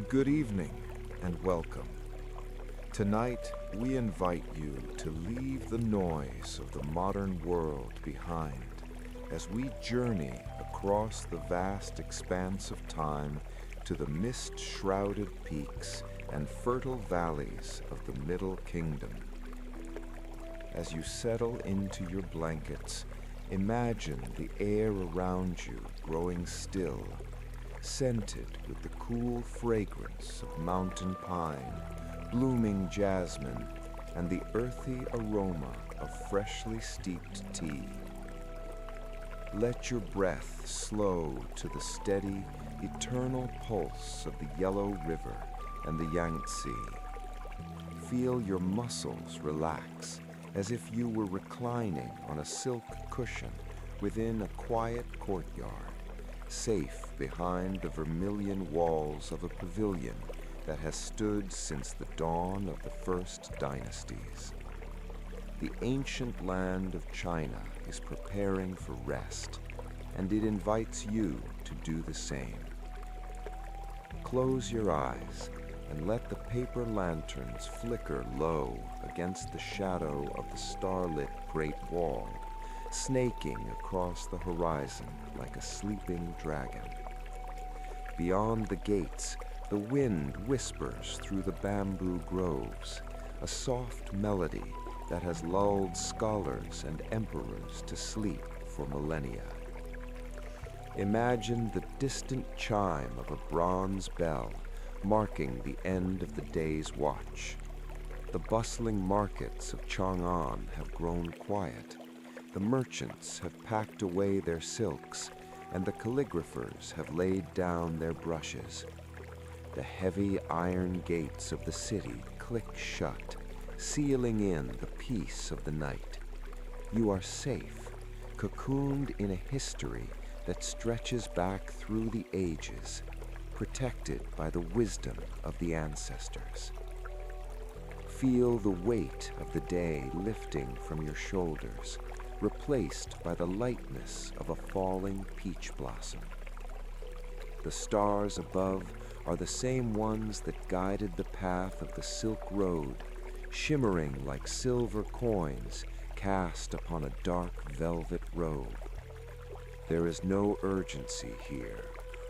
Good evening and welcome. Tonight, we invite you to leave the noise of the modern world behind as we journey across the vast expanse of time to the mist-shrouded peaks and fertile valleys of the Middle Kingdom. As you settle into your blankets, imagine the air around you growing still, scented with the cool fragrance of mountain pine, blooming jasmine, and the earthy aroma of freshly steeped tea. Let your breath slow to the steady, eternal pulse of the Yellow River and the Yangtze. Feel your muscles relax as if you were reclining on a silk cushion within a quiet courtyard, safe behind the vermilion walls of a pavilion that has stood since the dawn of the first dynasties. The ancient land of China is preparing for rest, and it invites you to do the same. Close your eyes and let the paper lanterns flicker low against the shadow of the starlit Great Wall, snaking across the horizon like a sleeping dragon. Beyond the gates, the wind whispers through the bamboo groves, a soft melody that has lulled scholars and emperors to sleep for millennia. Imagine the distant chime of a bronze bell marking the end of the day's watch. The bustling markets of Chang'an have grown quiet. The merchants have packed away their silks, and the calligraphers have laid down their brushes. The heavy iron gates of the city click shut, sealing in the peace of the night. You are safe, cocooned in a history that stretches back through the ages, protected by the wisdom of the ancestors. Feel the weight of the day lifting from your shoulders, replaced by the lightness of a falling peach blossom. The stars above are the same ones that guided the path of the Silk Road, shimmering like silver coins cast upon a dark velvet robe. There is no urgency here,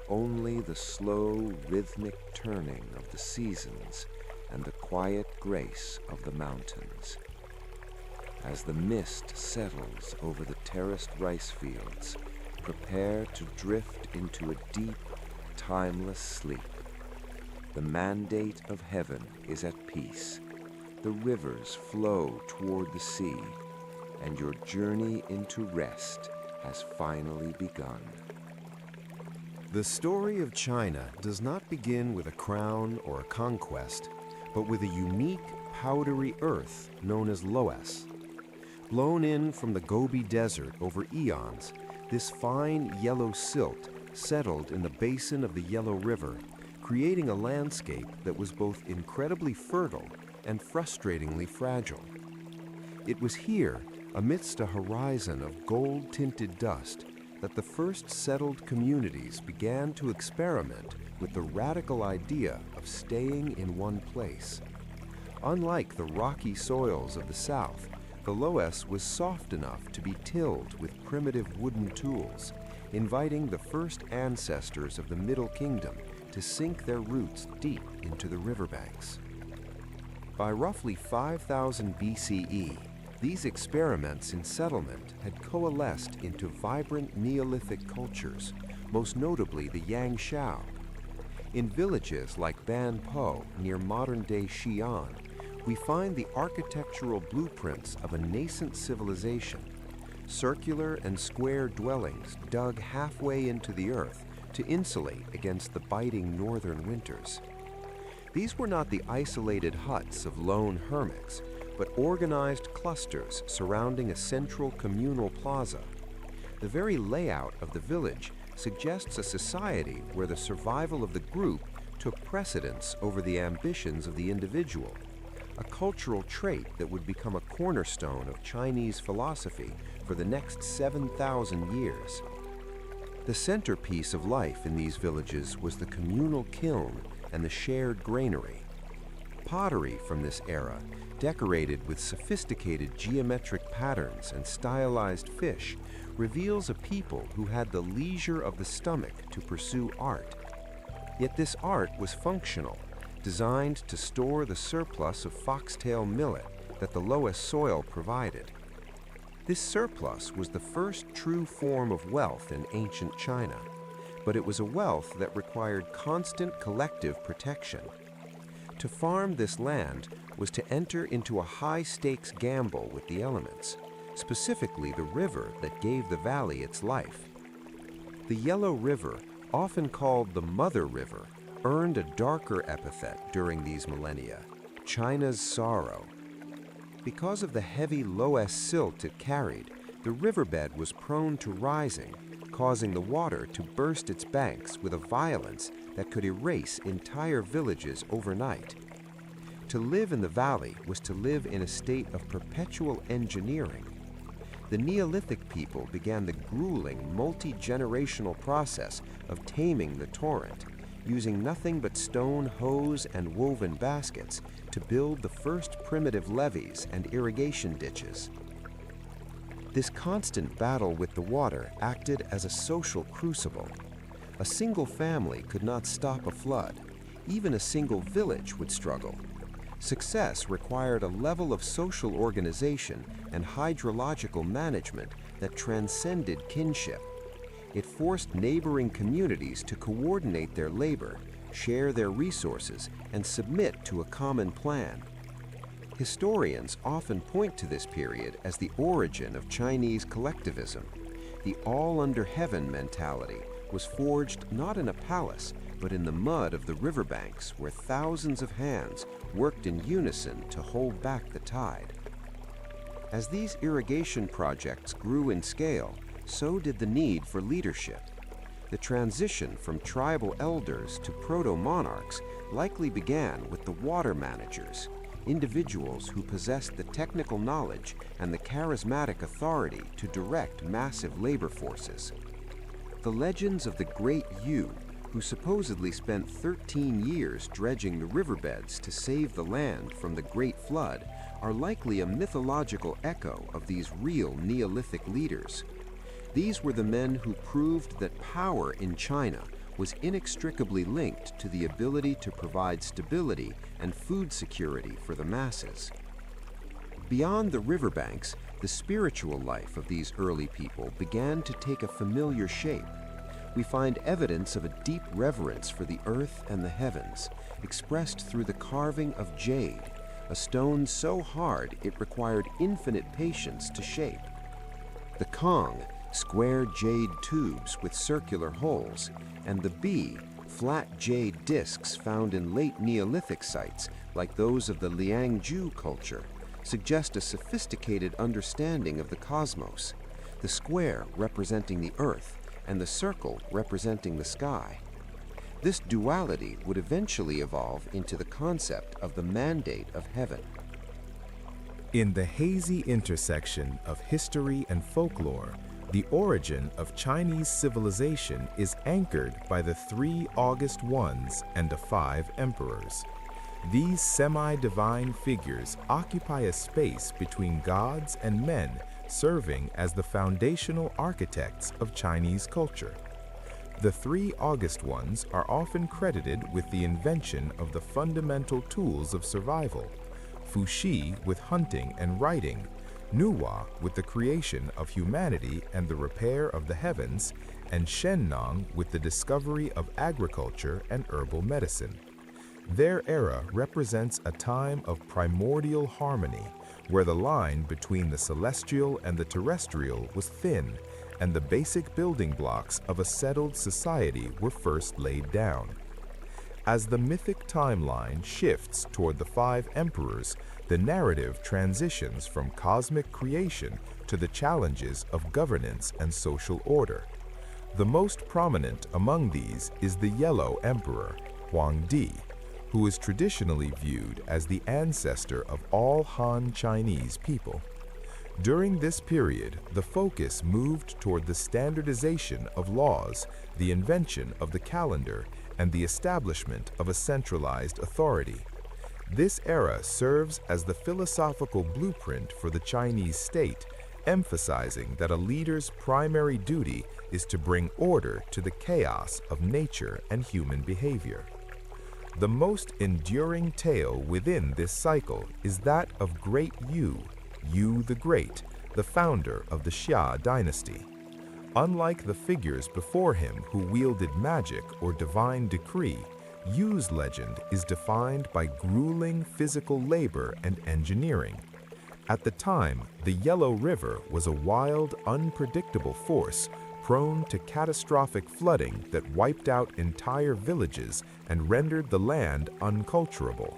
only the slow, rhythmic turning of the seasons and the quiet grace of the mountains. As the mist settles over the terraced rice fields, prepare to drift into a deep, timeless sleep. The mandate of heaven is at peace. The rivers flow toward the sea, and your journey into rest has finally begun. The story of China does not begin with a crown or a conquest, but with a unique, powdery earth known as loess. Blown in from the Gobi Desert over eons, this fine yellow silt settled in the basin of the Yellow River, creating a landscape that was both incredibly fertile and frustratingly fragile. It was here, amidst a horizon of gold-tinted dust, that the first settled communities began to experiment with the radical idea of staying in one place. Unlike the rocky soils of the south, the loess was soft enough to be tilled with primitive wooden tools, inviting the first ancestors of the Middle Kingdom to sink their roots deep into the riverbanks. By roughly 5000 BCE, these experiments in settlement had coalesced into vibrant Neolithic cultures, most notably the Yangshao. In villages like Ban Po, near modern-day Xi'an, we find the architectural blueprints of a nascent civilization, circular and square dwellings dug halfway into the earth to insulate against the biting northern winters. These were not the isolated huts of lone hermits, but organized clusters surrounding a central communal plaza. The very layout of the village suggests a society where the survival of the group took precedence over the ambitions of the individual, a cultural trait that would become a cornerstone of Chinese philosophy for the next 7,000 years. The centerpiece of life in these villages was the communal kiln and the shared granary. Pottery from this era, decorated with sophisticated geometric patterns and stylized fish, reveals a people who had the leisure of the stomach to pursue art. Yet this art was functional, designed to store the surplus of foxtail millet that the Loess soil provided. This surplus was the first true form of wealth in ancient China, but it was a wealth that required constant collective protection. To farm this land was to enter into a high-stakes gamble with the elements, specifically the river that gave the valley its life. The Yellow River, often called the Mother River, earned a darker epithet during these millennia, China's Sorrow. Because of the heavy Loess silt it carried, the riverbed was prone to rising, causing the water to burst its banks with a violence that could erase entire villages overnight. To live in the valley was to live in a state of perpetual engineering. The Neolithic people began the grueling, multi-generational process of taming the torrent, using nothing but stone hose and woven baskets to build the first primitive levees and irrigation ditches. This constant battle with the water acted as a social crucible. A single family could not stop a flood. Even a single village would struggle. Success required a level of social organization and hydrological management that transcended kinship. It forced neighboring communities to coordinate their labor, share their resources, and submit to a common plan. Historians often point to this period as the origin of Chinese collectivism. The all-under-heaven mentality was forged not in a palace, but in the mud of the riverbanks where thousands of hands worked in unison to hold back the tide. As these irrigation projects grew in scale, so did the need for leadership. The transition from tribal elders to proto-monarchs likely began with the water managers, individuals who possessed the technical knowledge and the charismatic authority to direct massive labor forces. The legends of the Great Yu, who supposedly spent 13 years dredging the riverbeds to save the land from the Great Flood, are likely a mythological echo of these real Neolithic leaders. These were the men who proved that power in China was inextricably linked to the ability to provide stability and food security for the masses. Beyond the riverbanks, the spiritual life of these early people began to take a familiar shape. We find evidence of a deep reverence for the earth and the heavens, expressed through the carving of jade, a stone so hard it required infinite patience to shape. The Kong, square jade tubes with circular holes, and the Bi, flat jade discs found in late Neolithic sites like those of the Liangju culture, suggest a sophisticated understanding of the cosmos, the square representing the earth and the circle representing the sky. This duality would eventually evolve into the concept of the mandate of heaven. In the hazy intersection of history and folklore, the origin of Chinese civilization is anchored by the 3 August Ones and the 5 Emperors. These semi-divine figures occupy a space between gods and men, serving as the foundational architects of Chinese culture. The 3 August Ones are often credited with the invention of the fundamental tools of survival: Fuxi with hunting and writing, Nuwa with the creation of humanity and the repair of the heavens, and Shennong with the discovery of agriculture and herbal medicine. Their era represents a time of primordial harmony, where the line between the celestial and the terrestrial was thin, and the basic building blocks of a settled society were first laid down. As the mythic timeline shifts toward the 5 emperors, the narrative transitions from cosmic creation to the challenges of governance and social order. The most prominent among these is the Yellow Emperor, Huangdi, who is traditionally viewed as the ancestor of all Han Chinese people. During this period, the focus moved toward the standardization of laws, the invention of the calendar, and the establishment of a centralized authority. This era serves as the philosophical blueprint for the Chinese state, emphasizing that a leader's primary duty is to bring order to the chaos of nature and human behavior. The most enduring tale within this cycle is that of Great Yu, Yu the Great, the founder of the Xia dynasty. Unlike the figures before him who wielded magic or divine decree, Yu's legend is defined by grueling physical labor and engineering. At the time, the Yellow River was a wild, unpredictable force prone to catastrophic flooding that wiped out entire villages and rendered the land unculturable.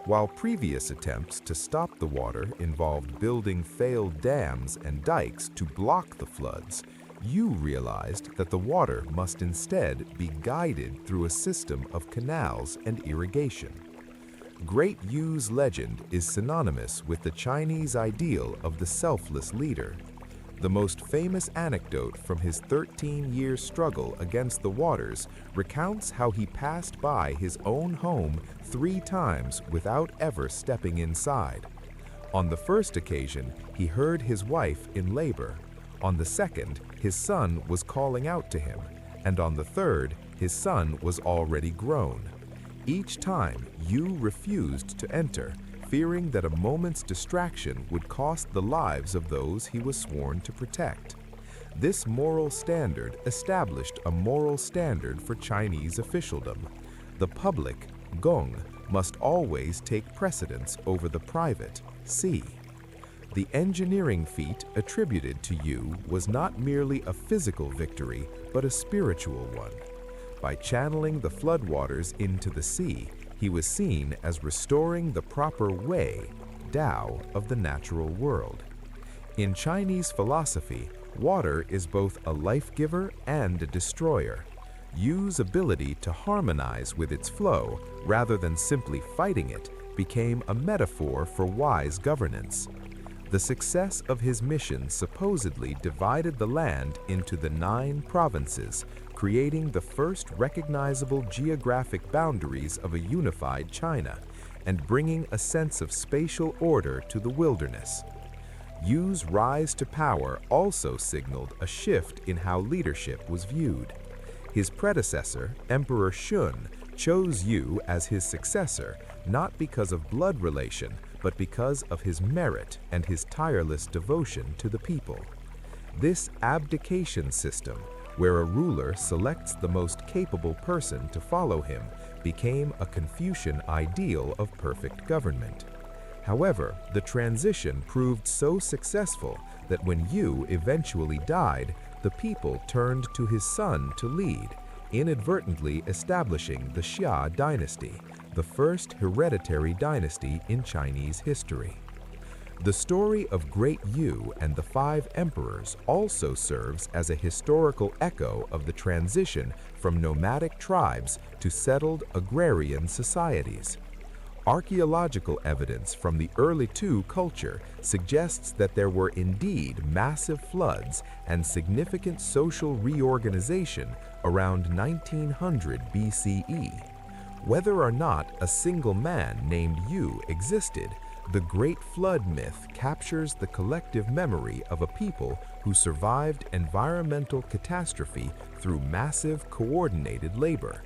While previous attempts to stop the water involved building failed dams and dikes to block the floods, Yu realized that the water must instead be guided through a system of canals and irrigation. Great Yu's legend is synonymous with the Chinese ideal of the selfless leader. The most famous anecdote from his 13-year struggle against the waters recounts how he passed by his own home 3 times without ever stepping inside. On the first occasion, he heard his wife in labor. On the second, his son was calling out to him, and on the third, his son was already grown. Each time, Yu refused to enter, fearing that a moment's distraction would cost the lives of those he was sworn to protect. This moral standard established a moral standard for Chinese officialdom. The public, gong, must always take precedence over the private, si. The engineering feat attributed to Yu was not merely a physical victory, but a spiritual one. By channeling the floodwaters into the sea, he was seen as restoring the proper way, Tao, of the natural world. In Chinese philosophy, water is both a life giver and a destroyer. Yu's ability to harmonize with its flow, rather than simply fighting it, became a metaphor for wise governance. The success of his mission supposedly divided the land into the 9 provinces, creating the first recognizable geographic boundaries of a unified China, and bringing a sense of spatial order to the wilderness. Yu's rise to power also signaled a shift in how leadership was viewed. His predecessor, Emperor Shun, chose Yu as his successor not because of blood relation, but because of his merit and his tireless devotion to the people. This abdication system, where a ruler selects the most capable person to follow him, became a Confucian ideal of perfect government. However, the transition proved so successful that when Yu eventually died, the people turned to his son to lead, inadvertently establishing the Xia dynasty, the first hereditary dynasty in Chinese history. The story of Great Yu and the 5 emperors also serves as a historical echo of the transition from nomadic tribes to settled agrarian societies. Archaeological evidence from the early Tu culture suggests that there were indeed massive floods and significant social reorganization around 1900 BCE. Whether or not a single man named Yu existed, the Great Flood myth captures the collective memory of a people who survived environmental catastrophe through massive coordinated labor.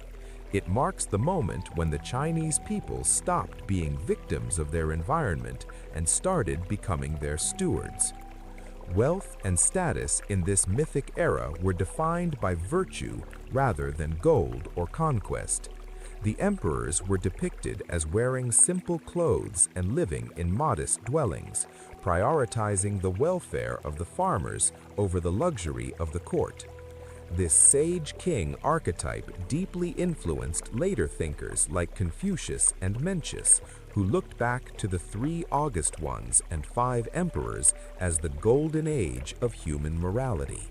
It marks the moment when the Chinese people stopped being victims of their environment and started becoming their stewards. Wealth and status in this mythic era were defined by virtue rather than gold or conquest. The emperors were depicted as wearing simple clothes and living in modest dwellings, prioritizing the welfare of the farmers over the luxury of the court. This sage king archetype deeply influenced later thinkers like Confucius and Mencius, who looked back to the 3 August Ones and 5 emperors as the golden age of human morality.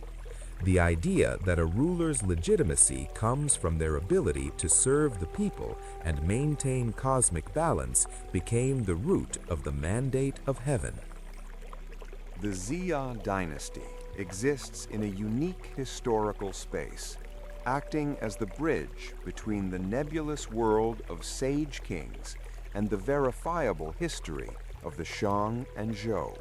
The idea that a ruler's legitimacy comes from their ability to serve the people and maintain cosmic balance became the root of the mandate of heaven. The Xia dynasty exists in a unique historical space. acting as the bridge between the nebulous world of sage kings and the verifiable history of the Shang and Zhou.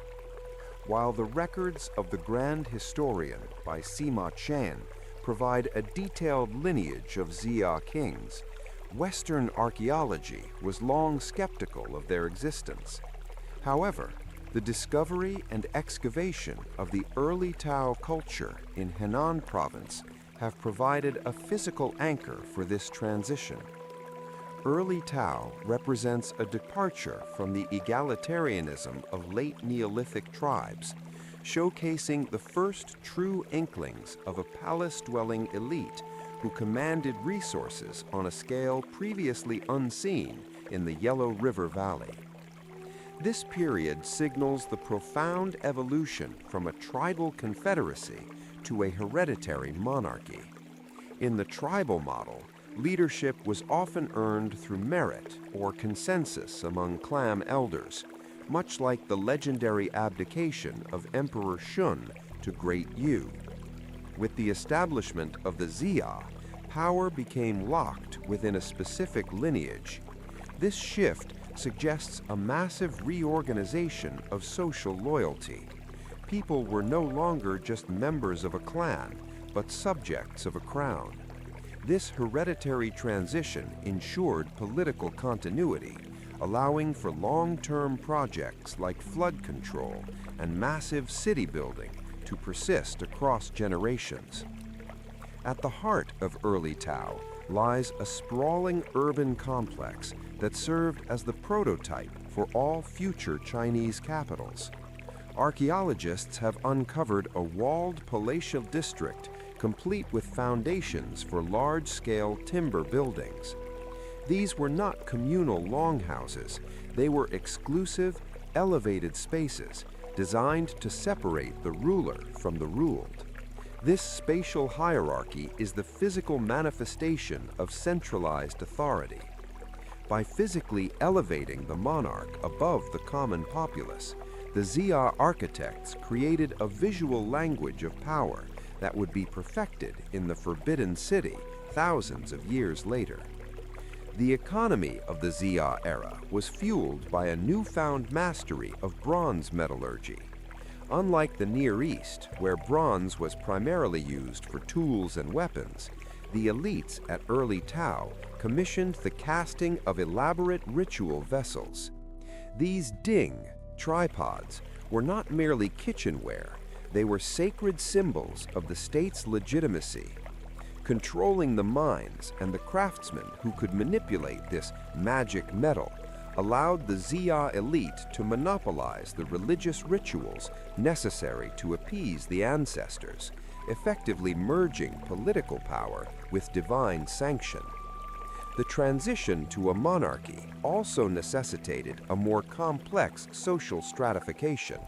While the records of the Grand Historian by Sima Qian provide a detailed lineage of Xia kings, Western archaeology was long skeptical of their existence. However, the discovery and excavation of the early Tao culture in Henan province have provided a physical anchor for this transition. Early Tao represents a departure from the egalitarianism of late Neolithic tribes, showcasing the first true inklings of a palace-dwelling elite who commanded resources on a scale previously unseen in the Yellow River Valley. This period signals the profound evolution from a tribal confederacy to a hereditary monarchy. In the tribal model, leadership was often earned through merit or consensus among clan elders, much like the legendary abdication of Emperor Shun to Great Yu. With the establishment of the Xia, power became locked within a specific lineage. This shift suggests a massive reorganization of social loyalty. People were no longer just members of a clan, but subjects of a crown. This hereditary transition ensured political continuity, allowing for long-term projects like flood control and massive city building to persist across generations. At the heart of early Tao lies a sprawling urban complex that served as the prototype for all future Chinese capitals. Archaeologists have uncovered a walled palatial district complete with foundations for large-scale timber buildings. These were not communal longhouses, they were exclusive, elevated spaces designed to separate the ruler from the ruled. This spatial hierarchy is the physical manifestation of centralized authority. By physically elevating the monarch above the common populace, the Xia architects created a visual language of power that would be perfected in the Forbidden City thousands of years later. The economy of the Xia era was fueled by a newfound mastery of bronze metallurgy. Unlike the Near East, where bronze was primarily used for tools and weapons, the elites at early Tao commissioned the casting of elaborate ritual vessels. These ding, tripods, were not merely kitchenware, they were sacred symbols of the state's legitimacy. Controlling the mines and the craftsmen who could manipulate this magic metal allowed the Xia elite to monopolize the religious rituals necessary to appease the ancestors, effectively merging political power with divine sanction. The transition to a monarchy also necessitated a more complex social stratification.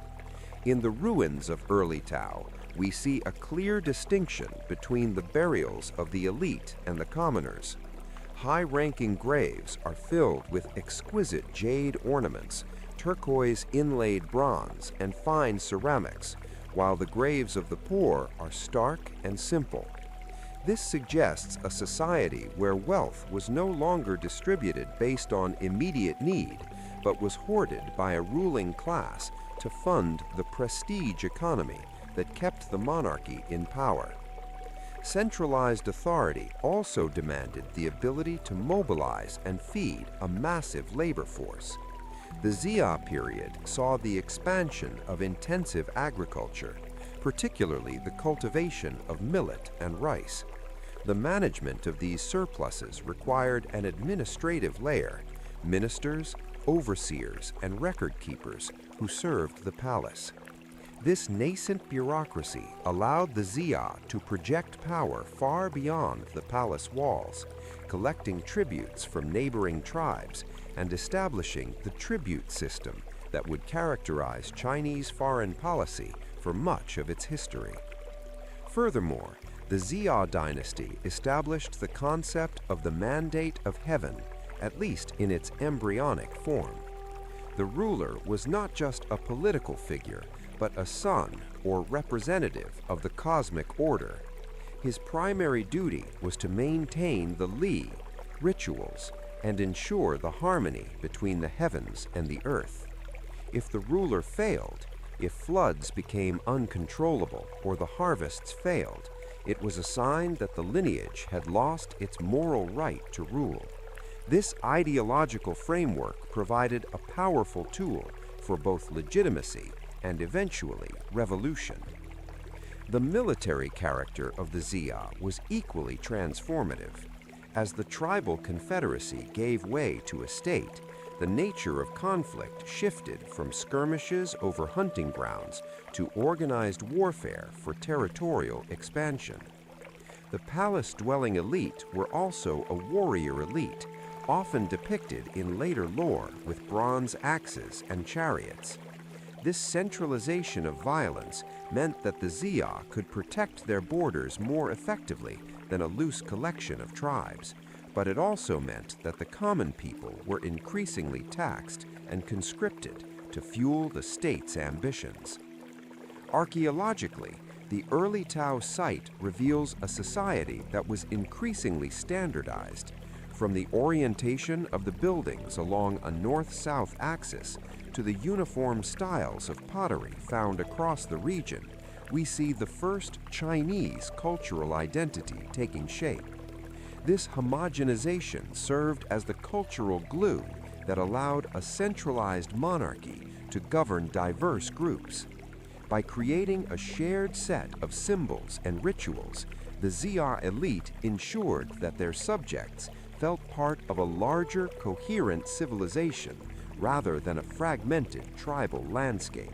In the ruins of early Tao, we see a clear distinction between the burials of the elite and the commoners. High-ranking graves are filled with exquisite jade ornaments, turquoise inlaid bronze, and fine ceramics, while the graves of the poor are stark and simple. This suggests a society where wealth was no longer distributed based on immediate need, but was hoarded by a ruling class to fund the prestige economy that kept the monarchy in power. Centralized authority also demanded the ability to mobilize and feed a massive labor force. The Xia period saw the expansion of intensive agriculture, particularly the cultivation of millet and rice. The management of these surpluses required an administrative layer, ministers, overseers, and record keepers who served the palace. This nascent bureaucracy allowed the Xia to project power far beyond the palace walls, collecting tributes from neighboring tribes and establishing the tribute system that would characterize Chinese foreign policy for much of its history. Furthermore, the Xia dynasty established the concept of the mandate of heaven, at least in its embryonic form. The ruler was not just a political figure, but a son or representative of the cosmic order. His primary duty was to maintain the Li, rituals, and ensure the harmony between the heavens and the earth. If the ruler failed, if floods became uncontrollable or the harvests failed, it was a sign that the lineage had lost its moral right to rule. This ideological framework provided a powerful tool for both legitimacy and eventually revolution. The military character of the Xia was equally transformative. As the tribal confederacy gave way to a state, the nature of conflict shifted from skirmishes over hunting grounds to organized warfare for territorial expansion. The palace-dwelling elite were also a warrior elite, often depicted in later lore with bronze axes and chariots. This centralization of violence meant that the Xia could protect their borders more effectively than a loose collection of tribes, but it also meant that the common people were increasingly taxed and conscripted to fuel the state's ambitions. Archaeologically, the early Tao site reveals a society that was increasingly standardized. From the orientation of the buildings along a north-south axis to the uniform styles of pottery found across the region, we see the first Chinese cultural identity taking shape. This homogenization served as the cultural glue that allowed a centralized monarchy to govern diverse groups. By creating a shared set of symbols and rituals, the Xia elite ensured that their subjects felt part of a larger, coherent civilization rather than a fragmented tribal landscape.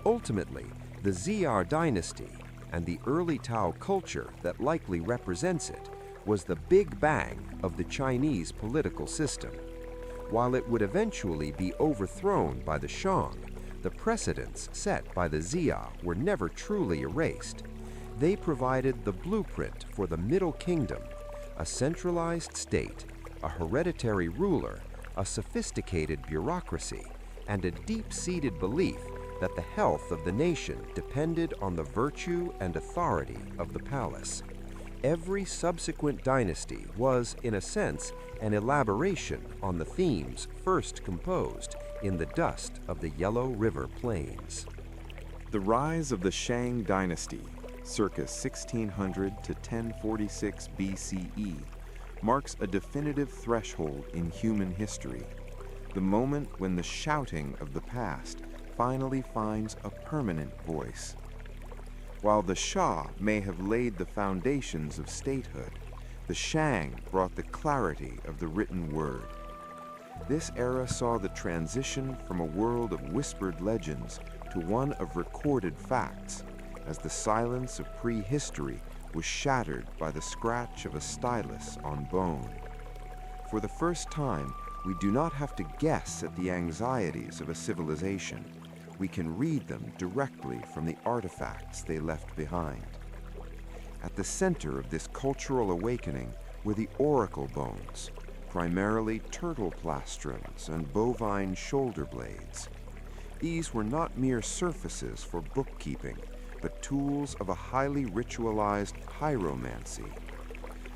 Ultimately, the Xia dynasty and the early Tao culture that likely represents it was the Big Bang of the Chinese political system. While it would eventually be overthrown by the Shang, the precedents set by the Xia were never truly erased. They provided the blueprint for the Middle Kingdom, a centralized state, a hereditary ruler, a sophisticated bureaucracy, and a deep-seated belief that the health of the nation depended on the virtue and authority of the palace. Every subsequent dynasty was, in a sense, an elaboration on the themes first composed in the dust of the Yellow River Plains. The rise of the Shang dynasty, circa 1600 to 1046 BCE, marks a definitive threshold in human history, the moment when the shouting of the past finally finds a permanent voice. While the Shah may have laid the foundations of statehood, the Shang brought the clarity of the written word. This era saw the transition from a world of whispered legends to one of recorded facts, as the silence of prehistory was shattered by the scratch of a stylus on bone. For the first time, we do not have to guess at the anxieties of a civilization. We can read them directly from the artifacts they left behind. At the center of this cultural awakening were the oracle bones, primarily turtle plastrons and bovine shoulder blades. These were not mere surfaces for bookkeeping, but tools of a highly ritualized pyromancy.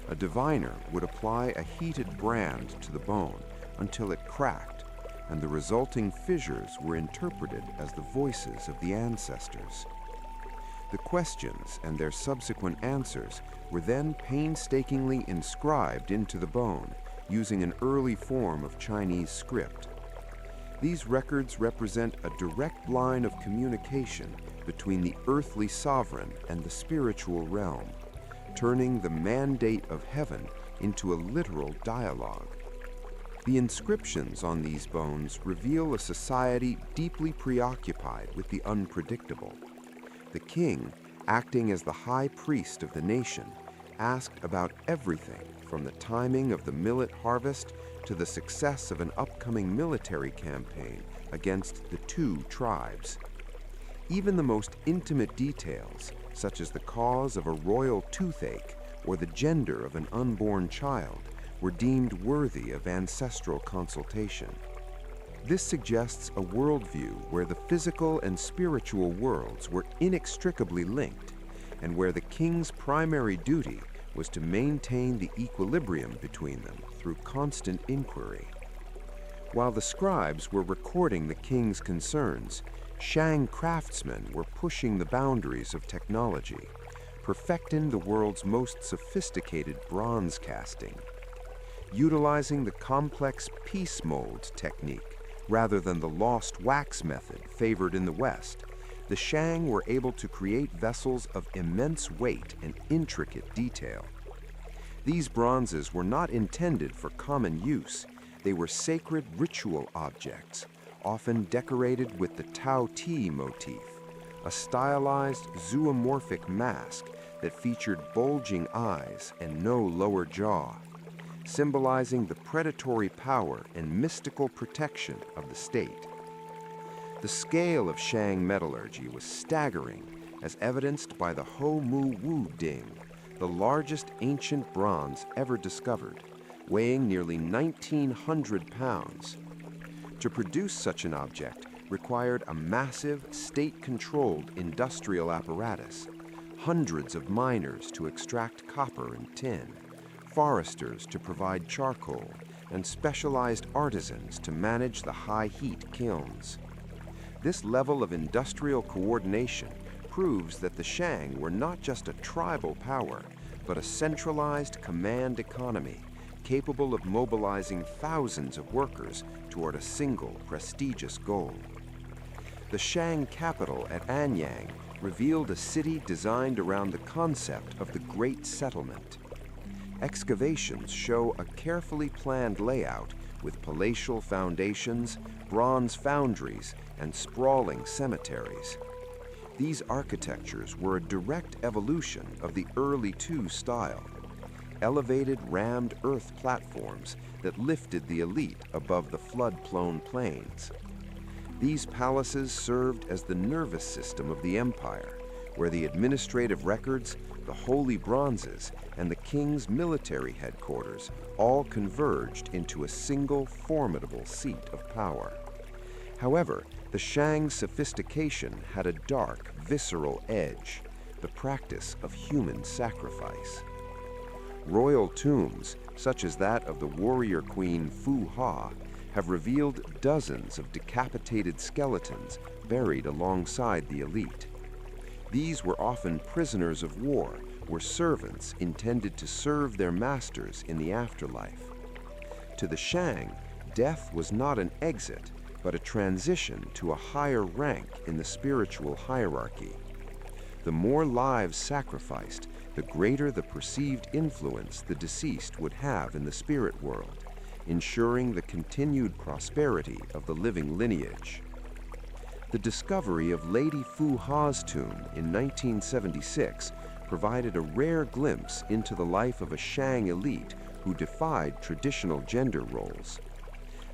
A diviner would apply a heated brand to the bone until it cracked, and the resulting fissures were interpreted as the voices of the ancestors. The questions and their subsequent answers were then painstakingly inscribed into the bone using an early form of Chinese script. These records represent a direct line of communication between the earthly sovereign and the spiritual realm, turning the mandate of heaven into a literal dialogue. The inscriptions on these bones reveal a society deeply preoccupied with the unpredictable. The king, acting as the high priest of the nation, asked about everything from the timing of the millet harvest to the success of an upcoming military campaign against the two tribes. Even the most intimate details, such as the cause of a royal toothache or the gender of an unborn child, were deemed worthy of ancestral consultation. This suggests a worldview where the physical and spiritual worlds were inextricably linked, and where the king's primary duty was to maintain the equilibrium between them through constant inquiry. While the scribes were recording the king's concerns, Shang craftsmen were pushing the boundaries of technology, perfecting the world's most sophisticated bronze casting. Utilizing the complex piece mold technique rather than the lost wax method favored in the West, the Shang were able to create vessels of immense weight and intricate detail. These bronzes were not intended for common use. They were sacred ritual objects, often decorated with the Tao Ti motif, a stylized zoomorphic mask that featured bulging eyes and no lower jaw, symbolizing the predatory power and mystical protection of the state. The scale of Shang metallurgy was staggering, as evidenced by the Ho Mu Wu Ding, the largest ancient bronze ever discovered, weighing nearly 1,900 pounds. To produce such an object required a massive, state-controlled industrial apparatus, hundreds of miners to extract copper and tin, foresters to provide charcoal, and specialized artisans to manage the high-heat kilns. This level of industrial coordination proves that the Shang were not just a tribal power, but a centralized command economy capable of mobilizing thousands of workers toward a single prestigious goal. The Shang capital at Anyang revealed a city designed around the concept of the Great Settlement. Excavations show a carefully planned layout with palatial foundations, bronze foundries, and sprawling cemeteries. These architectures were a direct evolution of the early Tu style, elevated rammed earth platforms that lifted the elite above the flood-plown plains. These palaces served as the nervous system of the empire, where the administrative records, the holy bronzes, and the king's military headquarters all converged into a single formidable seat of power. However, the Shang's sophistication had a dark, visceral edge, the practice of human sacrifice. Royal tombs, such as that of the warrior queen Fu Ha, have revealed dozens of decapitated skeletons buried alongside the elite. These were often prisoners of war or servants intended to serve their masters in the afterlife. To the Shang, death was not an exit, but a transition to a higher rank in the spiritual hierarchy. The more lives sacrificed, the greater the perceived influence the deceased would have in the spirit world, ensuring the continued prosperity of the living lineage. The discovery of Lady Fu Ha's tomb in 1976 provided a rare glimpse into the life of a Shang elite who defied traditional gender roles.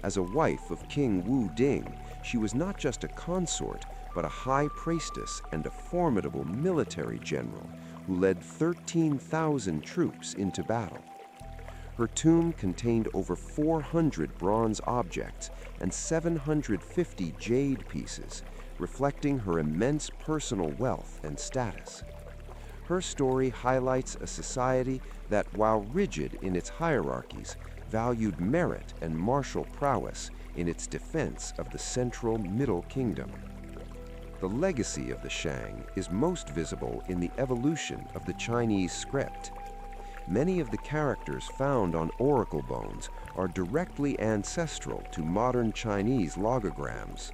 As a wife of King Wu Ding, she was not just a consort, but a high priestess and a formidable military general who led 13,000 troops into battle. Her tomb contained over 400 bronze objects and 750 jade pieces, reflecting her immense personal wealth and status. Her story highlights a society that, while rigid in its hierarchies, valued merit and martial prowess in its defense of the central Middle Kingdom. The legacy of the Shang is most visible in the evolution of the Chinese script. Many of the characters found on oracle bones are directly ancestral to modern Chinese logograms.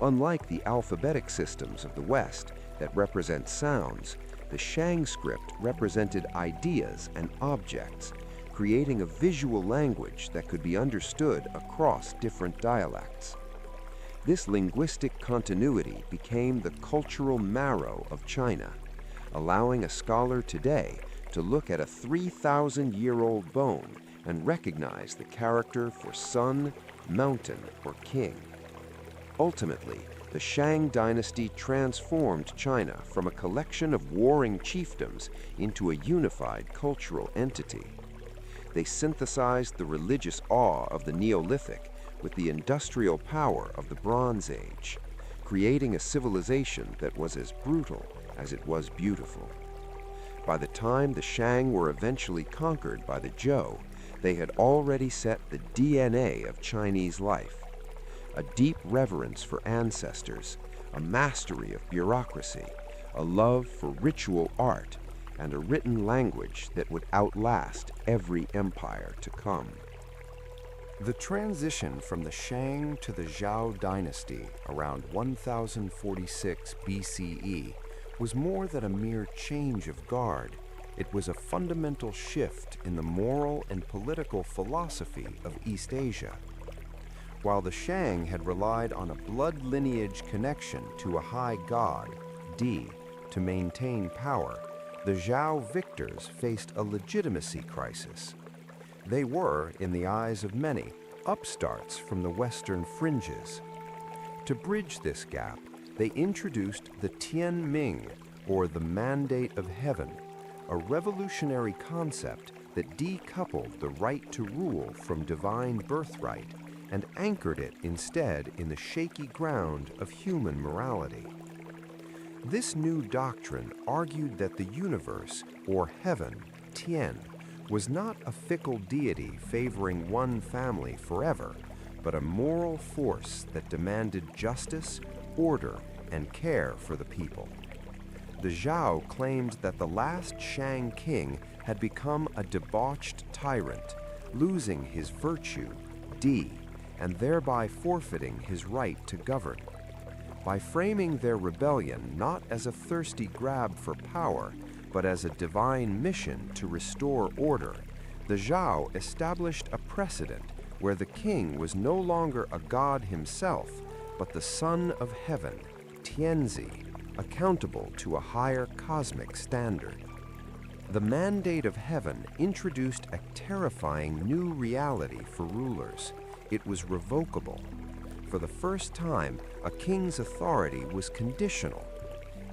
Unlike the alphabetic systems of the West that represent sounds, the Shang script represented ideas and objects, creating a visual language that could be understood across different dialects. This linguistic continuity became the cultural marrow of China, allowing a scholar today to look at a 3,000-year-old bone and recognize the character for sun, mountain, or king. Ultimately, the Shang dynasty transformed China from a collection of warring chiefdoms into a unified cultural entity. They synthesized the religious awe of the Neolithic with the industrial power of the Bronze Age, creating a civilization that was as brutal as it was beautiful. By the time the Shang were eventually conquered by the Zhou, they had already set the DNA of Chinese life. A deep reverence for ancestors, a mastery of bureaucracy, a love for ritual art, and a written language that would outlast every empire to come. The transition from the Shang to the Zhou dynasty around 1046 BCE was more than a mere change of guard. It was a fundamental shift in the moral and political philosophy of East Asia. While the Shang had relied on a blood lineage connection to a high god, Di, to maintain power, the Zhou victors faced a legitimacy crisis. They were, in the eyes of many, upstarts from the western fringes. To bridge this gap, they introduced the Tianming, or the Mandate of Heaven, a revolutionary concept that decoupled the right to rule from divine birthright and anchored it instead in the shaky ground of human morality. This new doctrine argued that the universe, or heaven, Tian, was not a fickle deity favoring one family forever, but a moral force that demanded justice, order, and care for the people. The Zhou claimed that the last Shang king had become a debauched tyrant, losing his virtue, Di, and thereby forfeiting his right to govern. By framing their rebellion not as a thirsty grab for power, but as a divine mission to restore order, the Zhou established a precedent where the king was no longer a god himself, but the son of heaven, Tianzi, accountable to a higher cosmic standard. The Mandate of Heaven introduced a terrifying new reality for rulers. It was revocable. For the first time, a king's authority was conditional.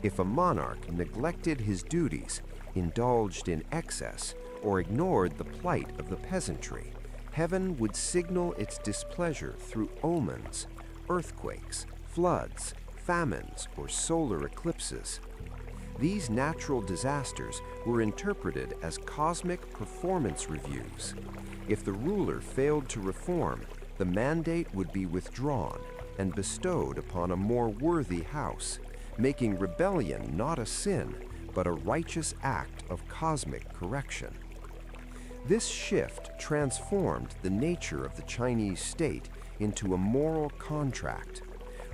If a monarch neglected his duties, indulged in excess, or ignored the plight of the peasantry, heaven would signal its displeasure through omens, earthquakes, floods, famines, or solar eclipses. These natural disasters were interpreted as cosmic performance reviews. If the ruler failed to reform, the mandate would be withdrawn and bestowed upon a more worthy house, making rebellion not a sin, but a righteous act of cosmic correction. This shift transformed the nature of the Chinese state into a moral contract.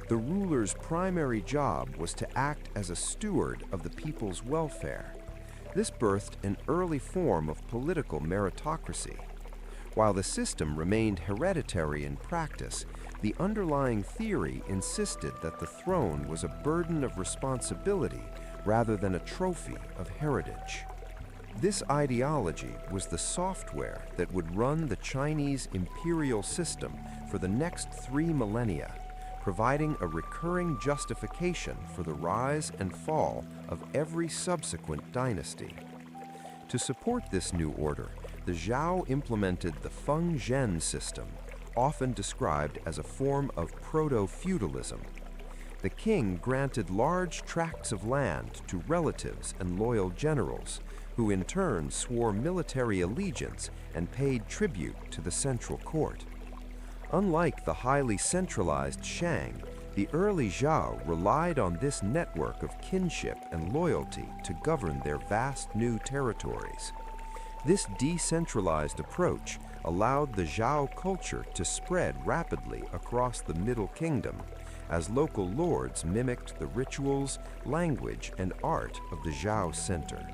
The ruler's primary job was to act as a steward of the people's welfare. This birthed an early form of political meritocracy. While the system remained hereditary in practice, the underlying theory insisted that the throne was a burden of responsibility rather than a trophy of heritage. This ideology was the software that would run the Chinese imperial system for the next 3 millennia, providing a recurring justification for the rise and fall of every subsequent dynasty. To support this new order, the Zhou implemented the Feng Zhen system, often described as a form of proto-feudalism. The king granted large tracts of land to relatives and loyal generals, who in turn swore military allegiance and paid tribute to the central court. Unlike the highly centralized Shang, the early Zhou relied on this network of kinship and loyalty to govern their vast new territories. This decentralized approach allowed the Zhou culture to spread rapidly across the Middle Kingdom, as local lords mimicked the rituals, language, and art of the Zhou center.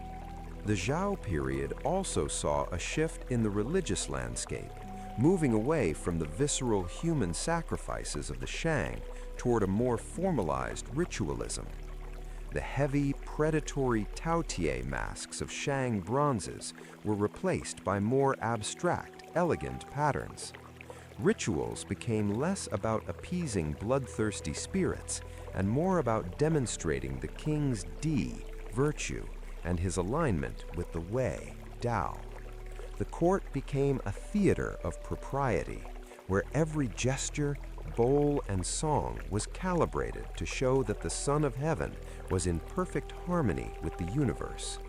The Zhou period also saw a shift in the religious landscape, moving away from the visceral human sacrifices of the Shang toward a more formalized ritualism. The heavy, predatory Taotie masks of Shang bronzes were replaced by more abstract, elegant patterns. Rituals became less about appeasing bloodthirsty spirits and more about demonstrating the king's Di, virtue, and his alignment with the Wei, Tao. The court became a theater of propriety, where every gesture, bowl, and song was calibrated to show that the Son of Heaven was in perfect harmony with the universe.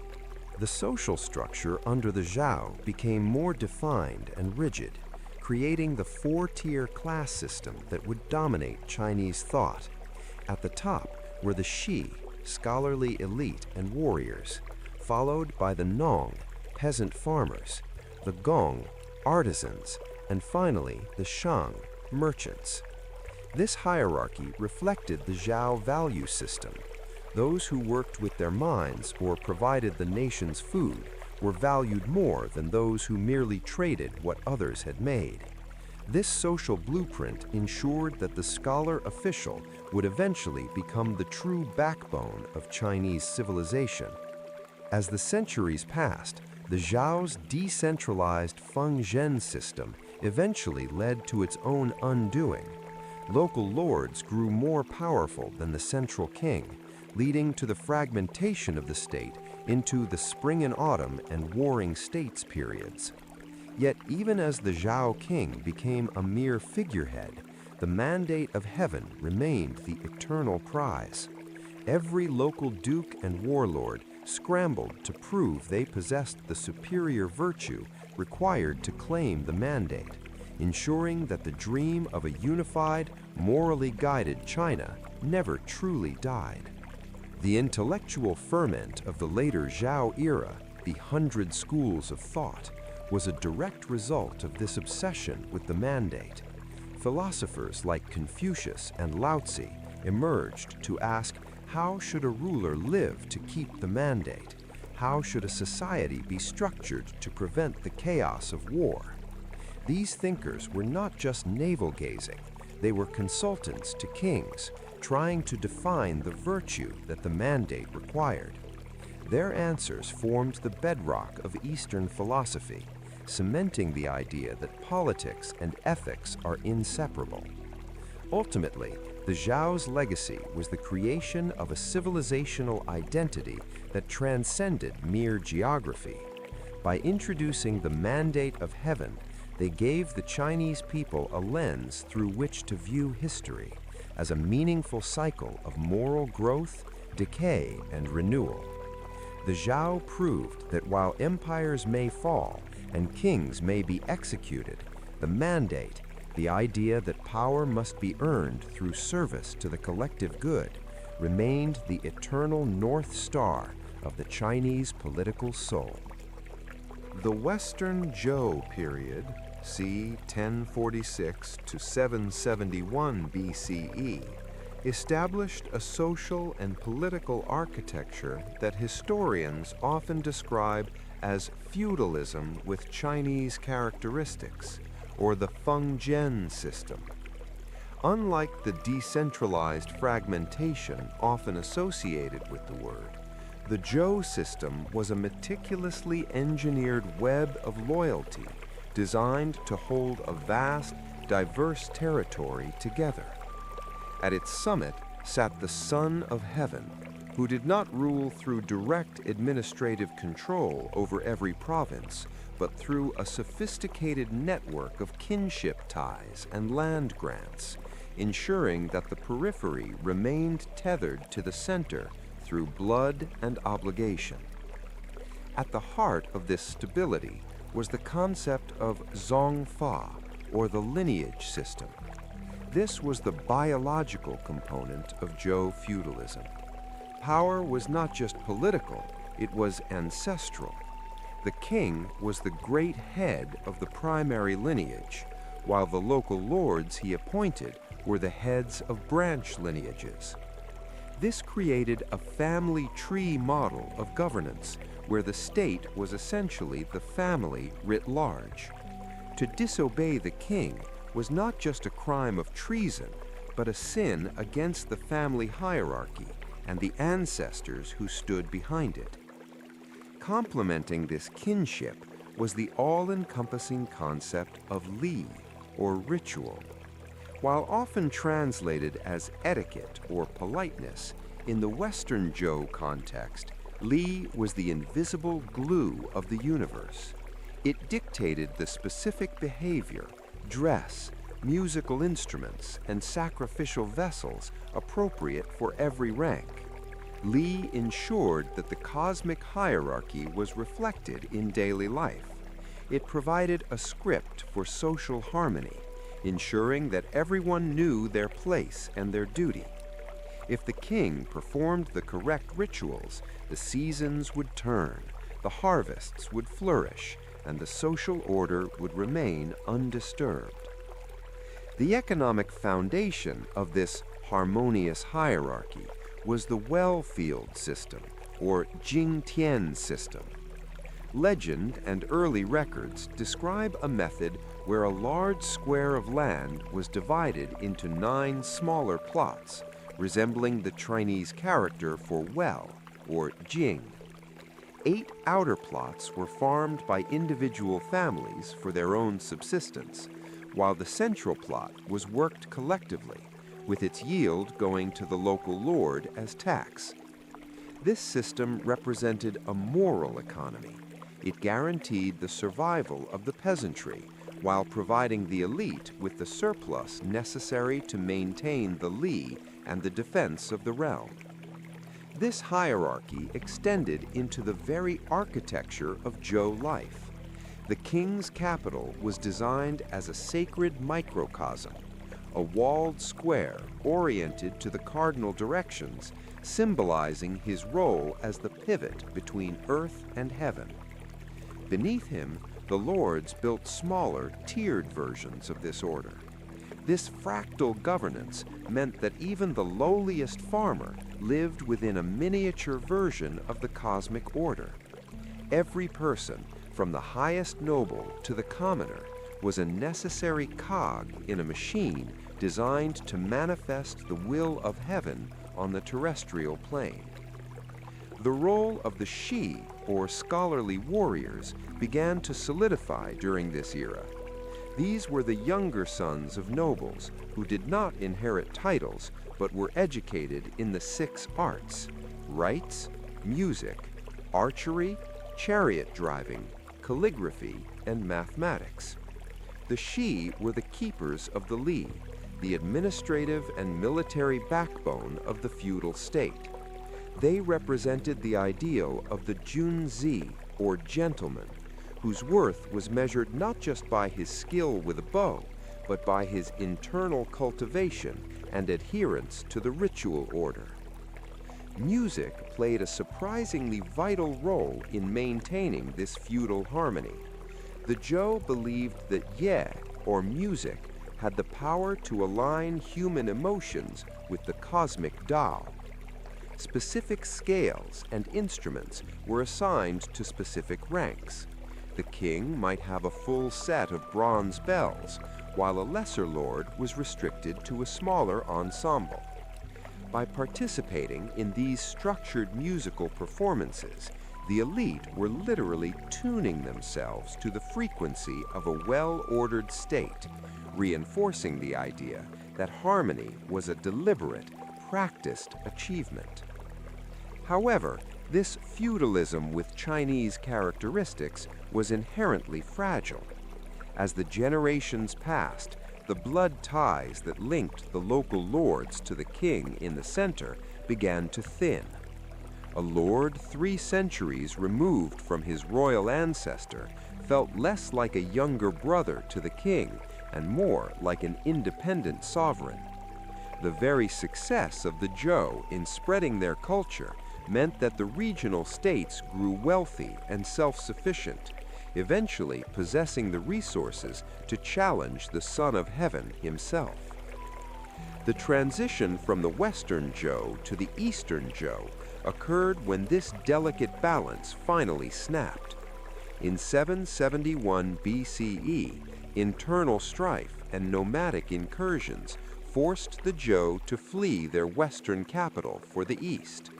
The social structure under the Zhao became more defined and rigid, creating the four-tier class system that would dominate Chinese thought. At the top were the Shi, scholarly elite and warriors, followed by the Nong, peasant farmers, the Gong, artisans, and finally the Shang, merchants. This hierarchy reflected the Zhao value system. Those who worked with their minds or provided the nation's food were valued more than those who merely traded what others had made. This social blueprint ensured that the scholar official would eventually become the true backbone of Chinese civilization. As the centuries passed, the Zhao's decentralized Feng-Zhen system eventually led to its own undoing. Local lords grew more powerful than the central king, leading to the fragmentation of the state into the spring and autumn and warring states periods. Yet even as the Zhao king became a mere figurehead, the mandate of heaven remained the eternal prize. Every local duke and warlord scrambled to prove they possessed the superior virtue required to claim the mandate, ensuring that the dream of a unified, morally guided China never truly died. The intellectual ferment of the later Zhao era, the 100 schools of thought, was a direct result of this obsession with the mandate. Philosophers like Confucius and Lao Tzu emerged to ask, how should a ruler live to keep the mandate? How should a society be structured to prevent the chaos of war? These thinkers were not just navel-gazing, they were consultants to kings, trying to define the virtue that the mandate required. Their answers formed the bedrock of Eastern philosophy, cementing the idea that politics and ethics are inseparable. Ultimately, the Zhao's legacy was the creation of a civilizational identity that transcended mere geography. By introducing the mandate of heaven, they gave the Chinese people a lens through which to view history as a meaningful cycle of moral growth, decay, and renewal. The Zhao proved that while empires may fall and kings may be executed, the mandate, the idea that power must be earned through service to the collective good, remained the eternal North Star of the Chinese political soul. The Western Zhou period, c. 1046 to 771 BCE, established a social and political architecture that historians often describe as feudalism with Chinese characteristics, or the Feng-Zhen system. Unlike the decentralized fragmentation often associated with the word, the Zhou system was a meticulously engineered web of loyalty designed to hold a vast, diverse territory together. At its summit sat the Son of Heaven, who did not rule through direct administrative control over every province, but through a sophisticated network of kinship ties and land grants, ensuring that the periphery remained tethered to the center through blood and obligation. At the heart of this stability was the concept of Zongfa, or the lineage system. This was the biological component of Zhou feudalism. Power was not just political, it was ancestral. The king was the great head of the primary lineage, while the local lords he appointed were the heads of branch lineages. This created a family tree model of governance, where the state was essentially the family writ large. To disobey the king was not just a crime of treason, but a sin against the family hierarchy and the ancestors who stood behind it. Complementing this kinship was the all-encompassing concept of li, or ritual. While often translated as etiquette or politeness, in the Western Zhou context, li was the invisible glue of the universe. It dictated the specific behavior, dress, musical instruments, and sacrificial vessels appropriate for every rank. Li ensured that the cosmic hierarchy was reflected in daily life. It provided a script for social harmony, ensuring that everyone knew their place and their duty. If the king performed the correct rituals, the seasons would turn, the harvests would flourish, and the social order would remain undisturbed. The economic foundation of this harmonious hierarchy was the well-field system, or Jingtian system. Legend and early records describe a method where a large square of land was divided into 9 smaller plots, resembling the Chinese character for well, or jing. 8 outer plots were farmed by individual families for their own subsistence, while the central plot was worked collectively, with its yield going to the local lord as tax. This system represented a moral economy. It guaranteed the survival of the peasantry, while providing the elite with the surplus necessary to maintain the li and the defense of the realm. This hierarchy extended into the very architecture of Zhou life. The king's capital was designed as a sacred microcosm, a walled square oriented to the cardinal directions, symbolizing his role as the pivot between earth and heaven. Beneath him, the lords built smaller, tiered versions of this order. This fractal governance meant that even the lowliest farmer lived within a miniature version of the cosmic order. Every person, from the highest noble to the commoner, was a necessary cog in a machine designed to manifest the will of heaven on the terrestrial plane. The role of the Shi, or scholarly warriors, began to solidify during this era. These were the younger sons of nobles who did not inherit titles but were educated in the 6 arts: rites, music, archery, chariot driving, calligraphy, and mathematics. The Shi were the keepers of the li, the administrative and military backbone of the feudal state. They represented the ideal of the Junzi, or gentleman, whose worth was measured not just by his skill with a bow, but by his internal cultivation and adherence to the ritual order. Music played a surprisingly vital role in maintaining this feudal harmony. The Zhou believed that ye, or music, had the power to align human emotions with the cosmic Tao. Specific scales and instruments were assigned to specific ranks. The king might have a full set of bronze bells, while a lesser lord was restricted to a smaller ensemble. By participating in these structured musical performances, the elite were literally tuning themselves to the frequency of a well-ordered state, reinforcing the idea that harmony was a deliberate, practiced achievement. However, this feudalism with Chinese characteristics was inherently fragile. As the generations passed, the blood ties that linked the local lords to the king in the center began to thin. A lord 3 centuries removed from his royal ancestor felt less like a younger brother to the king and more like an independent sovereign. The very success of the Zhou in spreading their culture meant that the regional states grew wealthy and self-sufficient, eventually possessing the resources to challenge the Son of Heaven himself. The transition from the Western Zhou to the Eastern Zhou occurred when this delicate balance finally snapped. In 771 BCE, internal strife and nomadic incursions forced the Zhou to flee their western capital for the east.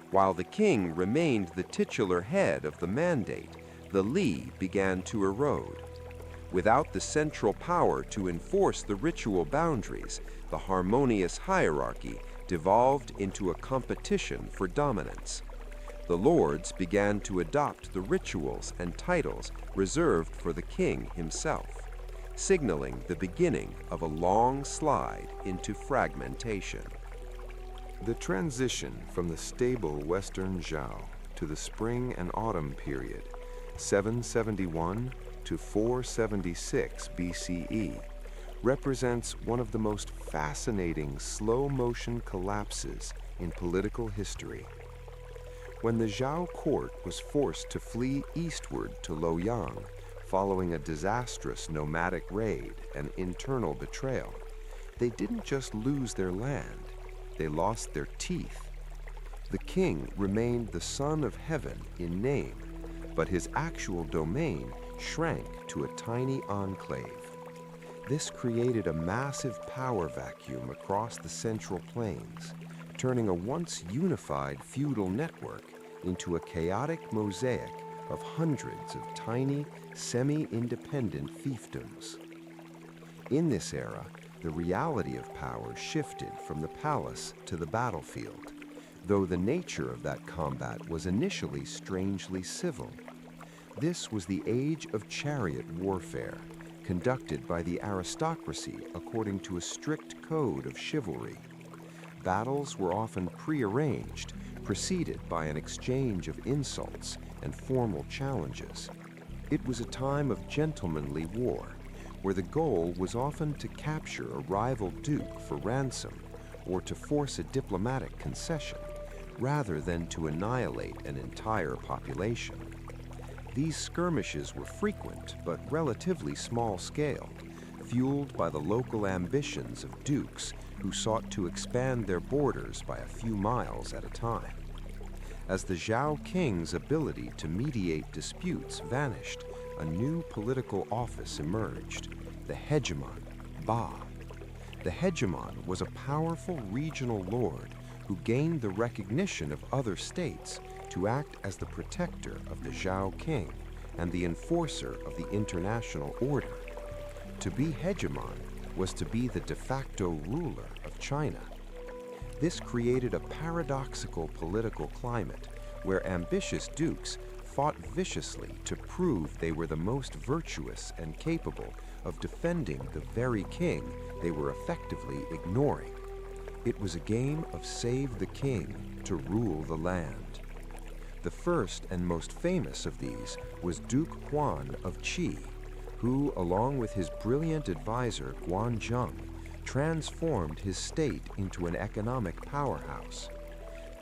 While the king remained the titular head of the mandate, the li began to erode. Without the central power to enforce the ritual boundaries, the harmonious hierarchy devolved into a competition for dominance. The lords began to adopt the rituals and titles reserved for the king himself, signaling the beginning of a long slide into fragmentation. The transition from the stable Western Zhao to the spring and autumn period, 771 to 476 BCE, represents one of the most fascinating slow-motion collapses in political history. When the Zhao court was forced to flee eastward to Luoyang following a disastrous nomadic raid and internal betrayal, they didn't just lose their land, they lost their teeth. The king remained the son of heaven in name, but his actual domain shrank to a tiny enclave. This created a massive power vacuum across the Central Plains, turning a once unified feudal network into a chaotic mosaic of hundreds of tiny, semi-independent fiefdoms. In this era, the reality of power shifted from the palace to the battlefield, though the nature of that combat was initially strangely civil. This was the age of chariot warfare, conducted by the aristocracy according to a strict code of chivalry. Battles were often prearranged, preceded by an exchange of insults and formal challenges. It was a time of gentlemanly war, where the goal was often to capture a rival duke for ransom or to force a diplomatic concession, rather than to annihilate an entire population. These skirmishes were frequent but relatively small-scale, fueled by the local ambitions of dukes who sought to expand their borders by a few miles at a time. As the Zhao king's ability to mediate disputes vanished, a new political office emerged, the hegemon, Ba. The hegemon was a powerful regional lord who gained the recognition of other states to act as the protector of the Zhao king and the enforcer of the international order. To be hegemon was to be the de facto ruler of China. This created a paradoxical political climate where ambitious dukes fought viciously to prove they were the most virtuous and capable of defending the very king they were effectively ignoring. It was a game of save the king to rule the land. The first and most famous of these was Duke Huan of Qi, who, along with his brilliant advisor Guanzhong, transformed his state into an economic powerhouse.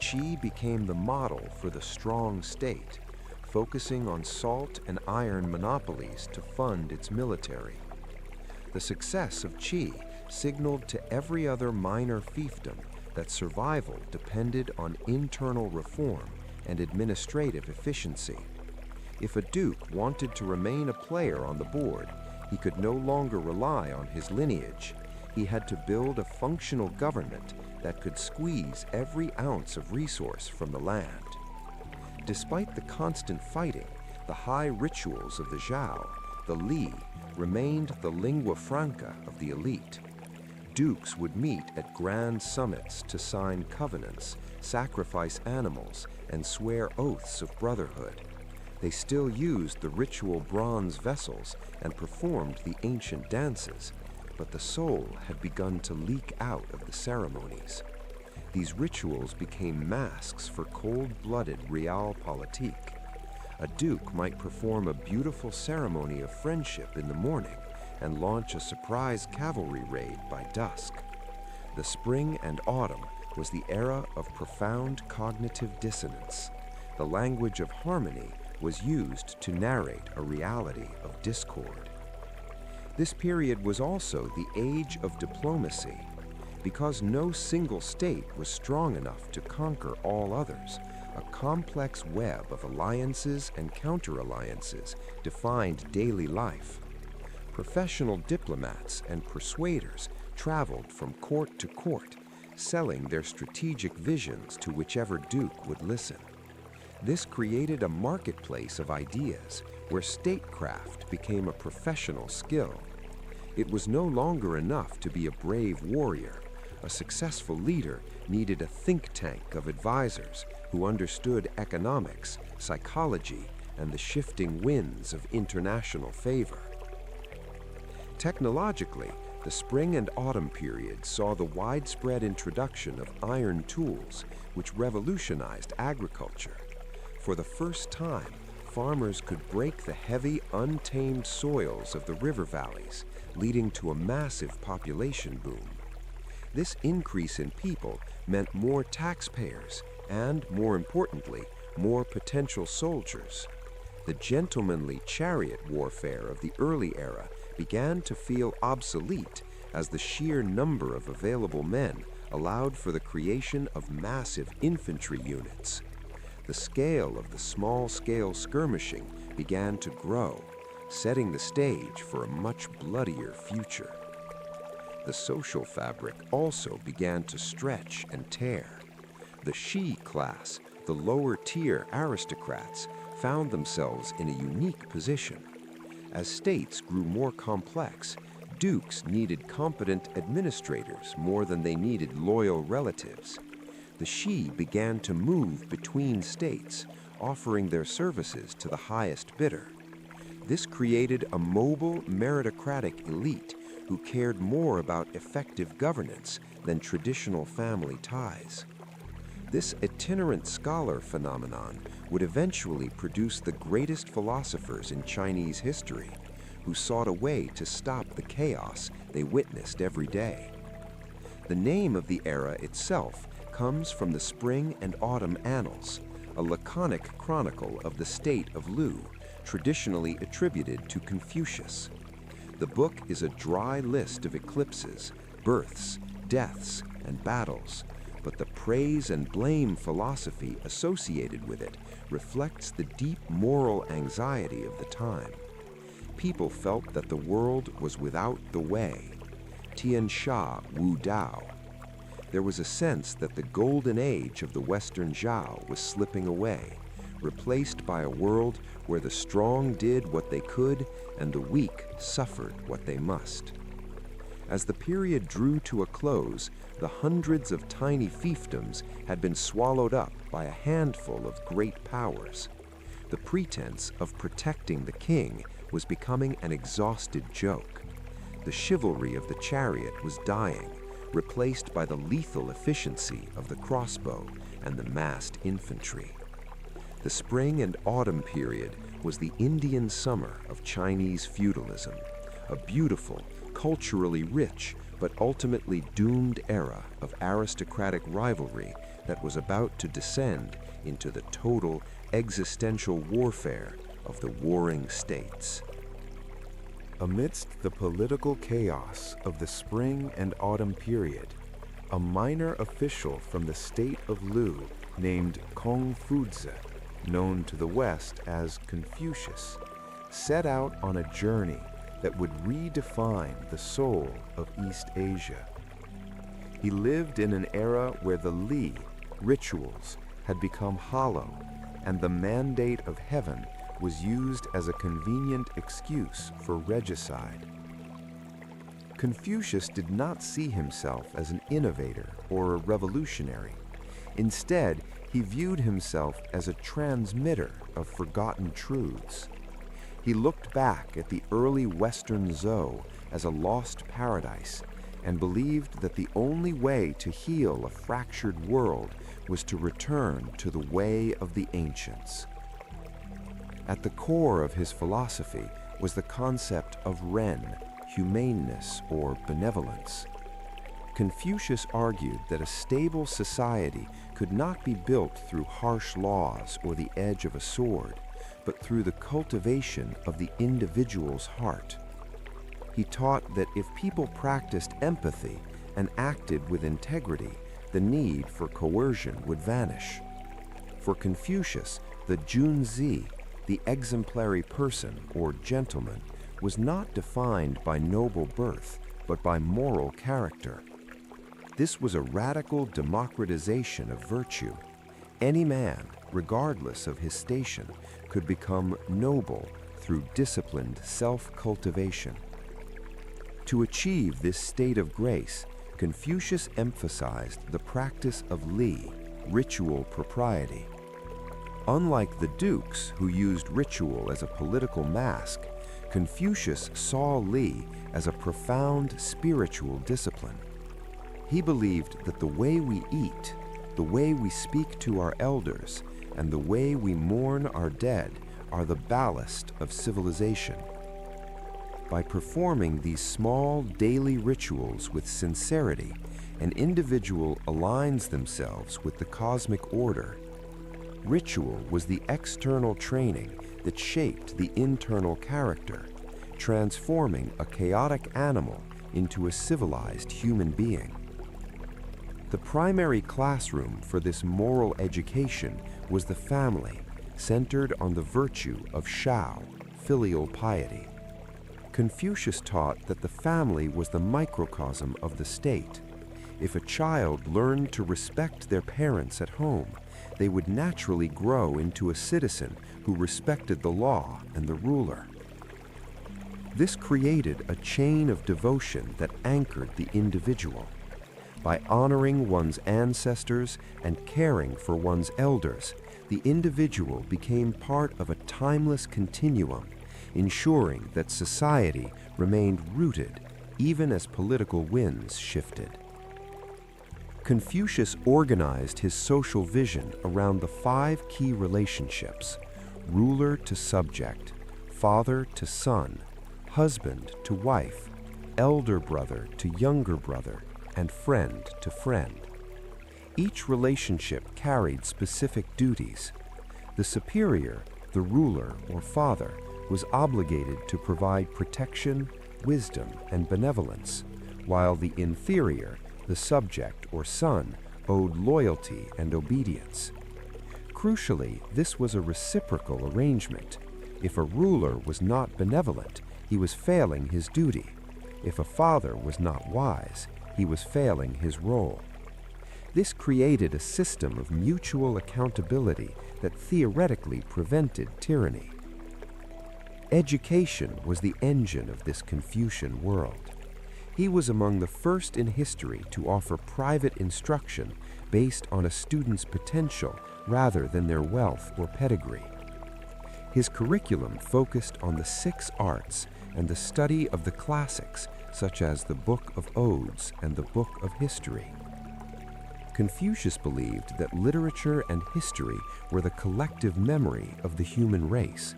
Qi became the model for the strong state, focusing on salt and iron monopolies to fund its military. The success of Qi signaled to every other minor fiefdom that survival depended on internal reform and administrative efficiency. If a duke wanted to remain a player on the board, he could no longer rely on his lineage. He had to build a functional government that could squeeze every ounce of resource from the land. Despite the constant fighting, the high rituals of the Zhao, the Li, remained the lingua franca of the elite. Dukes would meet at grand summits to sign covenants, sacrifice animals, and swear oaths of brotherhood. They still used the ritual bronze vessels and performed the ancient dances, but the soul had begun to leak out of the ceremonies. These rituals became masks for cold-blooded realpolitik. A duke might perform a beautiful ceremony of friendship in the morning and launch a surprise cavalry raid by dusk. The spring and autumn was the era of profound cognitive dissonance. The language of harmony was used to narrate a reality of discord. This period was also the age of diplomacy. Because no single state was strong enough to conquer all others, a complex web of alliances and counter-alliances defined daily life. Professional diplomats and persuaders traveled from court to court, selling their strategic visions to whichever duke would listen. This created a marketplace of ideas where statecraft became a professional skill. It was no longer enough to be a brave warrior. A successful leader needed a think tank of advisors who understood economics, psychology, and the shifting winds of international favor. Technologically, The spring and autumn period saw the widespread introduction of iron tools, which revolutionized agriculture. For the first time, farmers could break the heavy, untamed soils of the river valleys, leading to a massive population boom. This increase in people meant more taxpayers and, more importantly, more potential soldiers. The gentlemanly chariot warfare of the early era began to feel obsolete as the sheer number of available men allowed for the creation of massive infantry units. The scale of the small-scale skirmishing began to grow, setting the stage for a much bloodier future. The social fabric also began to stretch and tear. The Shi class, the lower-tier aristocrats, found themselves in a unique position. As states grew more complex, dukes needed competent administrators more than they needed loyal relatives. The Shi began to move between states, offering their services to the highest bidder. This created a mobile, meritocratic elite who cared more about effective governance than traditional family ties. This itinerant scholar phenomenon would eventually produce the greatest philosophers in Chinese history, who sought a way to stop the chaos they witnessed every day. The name of the era itself comes from the Spring and Autumn Annals, a laconic chronicle of the state of Lu, traditionally attributed to Confucius. The book is a dry list of eclipses, births, deaths, and battles, but the praise and blame philosophy associated with it reflects the deep moral anxiety of the time. People felt that the world was without the way. Tian Sha Wu Dao. There was a sense that the golden age of the Western Zhao was slipping away, replaced by a world where the strong did what they could and the weak suffered what they must. As the period drew to a close, the hundreds of tiny fiefdoms had been swallowed up by a handful of great powers. The pretense of protecting the king was becoming an exhausted joke. The chivalry of the chariot was dying, replaced by the lethal efficiency of the crossbow and the massed infantry. The spring and autumn period was the Indian summer of Chinese feudalism, a beautiful, culturally rich, but ultimately doomed era of aristocratic rivalry that was about to descend into the total existential warfare of the warring states. Amidst the political chaos of the spring and autumn period, a minor official from the state of Lu named Kongfuzi, known to the West as Confucius, set out on a journey that would redefine the soul of East Asia. He lived in an era where the Li, rituals, had become hollow, and the mandate of heaven was used as a convenient excuse for regicide. Confucius did not see himself as an innovator or a revolutionary. Instead, he viewed himself as a transmitter of forgotten truths. He looked back at the early Western Zhou as a lost paradise and believed that the only way to heal a fractured world was to return to the way of the ancients. At the core of his philosophy was the concept of Ren, humaneness or benevolence. Confucius argued that a stable society could not be built through harsh laws or the edge of a sword, but through the cultivation of the individual's heart. He taught that if people practiced empathy and acted with integrity, the need for coercion would vanish. For Confucius, the Junzi, the exemplary person or gentleman, was not defined by noble birth, but by moral character. This was a radical democratization of virtue. Any man, regardless of his station, could become noble through disciplined self-cultivation. To achieve this state of grace, Confucius emphasized the practice of Li, ritual propriety. Unlike the dukes who used ritual as a political mask, Confucius saw Li as a profound spiritual discipline. He believed that the way we eat, the way we speak to our elders, and the way we mourn our dead are the ballast of civilization. By performing these small daily rituals with sincerity, an individual aligns themselves with the cosmic order. Ritual was the external training that shaped the internal character, transforming a chaotic animal into a civilized human being. The primary classroom for this moral education was the family, centered on the virtue of Shao, filial piety. Confucius taught that the family was the microcosm of the state. If a child learned to respect their parents at home, they would naturally grow into a citizen who respected the law and the ruler. This created a chain of devotion that anchored the individual. By honoring one's ancestors and caring for one's elders, the individual became part of a timeless continuum, ensuring that society remained rooted even as political winds shifted. Confucius organized his social vision around the 5 key relationships: ruler to subject, father to son, husband to wife, elder brother to younger brother, and friend to friend. Each relationship carried specific duties. The superior, the ruler or father, was obligated to provide protection, wisdom, and benevolence, while the inferior, the subject or son, owed loyalty and obedience. Crucially, this was a reciprocal arrangement. If a ruler was not benevolent, he was failing his duty. If a father was not wise, he was failing his role. This created a system of mutual accountability that theoretically prevented tyranny. Education was the engine of this Confucian world. He was among the first in history to offer private instruction based on a student's potential rather than their wealth or pedigree. His curriculum focused on the 6 arts and the study of the classics, such as the Book of Odes and the Book of History. Confucius believed that literature and history were the collective memory of the human race.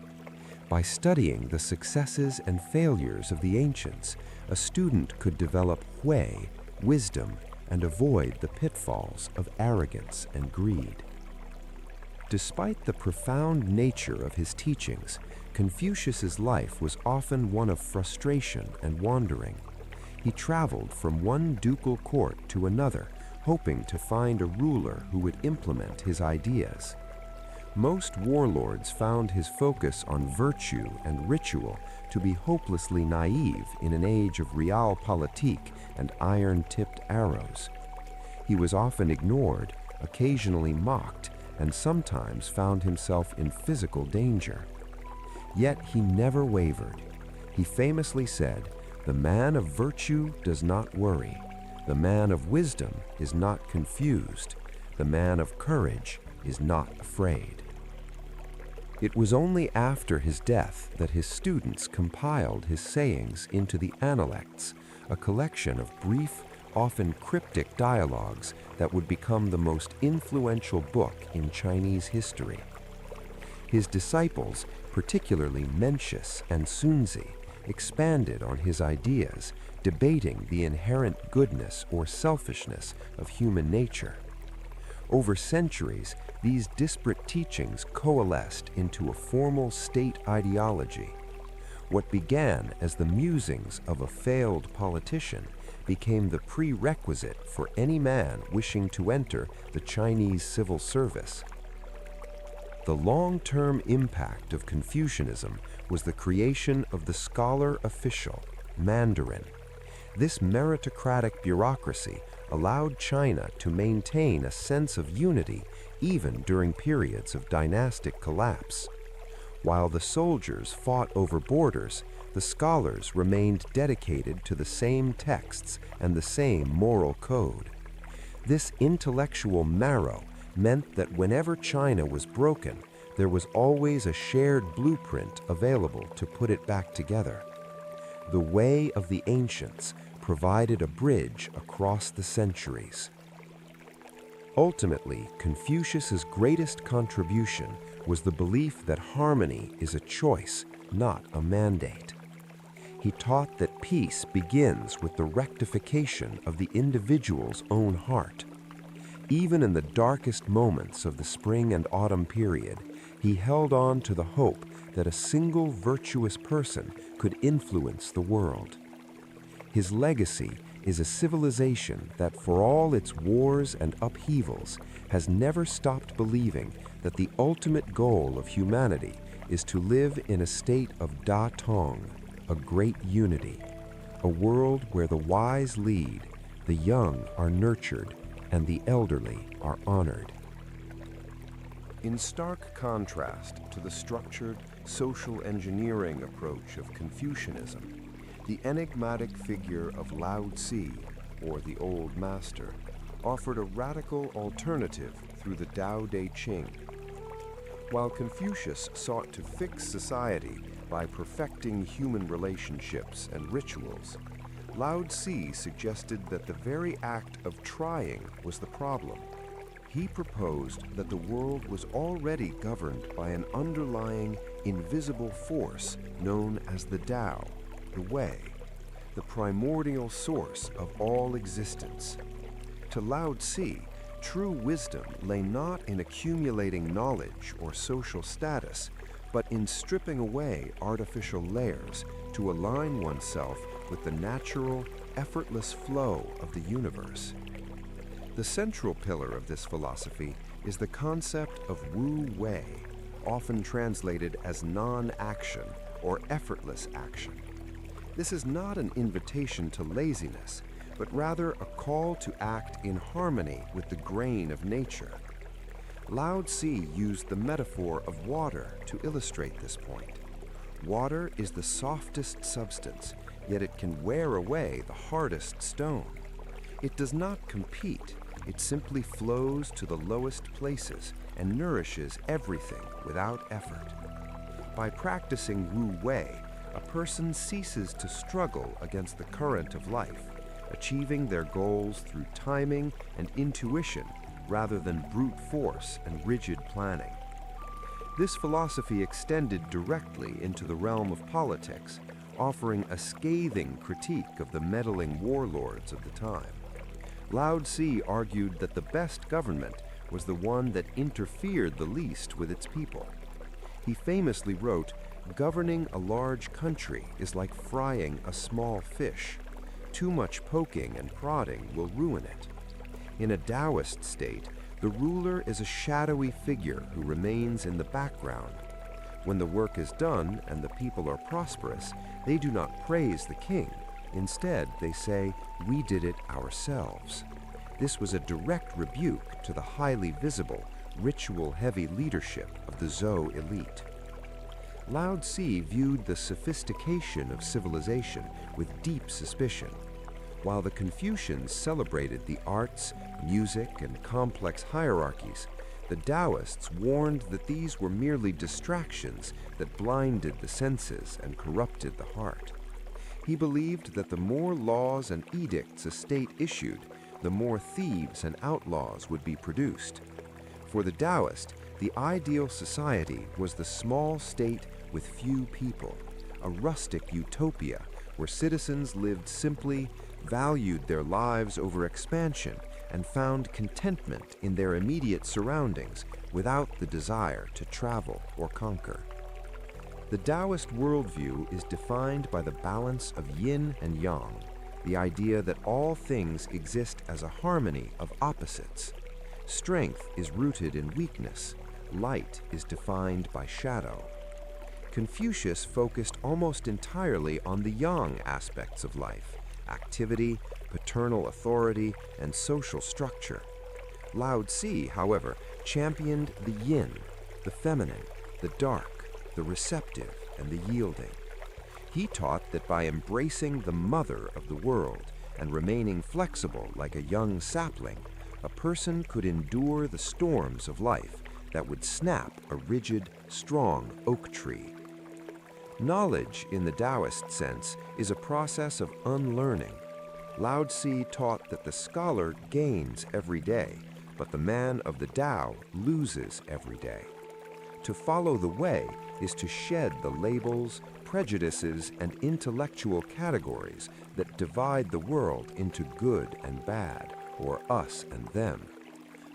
By studying the successes and failures of the ancients, a student could develop hui, wisdom, and avoid the pitfalls of arrogance and greed. Despite the profound nature of his teachings, Confucius's life was often one of frustration and wandering. He traveled from one ducal court to another, hoping to find a ruler who would implement his ideas. Most warlords found his focus on virtue and ritual to be hopelessly naive in an age of realpolitik and iron-tipped arrows. He was often ignored, occasionally mocked, and sometimes found himself in physical danger. Yet he never wavered. He famously said, "The man of virtue does not worry. The man of wisdom is not confused. The man of courage is not afraid." It was only after his death that his students compiled his sayings into the Analects, a collection of brief, often cryptic dialogues that would become the most influential book in Chinese history. His disciples, particularly Mencius and Sunzi, expanded on his ideas, debating the inherent goodness or selfishness of human nature. Over centuries, these disparate teachings coalesced into a formal state ideology. What began as the musings of a failed politician became the prerequisite for any man wishing to enter the Chinese civil service. The long-term impact of Confucianism was the creation of the scholar official, Mandarin. This meritocratic bureaucracy allowed China to maintain a sense of unity even during periods of dynastic collapse. While the soldiers fought over borders, the scholars remained dedicated to the same texts and the same moral code. This intellectual marrow meant that whenever China was broken, there was always a shared blueprint available to put it back together. The way of the ancients provided a bridge across the centuries. Ultimately, Confucius's greatest contribution was the belief that harmony is a choice, not a mandate. He taught that peace begins with the rectification of the individual's own heart. Even in the darkest moments of the spring and autumn period, he held on to the hope that a single virtuous person could influence the world. His legacy is a civilization that, for all its wars and upheavals, has never stopped believing that the ultimate goal of humanity is to live in a state of Da Tong, a great unity, a world where the wise lead, the young are nurtured, and the elderly are honored. In stark contrast to the structured social engineering approach of Confucianism, the enigmatic figure of Lao Tzu, or the Old Master, offered a radical alternative through the Tao Te Ching. While Confucius sought to fix society by perfecting human relationships and rituals, Lao Tzu suggested that the very act of trying was the problem. He proposed that the world was already governed by an underlying, invisible force known as the Tao, the way, the primordial source of all existence. To Lao Tzu, true wisdom lay not in accumulating knowledge or social status, but in stripping away artificial layers to align oneself with the natural, effortless flow of the universe. The central pillar of this philosophy is the concept of Wu Wei, often translated as non-action or effortless action. This is not an invitation to laziness, but rather a call to act in harmony with the grain of nature. Lao Tzu used the metaphor of water to illustrate this point. Water is the softest substance, yet it can wear away the hardest stone. It does not compete, it simply flows to the lowest places and nourishes everything without effort. By practicing Wu Wei, a person ceases to struggle against the current of life, achieving their goals through timing and intuition rather than brute force and rigid planning. This philosophy extended directly into the realm of politics, offering a scathing critique of the meddling warlords of the time. Lao Tzu argued that the best government was the one that interfered the least with its people. He famously wrote, "Governing a large country is like frying a small fish. Too much poking and prodding will ruin it." In a Taoist state, the ruler is a shadowy figure who remains in the background. When the work is done and the people are prosperous, they do not praise the king. Instead, they say, "We did it ourselves." This was a direct rebuke to the highly visible, ritual-heavy leadership of the Zhou elite. Lao Tzu viewed the sophistication of civilization with deep suspicion. While the Confucians celebrated the arts, music, and complex hierarchies, the Taoists warned that these were merely distractions that blinded the senses and corrupted the heart. He believed that the more laws and edicts a state issued, the more thieves and outlaws would be produced. For the Taoist, the ideal society was the small state with few people, a rustic utopia where citizens lived simply, valued their lives over expansion, and found contentment in their immediate surroundings without the desire to travel or conquer. The Taoist worldview is defined by the balance of yin and yang, the idea that all things exist as a harmony of opposites. Strength is rooted in weakness, light is defined by shadow. Confucius focused almost entirely on the yang aspects of life: activity, paternal authority, and social structure. Lao Tzu, however, championed the yin, the feminine, the dark, the receptive, and the yielding. He taught that by embracing the mother of the world and remaining flexible like a young sapling, a person could endure the storms of life that would snap a rigid, strong oak tree. Knowledge, in the Taoist sense, is a process of unlearning. Lao Tzu taught that the scholar gains every day, but the man of the Tao loses every day. To follow the way is to shed the labels, prejudices, and intellectual categories that divide the world into good and bad, or us and them.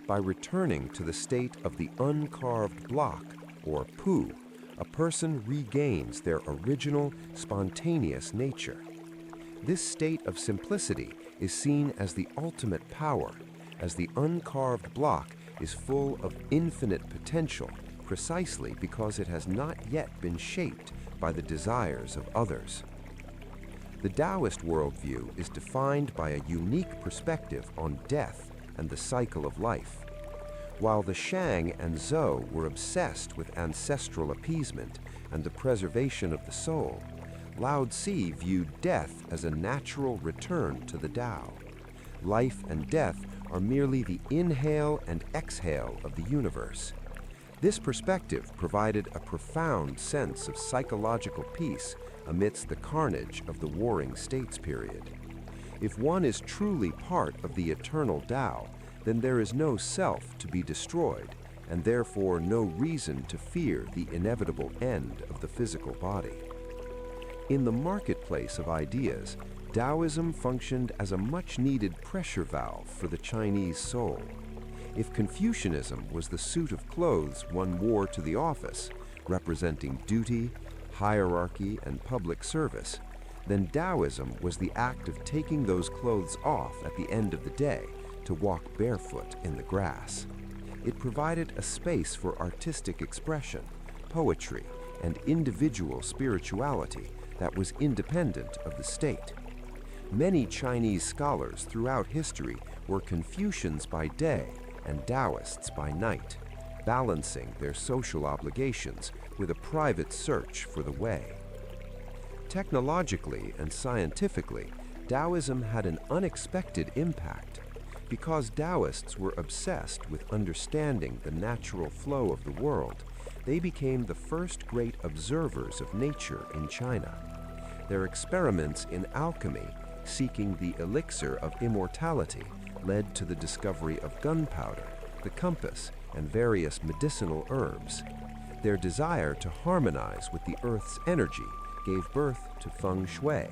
By returning to the state of the uncarved block, or pu, a person regains their original, spontaneous nature. This state of simplicity is seen as the ultimate power, as the uncarved block is full of infinite potential precisely because it has not yet been shaped by the desires of others. The Taoist worldview is defined by a unique perspective on death and the cycle of life. While the Shang and Zhou were obsessed with ancestral appeasement and the preservation of the soul, Lao Tzu viewed death as a natural return to the Tao. Life and death are merely the inhale and exhale of the universe. This perspective provided a profound sense of psychological peace amidst the carnage of the Warring States period. If one is truly part of the eternal Tao, then there is no self to be destroyed, and therefore no reason to fear the inevitable end of the physical body. In the marketplace of ideas, Taoism functioned as a much-needed pressure valve for the Chinese soul. If Confucianism was the suit of clothes one wore to the office, representing duty, hierarchy, and public service, then Taoism was the act of taking those clothes off at the end of the day to walk barefoot in the grass. It provided a space for artistic expression, poetry, and individual spirituality that was independent of the state. Many Chinese scholars throughout history were Confucians by day and Taoists by night, balancing their social obligations with a private search for the way. Technologically and scientifically, Taoism had an unexpected impact. Because Taoists were obsessed with understanding the natural flow of the world, they became the first great observers of nature in China. Their experiments in alchemy, seeking the elixir of immortality, led to the discovery of gunpowder, the compass, and various medicinal herbs. Their desire to harmonize with the earth's energy gave birth to feng shui.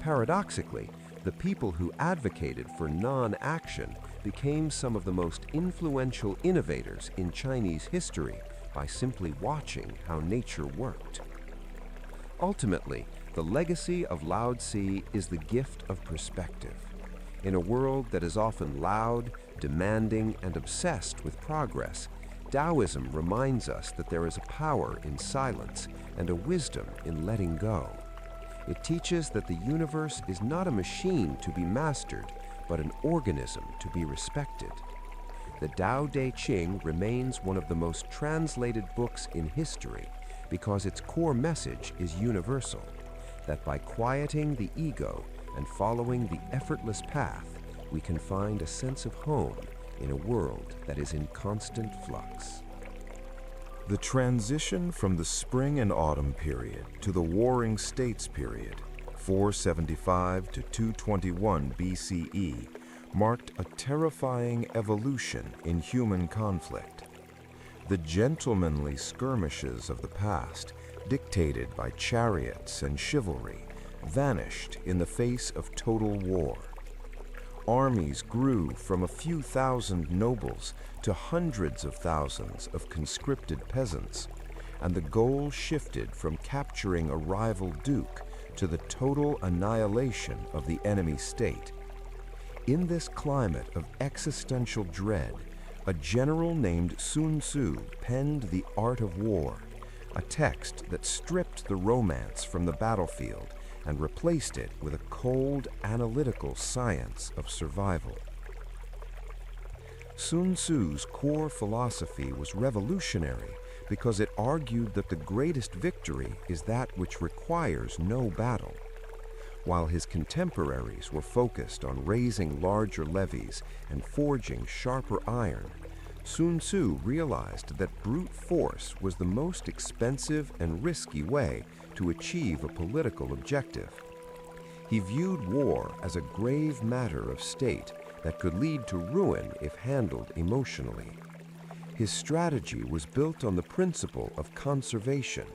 Paradoxically, the people who advocated for non-action became some of the most influential innovators in Chinese history by simply watching how nature worked. Ultimately, the legacy of Lao Tzu is the gift of perspective. In a world that is often loud, demanding, and obsessed with progress, Taoism reminds us that there is a power in silence and a wisdom in letting go. It teaches that the universe is not a machine to be mastered, but an organism to be respected. The Tao Te Ching remains one of the most translated books in history because its core message is universal, that by quieting the ego and following the effortless path, we can find a sense of home in a world that is in constant flux. The transition from the Spring and Autumn period to the Warring States period, 475 to 221 BCE, marked a terrifying evolution in human conflict. The gentlemanly skirmishes of the past, dictated by chariots and chivalry, vanished in the face of total war. Armies grew from a few thousand nobles to hundreds of thousands of conscripted peasants, and the goal shifted from capturing a rival duke to the total annihilation of the enemy state. In this climate of existential dread, a general named Sun Tzu penned The Art of War, a text that stripped the romance from the battlefield and replaced it with a cold, analytical science of survival. Sun Tzu's core philosophy was revolutionary because it argued that the greatest victory is that which requires no battle. While his contemporaries were focused on raising larger levies and forging sharper iron, Sun Tzu realized that brute force was the most expensive and risky way to achieve a political objective. He viewed war as a grave matter of state that could lead to ruin if handled emotionally. His strategy was built on the principle of conservation.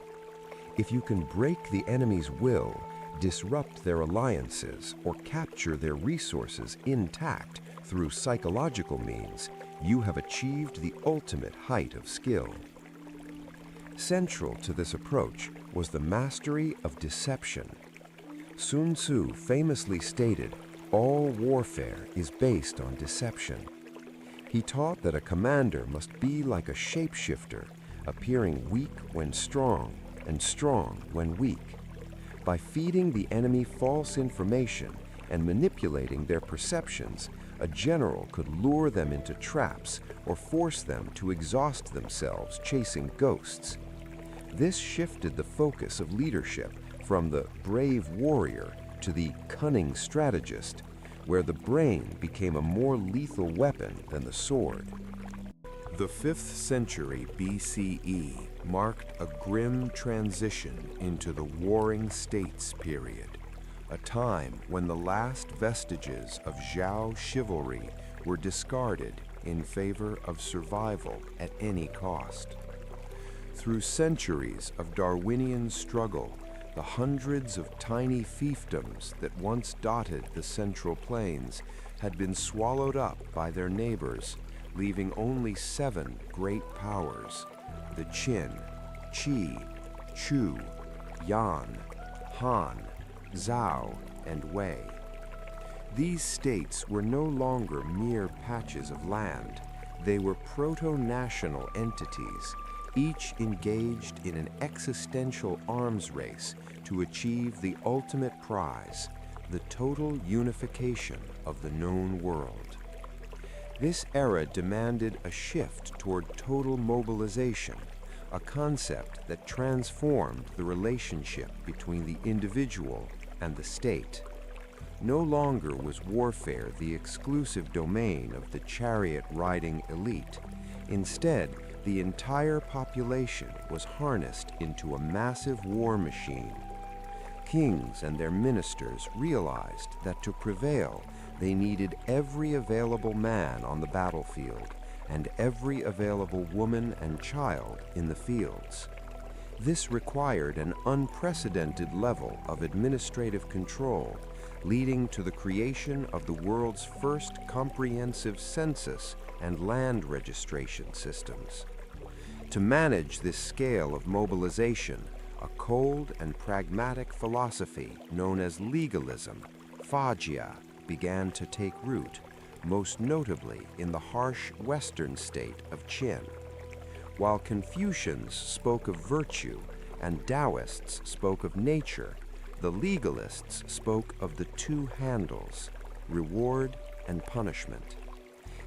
If you can break the enemy's will, disrupt their alliances, or capture their resources intact through psychological means, you have achieved the ultimate height of skill. Central to this approach was the mastery of deception. Sun Tzu famously stated, "All warfare is based on deception." He taught that a commander must be like a shapeshifter, appearing weak when strong and strong when weak. By feeding the enemy false information and manipulating their perceptions, a general could lure them into traps or force them to exhaust themselves chasing ghosts. This shifted the focus of leadership from the brave warrior to the cunning strategist, where the brain became a more lethal weapon than the sword. The 5th century BCE marked a grim transition into the Warring States period, a time when the last vestiges of Zhao chivalry were discarded in favor of survival at any cost. Through centuries of Darwinian struggle, the hundreds of tiny fiefdoms that once dotted the Central Plains had been swallowed up by their neighbors, leaving only 7 great powers: the Qin, Qi, Chu, Yan, Han, Zhao, and Wei. These states were no longer mere patches of land. They were proto-national entities, each engaged in an existential arms race to achieve the ultimate prize, the total unification of the known world. This era demanded a shift toward total mobilization, a concept that transformed the relationship between the individual and the state. No longer was warfare the exclusive domain of the chariot-riding elite. Instead, the entire population was harnessed into a massive war machine. Kings and their ministers realized that to prevail, they needed every available man on the battlefield and every available woman and child in the fields. This required an unprecedented level of administrative control, leading to the creation of the world's first comprehensive census and land registration systems. To manage this scale of mobilization, a cold and pragmatic philosophy known as legalism, Fajia, began to take root, most notably in the harsh western state of Qin. While Confucians spoke of virtue and Taoists spoke of nature, the legalists spoke of the 2 handles, reward and punishment.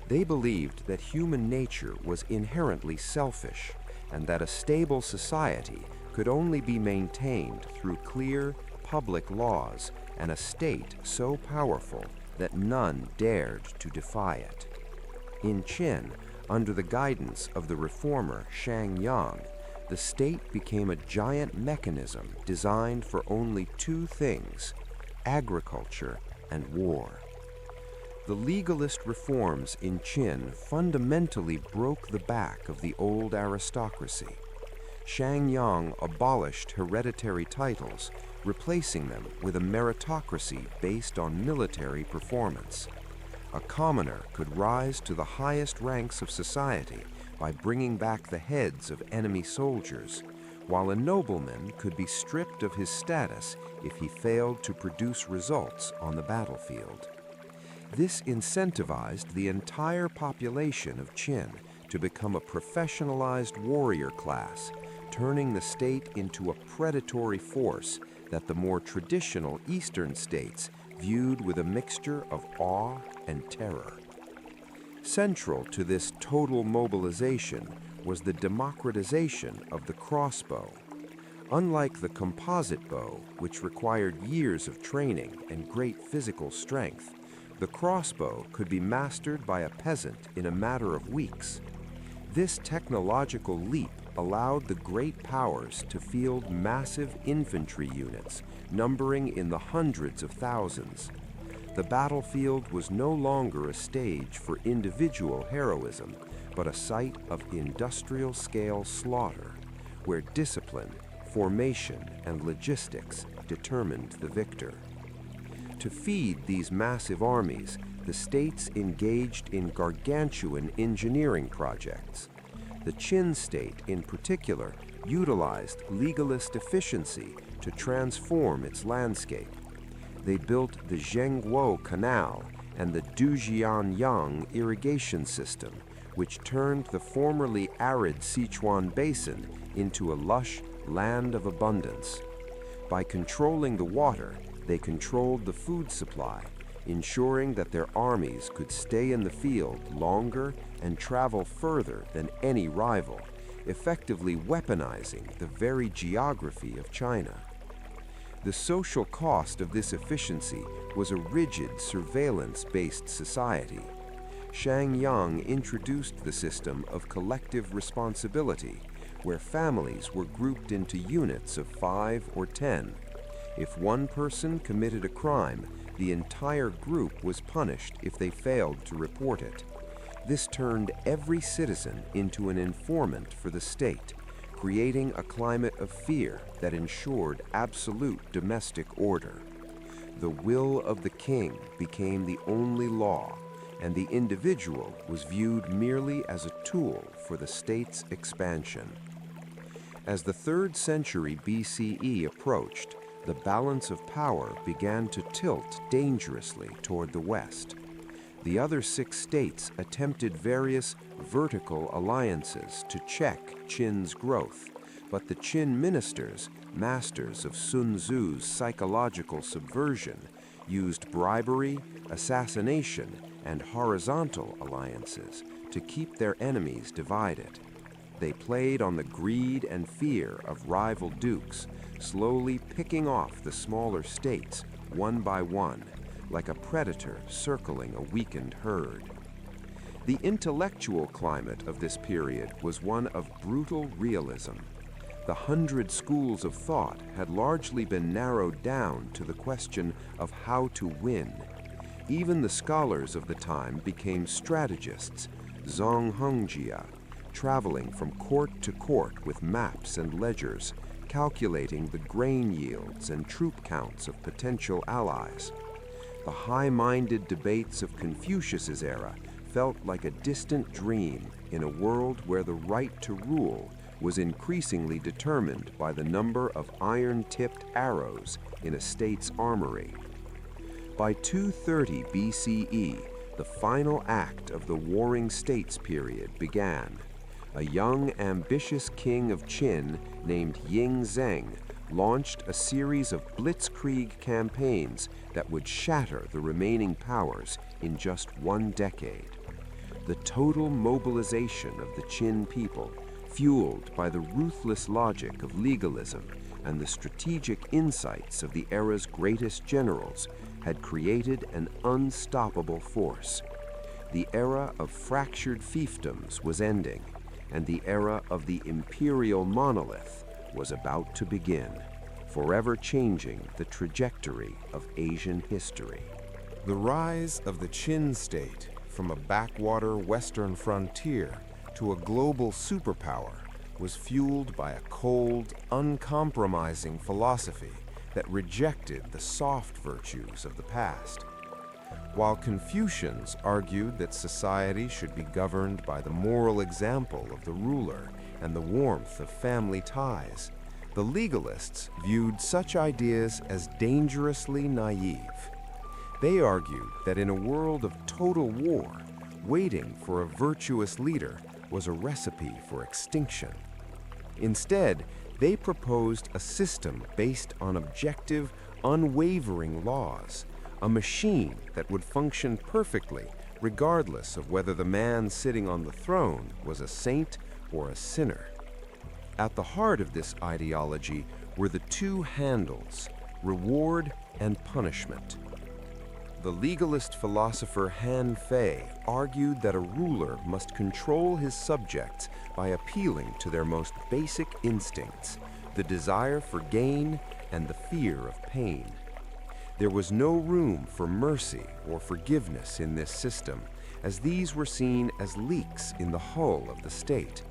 They believed that human nature was inherently selfish and that a stable society could only be maintained through clear, public laws and a state so powerful that none dared to defy it. In Qin, under the guidance of the reformer Shang Yang, the state became a giant mechanism designed for only 2 things: agriculture and war. The legalist reforms in Qin fundamentally broke the back of the old aristocracy. Shang Yang abolished hereditary titles, replacing them with a meritocracy based on military performance. A commoner could rise to the highest ranks of society by bringing back the heads of enemy soldiers, while a nobleman could be stripped of his status if he failed to produce results on the battlefield. This incentivized the entire population of Qin to become a professionalized warrior class, turning the state into a predatory force that the more traditional Eastern states viewed with a mixture of awe and terror. Central to this total mobilization was the democratization of the crossbow. Unlike the composite bow, which required years of training and great physical strength, the crossbow could be mastered by a peasant in a matter of weeks. This technological leap allowed the great powers to field massive infantry units, numbering in the hundreds of thousands. The battlefield was no longer a stage for individual heroism, but a site of industrial-scale slaughter, where discipline, formation, and logistics determined the victor. To feed these massive armies, the states engaged in gargantuan engineering projects. The Qin state, in particular, utilized legalist efficiency to transform its landscape. They built the Zhengguo Canal and the Dujianyang irrigation system, which turned the formerly arid Sichuan Basin into a lush land of abundance. By controlling the water, they controlled the food supply, ensuring that their armies could stay in the field longer and travel further than any rival, effectively weaponizing the very geography of China. The social cost of this efficiency was a rigid surveillance-based society. Shang Yang introduced the system of collective responsibility, where families were grouped into units of 5 or 10. If one person committed a crime, the entire group was punished if they failed to report it. This turned every citizen into an informant for the state, creating a climate of fear that ensured absolute domestic order. The will of the king became the only law, and the individual was viewed merely as a tool for the state's expansion. As the 3rd century BCE approached, the balance of power began to tilt dangerously toward the west. The other 6 states attempted various vertical alliances to check Qin's growth, but the Qin ministers, masters of Sun Tzu's psychological subversion, used bribery, assassination, and horizontal alliances to keep their enemies divided. They played on the greed and fear of rival dukes, slowly picking off the smaller states one by one, like a predator circling a weakened herd. The intellectual climate of this period was one of brutal realism. The 100 schools of thought had largely been narrowed down to the question of how to win. Even the scholars of the time became strategists, Zonghongjia, traveling from court to court with maps and ledgers, calculating the grain yields and troop counts of potential allies. The high-minded debates of Confucius's era felt like a distant dream in a world where the right to rule was increasingly determined by the number of iron-tipped arrows in a state's armory. By 230 BCE, the final act of the Warring States period began. A young, ambitious king of Qin named Ying Zheng launched a series of blitzkrieg campaigns that would shatter the remaining powers in just 1 decade. The total mobilization of the Qin people, fueled by the ruthless logic of legalism and the strategic insights of the era's greatest generals, had created an unstoppable force. The era of fractured fiefdoms was ending, and the era of the imperial monolith was about to begin, forever changing the trajectory of Asian history. The rise of the Qin state from a backwater western frontier to a global superpower was fueled by a cold, uncompromising philosophy that rejected the soft virtues of the past. While Confucians argued that society should be governed by the moral example of the ruler and the warmth of family ties, the legalists viewed such ideas as dangerously naive. They argued that in a world of total war, waiting for a virtuous leader was a recipe for extinction. Instead, they proposed a system based on objective, unwavering laws, a machine that would function perfectly regardless of whether the man sitting on the throne was a saint or a sinner. At the heart of this ideology were the 2 handles, reward and punishment. The legalist philosopher Han Fei argued that a ruler must control his subjects by appealing to their most basic instincts, the desire for gain and the fear of pain. There was no room for mercy or forgiveness in this system, as these were seen as leaks in the hull of the state.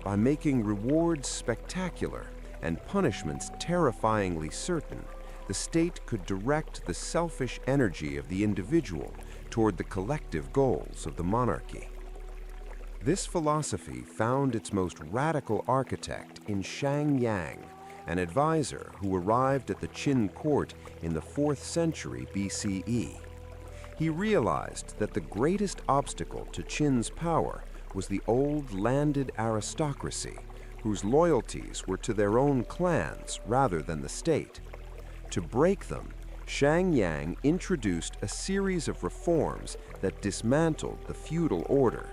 By making rewards spectacular and punishments terrifyingly certain, the state could direct the selfish energy of the individual toward the collective goals of the monarchy. This philosophy found its most radical architect in Shang Yang, an advisor who arrived at the Qin court in the 4th century BCE. He realized that the greatest obstacle to Qin's power was the old landed aristocracy, whose loyalties were to their own clans rather than the state. To break them, Shang Yang introduced a series of reforms that dismantled the feudal order.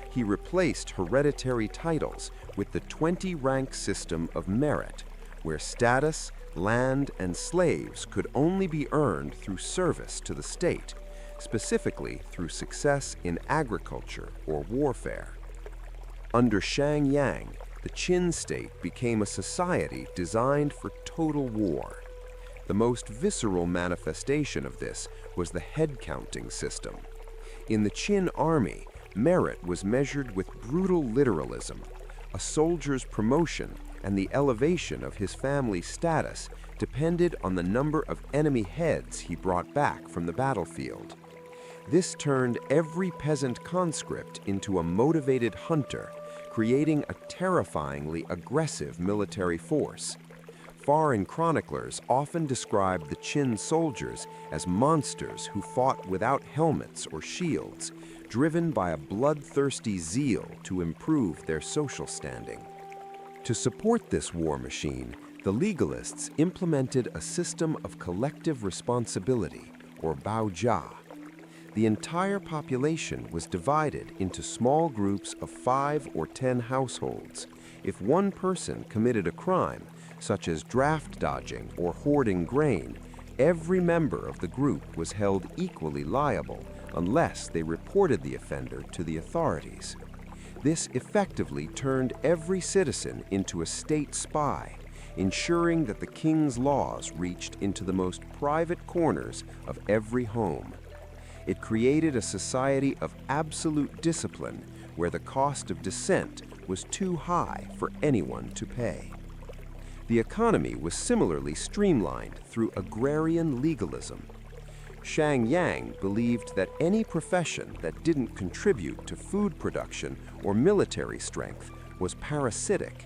He replaced hereditary titles with the 20-rank system of merit, where status, land, and slaves could only be earned through service to the state, specifically through success in agriculture or warfare. Under Shang Yang, the Qin state became a society designed for total war. The most visceral manifestation of this was the head-counting system. In the Qin army, merit was measured with brutal literalism. A soldier's promotion and the elevation of his family's status depended on the number of enemy heads he brought back from the battlefield. This turned every peasant conscript into a motivated hunter, creating a terrifyingly aggressive military force. Foreign chroniclers often describe the Qin soldiers as monsters who fought without helmets or shields, driven by a bloodthirsty zeal to improve their social standing. To support this war machine, the legalists implemented a system of collective responsibility, or baojia. The entire population was divided into small groups of 5 or 10 households. If one person committed a crime, such as draft dodging or hoarding grain, every member of the group was held equally liable unless they reported the offender to the authorities. This effectively turned every citizen into a state spy, ensuring that the king's laws reached into the most private corners of every home. It created a society of absolute discipline where the cost of dissent was too high for anyone to pay. The economy was similarly streamlined through agrarian legalism. Shang Yang believed that any profession that didn't contribute to food production or military strength was parasitic.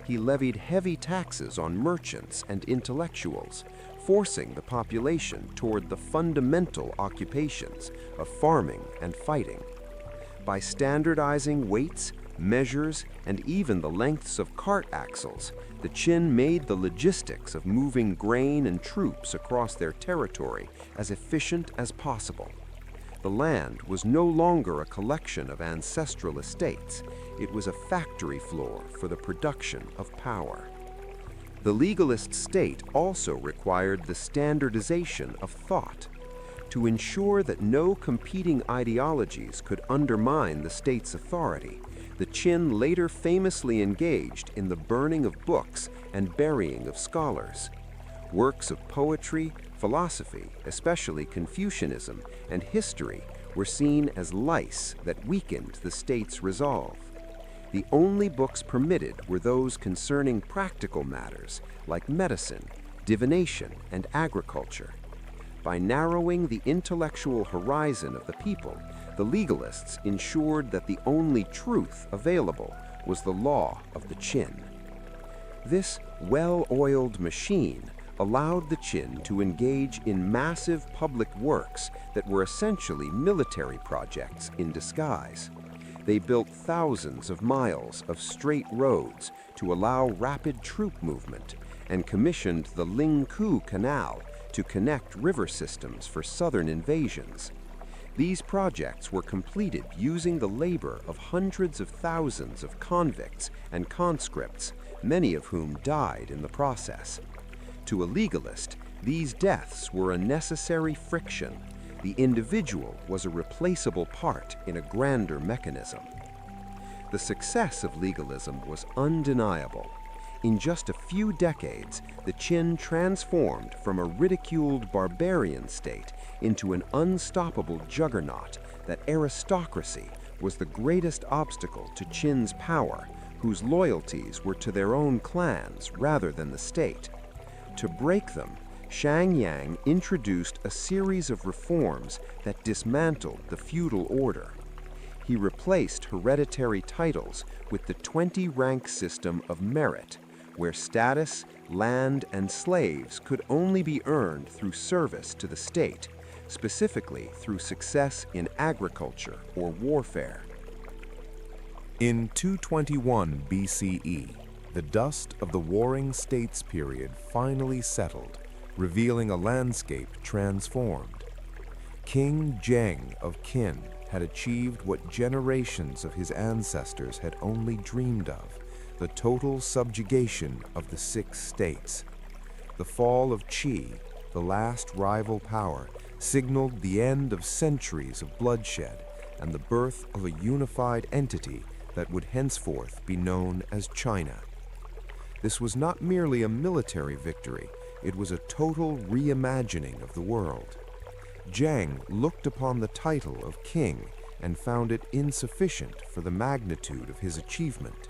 He levied heavy taxes on merchants and intellectuals, forcing the population toward the fundamental occupations of farming and fighting. By standardizing weights, measures, and even the lengths of cart axles, the Qin made the logistics of moving grain and troops across their territory as efficient as possible. The land was no longer a collection of ancestral estates. It was a factory floor for the production of power. The legalist state also required the standardization of thought. To ensure that no competing ideologies could undermine the state's authority, the Qin later famously engaged in the burning of books and burying of scholars. Works of poetry, philosophy, especially Confucianism, and history were seen as lice that weakened the state's resolve. The only books permitted were those concerning practical matters like medicine, divination, and agriculture. By narrowing the intellectual horizon of the people, the legalists ensured that the only truth available was the law of the Qin. This well-oiled machine allowed the Qin to engage in massive public works that were essentially military projects in disguise. They built thousands of miles of straight roads to allow rapid troop movement and commissioned the Lingkou Canal to connect river systems for southern invasions. These projects were completed using the labor of hundreds of thousands of convicts and conscripts, many of whom died in the process. To a legalist, these deaths were a necessary friction. The individual was a replaceable part in a grander mechanism. The success of legalism was undeniable. In just a few decades, the Qin transformed from a ridiculed barbarian state into an unstoppable juggernaut that aristocracy was the greatest obstacle to Qin's power, whose loyalties were to their own clans rather than the state. To break them, Shang Yang introduced a series of reforms that dismantled the feudal order. He replaced hereditary titles with the 20-rank system of merit, where status, land, and slaves could only be earned through service to the state, specifically through success in agriculture or warfare. In 221 BCE, the dust of the Warring States period finally settled, revealing a landscape transformed. King Zheng of Qin had achieved what generations of his ancestors had only dreamed of: the total subjugation of the 6 states. The fall of Qi, the last rival power, signaled the end of centuries of bloodshed and the birth of a unified entity that would henceforth be known as China. This was not merely a military victory, it was a total reimagining of the world. Zheng looked upon the title of king and found it insufficient for the magnitude of his achievement.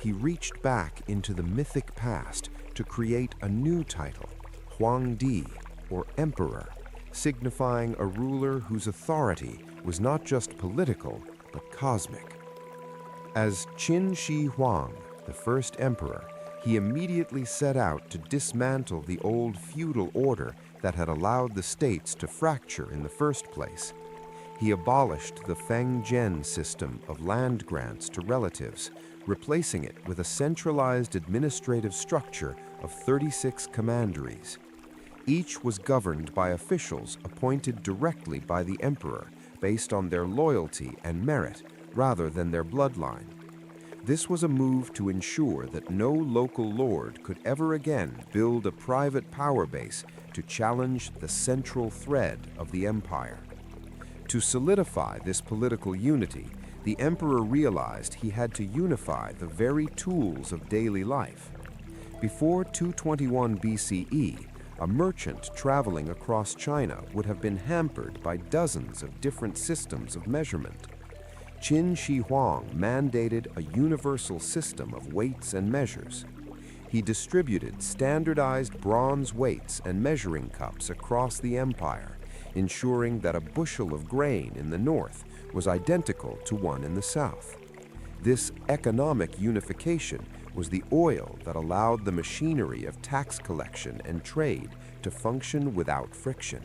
He reached back into the mythic past to create a new title, Huangdi, or Emperor, signifying a ruler whose authority was not just political, but cosmic. As Qin Shi Huang, the first emperor, he immediately set out to dismantle the old feudal order that had allowed the states to fracture in the first place. He abolished the Feng Zhen system of land grants to relatives, replacing it with a centralized administrative structure of 36 commanderies. Each was governed by officials appointed directly by the emperor based on their loyalty and merit rather than their bloodline. This was a move to ensure that no local lord could ever again build a private power base to challenge the central thread of the empire. To solidify this political unity, the emperor realized he had to unify the very tools of daily life. Before 221 BCE, a merchant traveling across China would have been hampered by dozens of different systems of measurement. Qin Shi Huang mandated a universal system of weights and measures. He distributed standardized bronze weights and measuring cups across the empire, ensuring that a bushel of grain in the north was identical to one in the south. This economic unification was the oil that allowed the machinery of tax collection and trade to function without friction.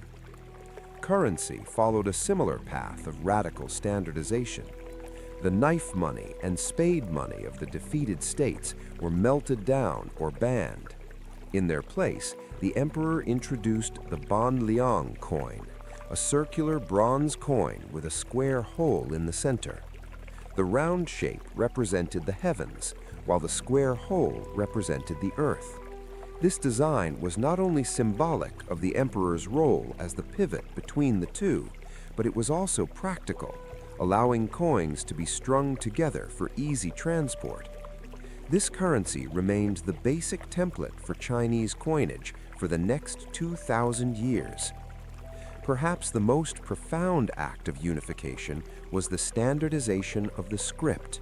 Currency followed a similar path of radical standardization. The knife money and spade money of the defeated states were melted down or banned. In their place, the emperor introduced the banliang coin, a circular bronze coin with a square hole in the center. The round shape represented the heavens, while the square hole represented the earth. This design was not only symbolic of the emperor's role as the pivot between the two, but it was also practical, allowing coins to be strung together for easy transport. This currency remained the basic template for Chinese coinage for the next 2,000 years. Perhaps the most profound act of unification was the standardization of the script.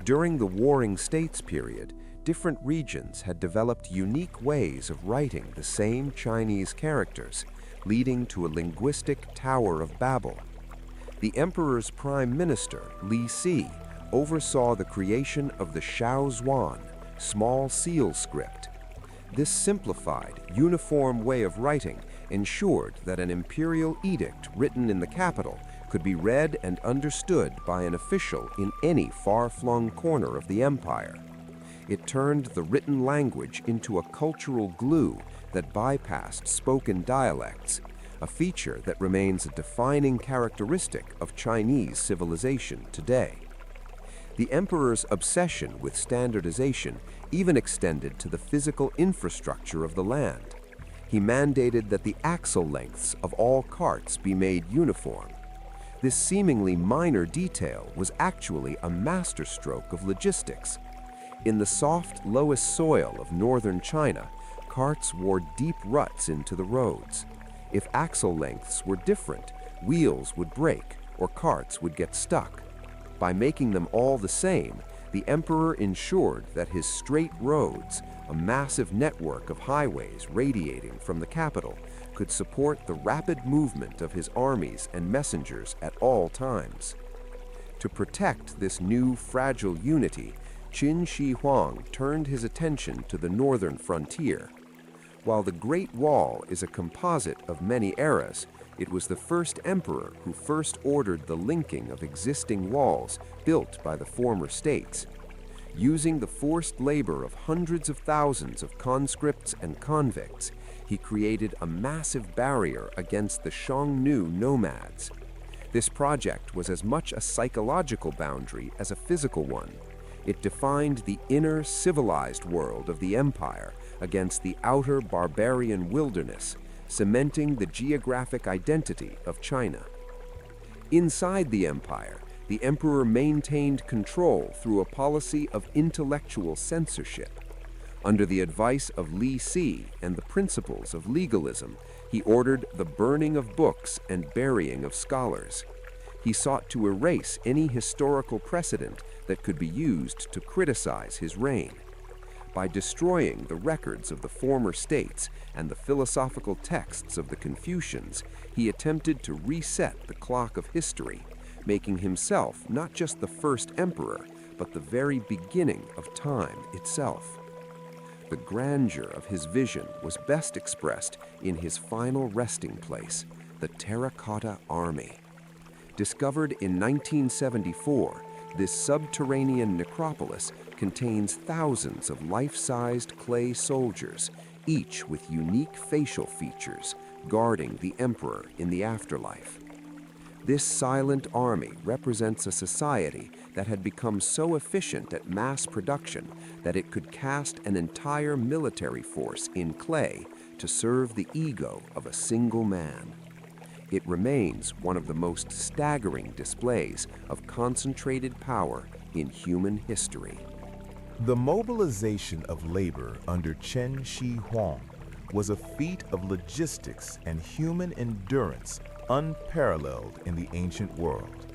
During the Warring States period, different regions had developed unique ways of writing the same Chinese characters, leading to a linguistic Tower of Babel. The emperor's prime minister, Li Si, oversaw the creation of the Shaozuan, small seal script. This simplified, uniform way of writing ensured that an imperial edict written in the capital could be read and understood by an official in any far-flung corner of the empire. It turned the written language into a cultural glue that bypassed spoken dialects, a feature that remains a defining characteristic of Chinese civilization today. The emperor's obsession with standardization even extended to the physical infrastructure of the land. He mandated that the axle lengths of all carts be made uniform. This seemingly minor detail was actually a masterstroke of logistics. In the soft, lowest soil of northern China, carts wore deep ruts into the roads. If axle lengths were different, wheels would break or carts would get stuck. By making them all the same, the emperor ensured that his straight roads, a massive network of highways radiating from the capital, could support the rapid movement of his armies and messengers at all times. To protect this new fragile unity, Qin Shi Huang turned his attention to the northern frontier. While the Great Wall is a composite of many eras, it was the first emperor who first ordered the linking of existing walls built by the former states. Using the forced labor of hundreds of thousands of conscripts and convicts, he created a massive barrier against the Xiongnu nomads. This project was as much a psychological boundary as a physical one. It defined the inner civilized world of the empire against the outer barbarian wilderness, cementing the geographic identity of China. Inside the empire, the emperor maintained control through a policy of intellectual censorship. Under the advice of Li Si and the principles of legalism, he ordered the burning of books and burying of scholars. He sought to erase any historical precedent that could be used to criticize his reign. By destroying the records of the former states and the philosophical texts of the Confucians, he attempted to reset the clock of history, making himself not just the first emperor, but the very beginning of time itself. The grandeur of his vision was best expressed in his final resting place, the Terracotta Army. Discovered in 1974, this subterranean necropolis contains thousands of life-sized clay soldiers, each with unique facial features, guarding the emperor in the afterlife. This silent army represents a society that had become so efficient at mass production that it could cast an entire military force in clay to serve the ego of a single man. It remains one of the most staggering displays of concentrated power in human history. The mobilization of labor under Qin Shi Huang was a feat of logistics and human endurance unparalleled in the ancient world.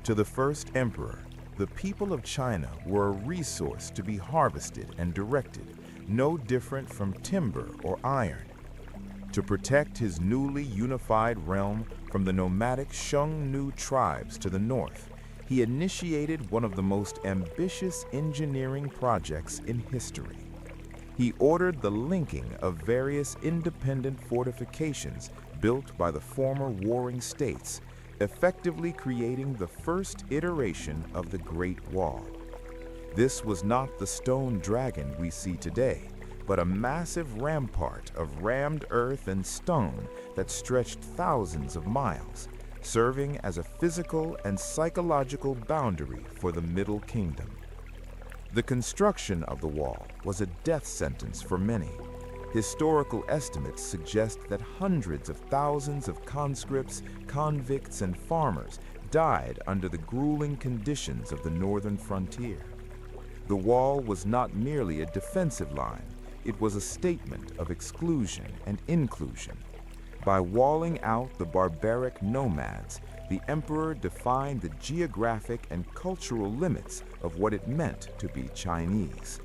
To the first emperor, the people of China were a resource to be harvested and directed, no different from timber or iron. To protect his newly unified realm from the nomadic Xiongnu tribes to the north, he initiated one of the most ambitious engineering projects in history. He ordered the linking of various independent fortifications built by the former warring states, effectively creating the first iteration of the Great Wall. This was not the stone dragon we see today, but a massive rampart of rammed earth and stone that stretched thousands of miles, serving as a physical and psychological boundary for the Middle Kingdom. The construction of the wall was a death sentence for many. Historical estimates suggest that hundreds of thousands of conscripts, convicts, and farmers died under the grueling conditions of the northern frontier. The wall was not merely a defensive line, it was a statement of exclusion and inclusion. By walling out the barbaric nomads, the emperor defined the geographic and cultural limits of what it meant to be Chinese.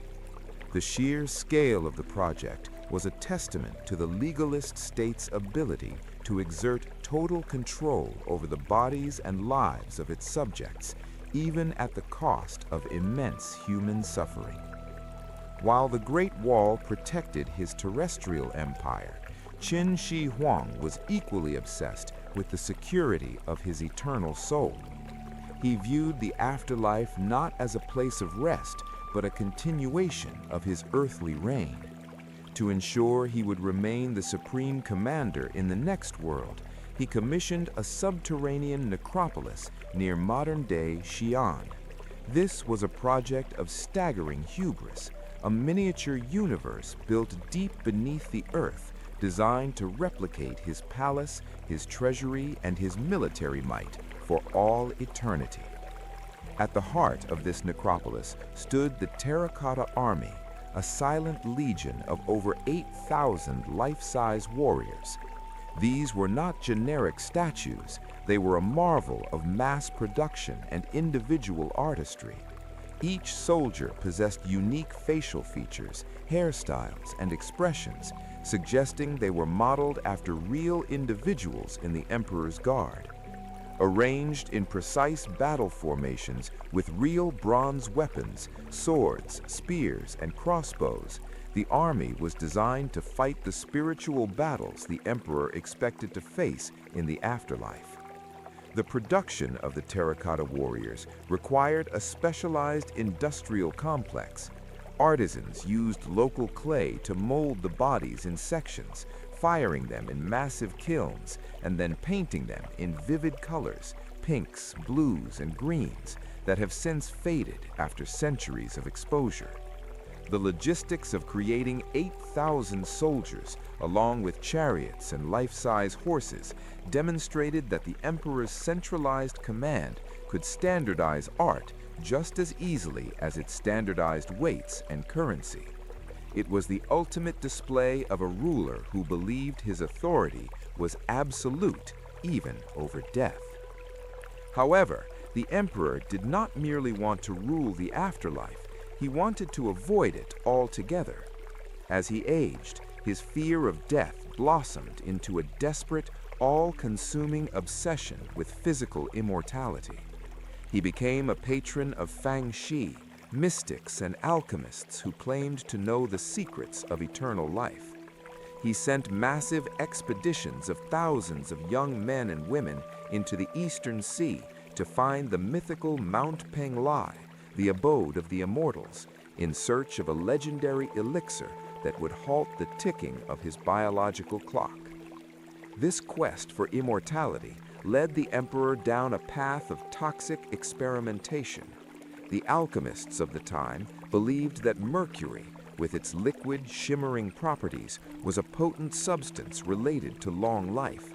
The sheer scale of the project was a testament to the legalist state's ability to exert total control over the bodies and lives of its subjects, even at the cost of immense human suffering. While the Great Wall protected his terrestrial empire, Qin Shi Huang was equally obsessed with the security of his eternal soul. He viewed the afterlife not as a place of rest, but a continuation of his earthly reign. To ensure he would remain the supreme commander in the next world, he commissioned a subterranean necropolis near modern-day Xi'an. This was a project of staggering hubris, a miniature universe built deep beneath the earth designed to replicate his palace, his treasury, and his military might for all eternity. At the heart of this necropolis stood the Terracotta Army, a silent legion of over 8,000 life-size warriors. These were not generic statues, they were a marvel of mass production and individual artistry. Each soldier possessed unique facial features, hairstyles, and expressions, suggesting they were modeled after real individuals in the Emperor's Guard. Arranged in precise battle formations with real bronze weapons, swords, spears, and crossbows, the army was designed to fight the spiritual battles the Emperor expected to face in the afterlife. The production of the terracotta warriors required a specialized industrial complex. Artisans used local clay to mold the bodies in sections, firing them in massive kilns, and then painting them in vivid colors, pinks, blues, and greens, that have since faded after centuries of exposure. The logistics of creating 8,000 soldiers, along with chariots and life-size horses, demonstrated that the Emperor's centralized command could standardize art just as easily as it standardized weights and currency. It was the ultimate display of a ruler who believed his authority was absolute, even over death. However, the Emperor did not merely want to rule the afterlife, he wanted to avoid it altogether. As he aged, his fear of death blossomed into a desperate, all-consuming obsession with physical immortality. He became a patron of Fang Shi, mystics and alchemists who claimed to know the secrets of eternal life. He sent massive expeditions of thousands of young men and women into the Eastern Sea to find the mythical Mount Penglai, the abode of the immortals, in search of a legendary elixir that would halt the ticking of his biological clock. This quest for immortality led the Emperor down a path of toxic experimentation. The alchemists of the time believed that mercury, with its liquid, shimmering properties, was a potent substance related to long life.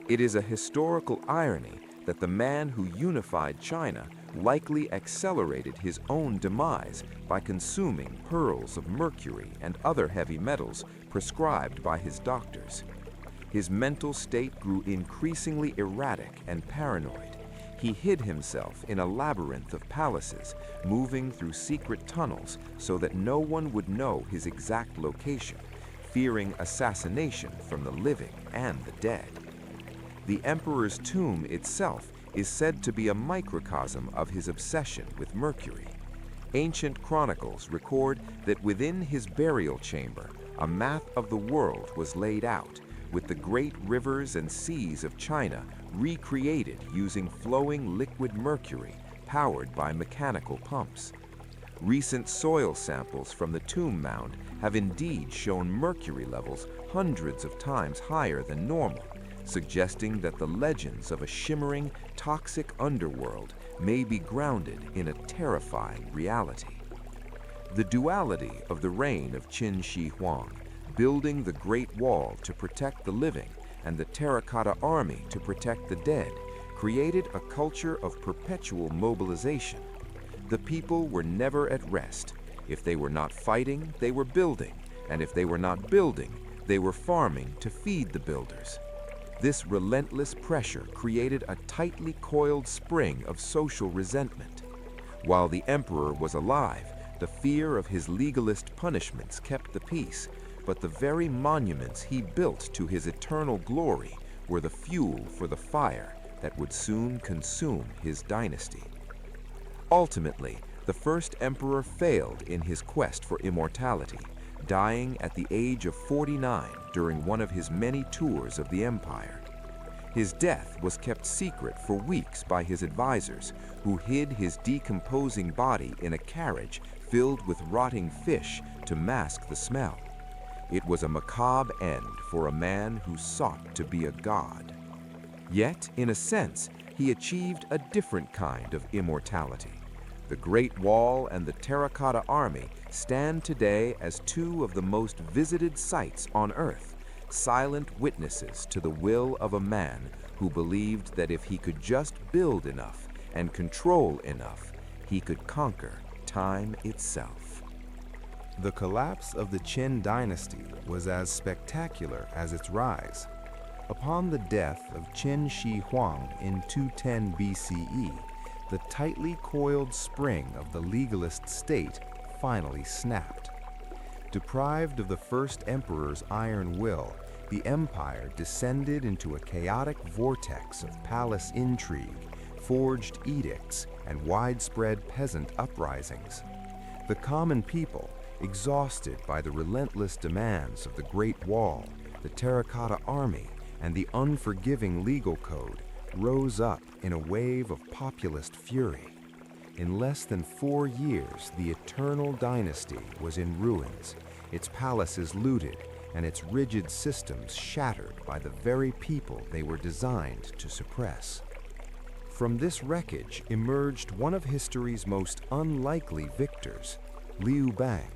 It is a historical irony that the man who unified China likely accelerated his own demise by consuming pearls of mercury and other heavy metals prescribed by his doctors. His mental state grew increasingly erratic and paranoid. He hid himself in a labyrinth of palaces, moving through secret tunnels so that no one would know his exact location, fearing assassination from the living and the dead. The Emperor's tomb itself is said to be a microcosm of his obsession with mercury. Ancient chronicles record that within his burial chamber, a map of the world was laid out, with the great rivers and seas of China recreated using flowing liquid mercury powered by mechanical pumps. Recent soil samples from the tomb mound have indeed shown mercury levels hundreds of times higher than normal, suggesting that the legends of a shimmering, toxic underworld may be grounded in a terrifying reality. The duality of the reign of Qin Shi Huang, building the Great Wall to protect the living and the Terracotta Army to protect the dead, created a culture of perpetual mobilization. The people were never at rest. If they were not fighting, they were building, and if they were not building, they were farming to feed the builders. This relentless pressure created a tightly coiled spring of social resentment. While the Emperor was alive, the fear of his legalist punishments kept the peace, but the very monuments he built to his eternal glory were the fuel for the fire that would soon consume his dynasty. Ultimately, the first emperor failed in his quest for immortality, dying at the age of 49 during one of his many tours of the empire. His death was kept secret for weeks by his advisors, who hid his decomposing body in a carriage filled with rotting fish to mask the smell. It was a macabre end for a man who sought to be a god. Yet, in a sense, he achieved a different kind of immortality. The Great Wall and the Terracotta Army stand today as two of the most visited sites on Earth, silent witnesses to the will of a man who believed that if he could just build enough and control enough, he could conquer time itself. The collapse of the Qin dynasty was as spectacular as its rise. Upon the death of Qin Shi Huang in 210 BCE, the tightly coiled spring of the legalist state finally snapped. Deprived of the first emperor's iron will, the empire descended into a chaotic vortex of palace intrigue, forged edicts, and widespread peasant uprisings. The common people, exhausted by the relentless demands of the Great Wall, the Terracotta Army, and the unforgiving legal code, rose up in a wave of populist fury. In less than 4 years, the Eternal Dynasty was in ruins, its palaces looted, and its rigid systems shattered by the very people they were designed to suppress. From this wreckage emerged one of history's most unlikely victors, Liu Bang.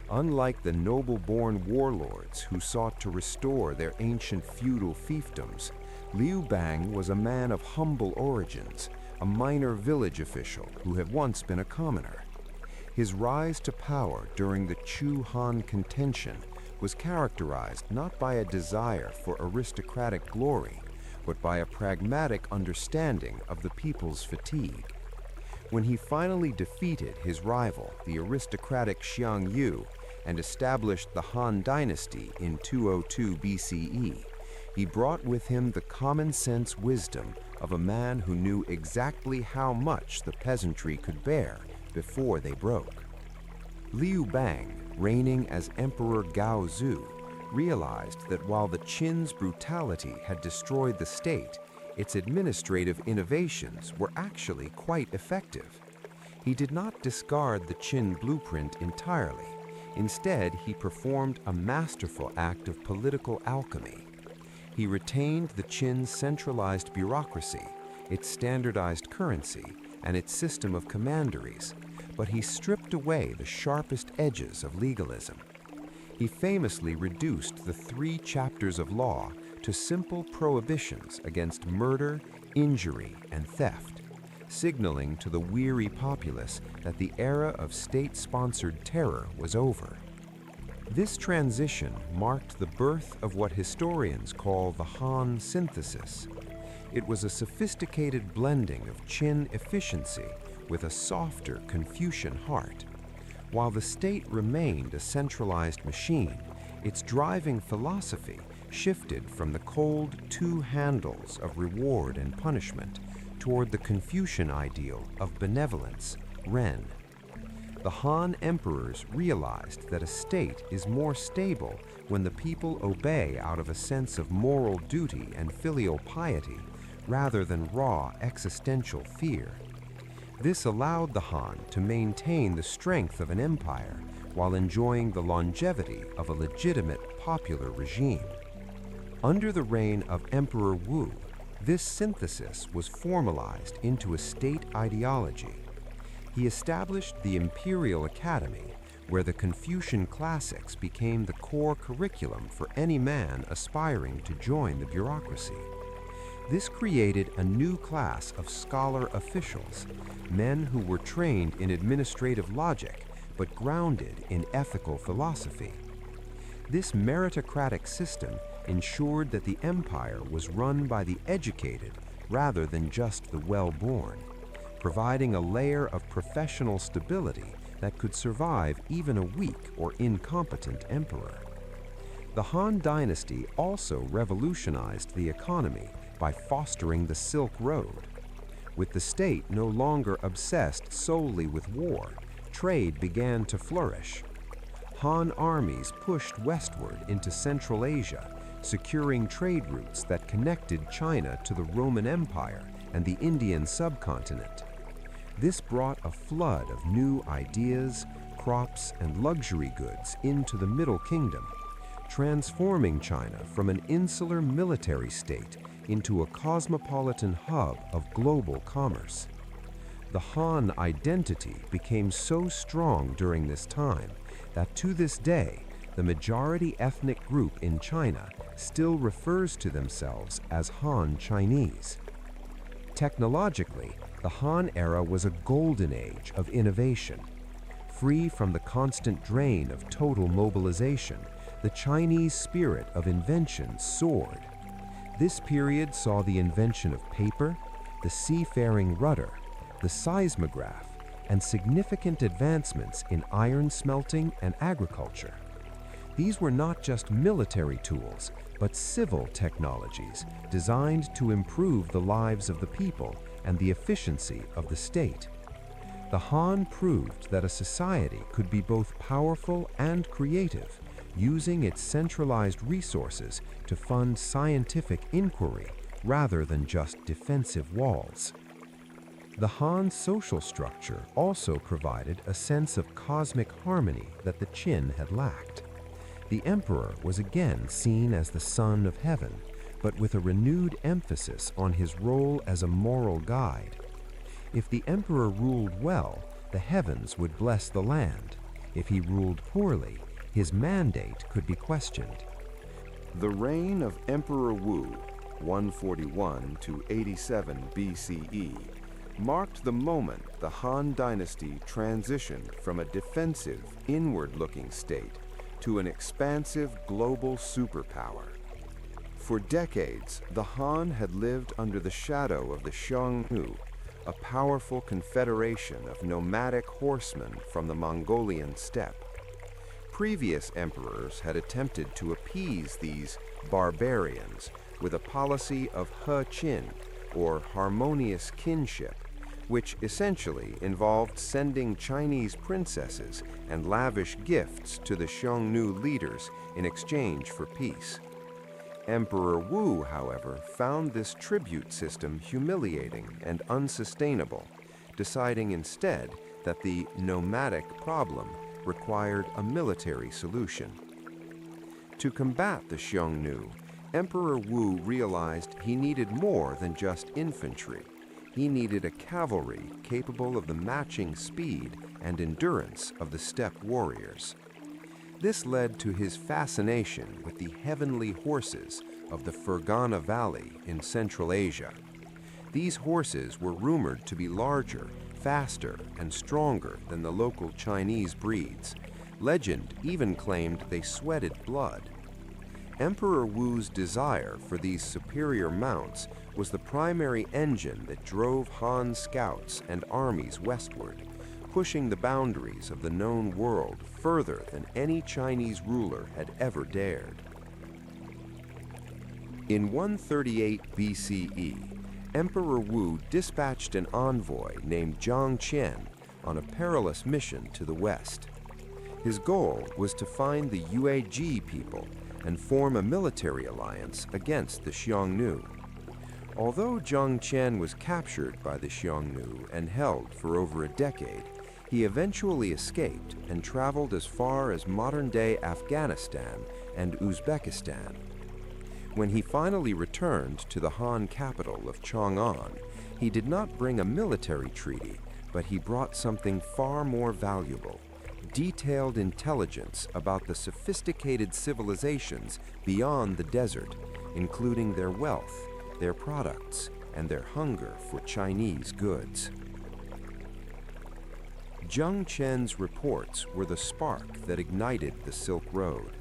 Unlike the noble-born warlords who sought to restore their ancient feudal fiefdoms, Liu Bang was a man of humble origins, a minor village official who had once been a commoner. His rise to power during the Chu-Han contention was characterized not by a desire for aristocratic glory, but by a pragmatic understanding of the people's fatigue. When he finally defeated his rival, the aristocratic Xiang Yu, and established the Han Dynasty in 202 BCE, he brought with him the common-sense wisdom of a man who knew exactly how much the peasantry could bear before they broke. Liu Bang, reigning as Emperor Gaozu, realized that while the Qin's brutality had destroyed the state, its administrative innovations were actually quite effective. He did not discard the Qin blueprint entirely. Instead, he performed a masterful act of political alchemy. He retained the Qin's centralized bureaucracy, its standardized currency, and its system of commanderies, but he stripped away the sharpest edges of legalism. He famously reduced the 3 chapters of law to simple prohibitions against murder, injury, and theft, signaling to the weary populace that the era of state-sponsored terror was over. This transition marked the birth of what historians call the Han synthesis. It was a sophisticated blending of Qin efficiency with a softer Confucian heart. While the state remained a centralized machine, its driving philosophy shifted from the cold 2 handles of reward and punishment toward the Confucian ideal of benevolence, Ren. The Han emperors realized that a state is more stable when the people obey out of a sense of moral duty and filial piety rather than raw existential fear. This allowed the Han to maintain the strength of an empire while enjoying the longevity of a legitimate popular regime. Under the reign of Emperor Wu, this synthesis was formalized into a state ideology. He established the Imperial Academy, where the Confucian classics became the core curriculum for any man aspiring to join the bureaucracy. This created a new class of scholar officials, men who were trained in administrative logic but grounded in ethical philosophy. This meritocratic system ensured that the empire was run by the educated rather than just the well-born, providing a layer of professional stability that could survive even a weak or incompetent emperor. The Han Dynasty also revolutionized the economy by fostering the Silk Road. With the state no longer obsessed solely with war, trade began to flourish. Han armies pushed westward into Central Asia, securing trade routes that connected China to the Roman Empire and the Indian subcontinent. This brought a flood of new ideas, crops, and luxury goods into the Middle Kingdom, transforming China from an insular military state into a cosmopolitan hub of global commerce. The Han identity became so strong during this time that to this day, the majority ethnic group in China still refers to themselves as Han Chinese. Technologically, the Han era was a golden age of innovation. Free from the constant drain of total mobilization, the Chinese spirit of invention soared. This period saw the invention of paper, the seafaring rudder, the seismograph, and significant advancements in iron smelting and agriculture. These were not just military tools, but civil technologies designed to improve the lives of the people and the efficiency of the state. The Han proved that a society could be both powerful and creative, using its centralized resources to fund scientific inquiry rather than just defensive walls. The Han social structure also provided a sense of cosmic harmony that the Qin had lacked. The emperor was again seen as the son of heaven, but with a renewed emphasis on his role as a moral guide. If the emperor ruled well, the heavens would bless the land. If he ruled poorly, his mandate could be questioned. The reign of Emperor Wu, 141 to 87 BCE, marked the moment the Han Dynasty transitioned from a defensive, inward-looking state to an expansive global superpower. For decades, the Han had lived under the shadow of the Xiongnu, a powerful confederation of nomadic horsemen from the Mongolian steppe. Previous emperors had attempted to appease these barbarians with a policy of he qin, or harmonious kinship, which essentially involved sending Chinese princesses and lavish gifts to the Xiongnu leaders in exchange for peace. Emperor Wu, however, found this tribute system humiliating and unsustainable, deciding instead that the nomadic problem required a military solution. To combat the Xiongnu, Emperor Wu realized he needed more than just infantry. He needed a cavalry capable of the matching speed and endurance of the steppe warriors. This led to his fascination with the heavenly horses of the Fergana Valley in Central Asia. These horses were rumored to be larger, faster, and stronger than the local Chinese breeds. Legend even claimed they sweated blood. Emperor Wu's desire for these superior mounts was the primary engine that drove Han scouts and armies westward, pushing the boundaries of the known world further than any Chinese ruler had ever dared. In 138 BCE, Emperor Wu dispatched an envoy named Zhang Qian on a perilous mission to the west. His goal was to find the Yuezhi people and form a military alliance against the Xiongnu. Although Zhang Qian was captured by the Xiongnu and held for over a decade, he eventually escaped and traveled as far as modern-day Afghanistan and Uzbekistan. When he finally returned to the Han capital of Chang'an, he did not bring a military treaty, but he brought something far more valuable: detailed intelligence about the sophisticated civilizations beyond the desert, including their wealth, their products, and their hunger for Chinese goods. Zhang Qian's reports were the spark that ignited the Silk Road.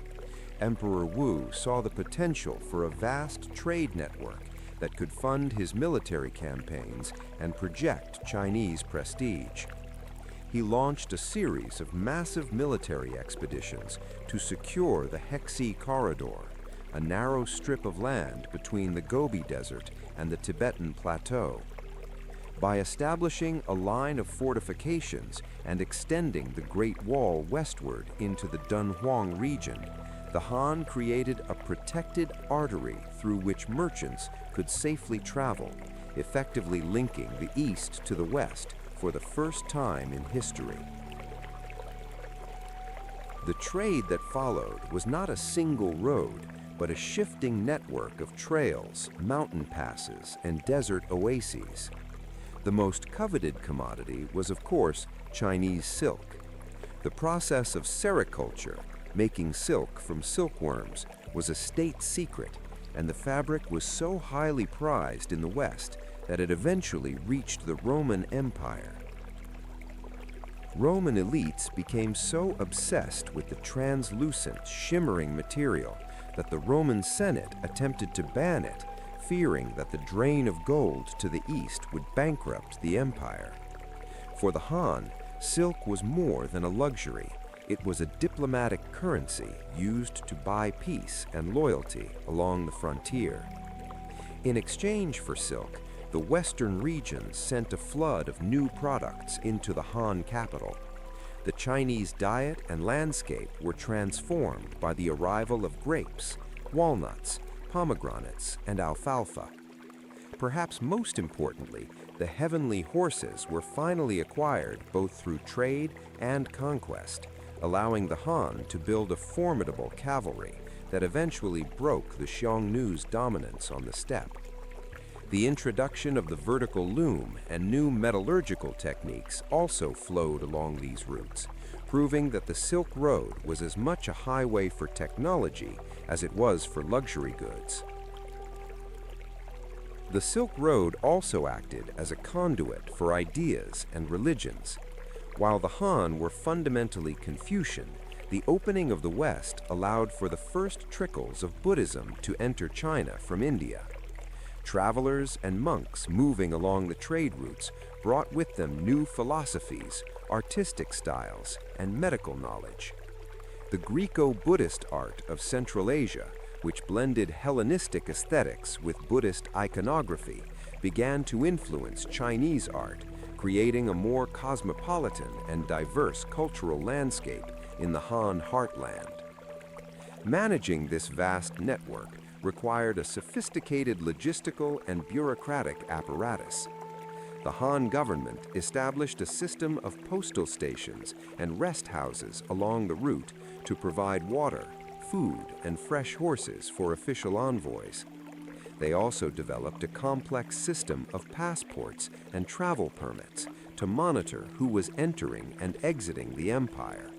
Emperor Wu saw the potential for a vast trade network that could fund his military campaigns and project Chinese prestige. He launched a series of massive military expeditions to secure the Hexi Corridor, a narrow strip of land between the Gobi Desert and the Tibetan Plateau. By establishing a line of fortifications and extending the Great Wall westward into the Dunhuang region, the Han created a protected artery through which merchants could safely travel, effectively linking the east to the west for the first time in history. The trade that followed was not a single road, but a shifting network of trails, mountain passes, and desert oases. The most coveted commodity was, of course, Chinese silk. The process of sericulture, Making silk from silkworms was a state secret, and the fabric was so highly prized in the West that it eventually reached the Roman Empire. Roman elites became so obsessed with the translucent, shimmering material that the Roman Senate attempted to ban it, fearing that the drain of gold to the east would bankrupt the empire. For the Han, silk was more than a luxury. It was a diplomatic currency used to buy peace and loyalty along the frontier. In exchange for silk, the western regions sent a flood of new products into the Han capital. The Chinese diet and landscape were transformed by the arrival of grapes, walnuts, pomegranates, and alfalfa. Perhaps most importantly, the heavenly horses were finally acquired both through trade and conquest, allowing the Han to build a formidable cavalry that eventually broke the Xiongnu's dominance on the steppe. The introduction of the vertical loom and new metallurgical techniques also flowed along these routes, proving that the Silk Road was as much a highway for technology as it was for luxury goods. The Silk Road also acted as a conduit for ideas and religions. While the Han were fundamentally Confucian, the opening of the West allowed for the first trickles of Buddhism to enter China from India. Travelers and monks moving along the trade routes brought with them new philosophies, artistic styles, and medical knowledge. The Greco-Buddhist art of Central Asia, which blended Hellenistic aesthetics with Buddhist iconography, began to influence Chinese art, creating a more cosmopolitan and diverse cultural landscape in the Han heartland. Managing this vast network required a sophisticated logistical and bureaucratic apparatus. The Han government established a system of postal stations and rest houses along the route to provide water, food, and fresh horses for official envoys. They also developed a complex system of passports and travel permits to monitor who was entering and exiting the empire.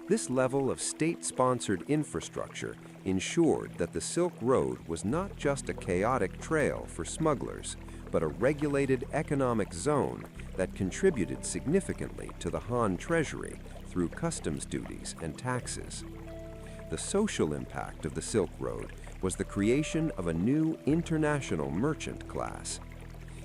This level of state-sponsored infrastructure ensured that the Silk Road was not just a chaotic trail for smugglers, but a regulated economic zone that contributed significantly to the Han treasury through customs duties and taxes. The social impact of the Silk Road was the creation of a new international merchant class.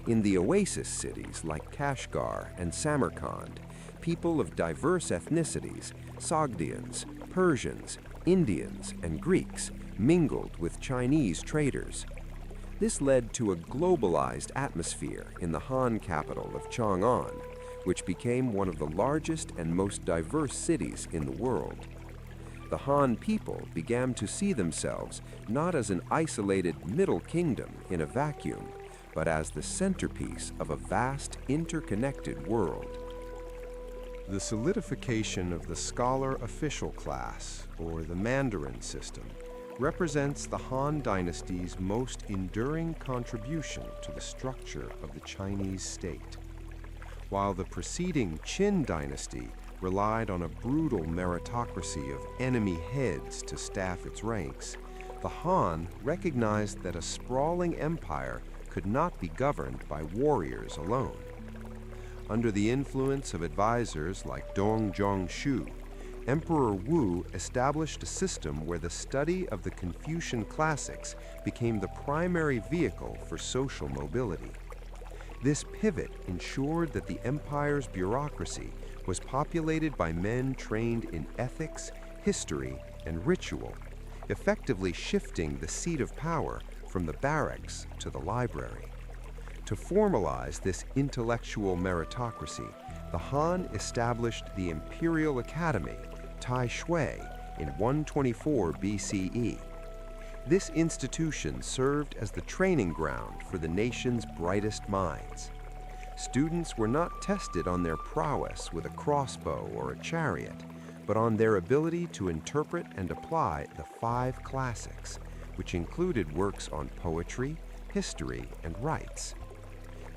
In the oasis cities like Kashgar and Samarkand, people of diverse ethnicities, Sogdians, Persians, Indians, and Greeks, mingled with Chinese traders. This led to a globalized atmosphere in the Han capital of Chang'an, which became one of the largest and most diverse cities in the world. The Han people began to see themselves not as an isolated middle kingdom in a vacuum, but as the centerpiece of a vast, interconnected world. The solidification of the scholar official class, or the Mandarin system, represents the Han Dynasty's most enduring contribution to the structure of the Chinese state. While the preceding Qin dynasty relied on a brutal meritocracy of enemy heads to staff its ranks, the Han recognized that a sprawling empire could not be governed by warriors alone. Under the influence of advisors like Dong Zhongshu, Emperor Wu established a system where the study of the Confucian classics became the primary vehicle for social mobility. This pivot ensured that the empire's bureaucracy was populated by men trained in ethics, history, and ritual, effectively shifting the seat of power from the barracks to the library. To formalize this intellectual meritocracy, the Han established the Imperial Academy, Tai Shui, in 124 BCE. This institution served as the training ground for the nation's brightest minds. Students were not tested on their prowess with a crossbow or a chariot, but on their ability to interpret and apply the 5 classics, which included works on poetry, history, and rites.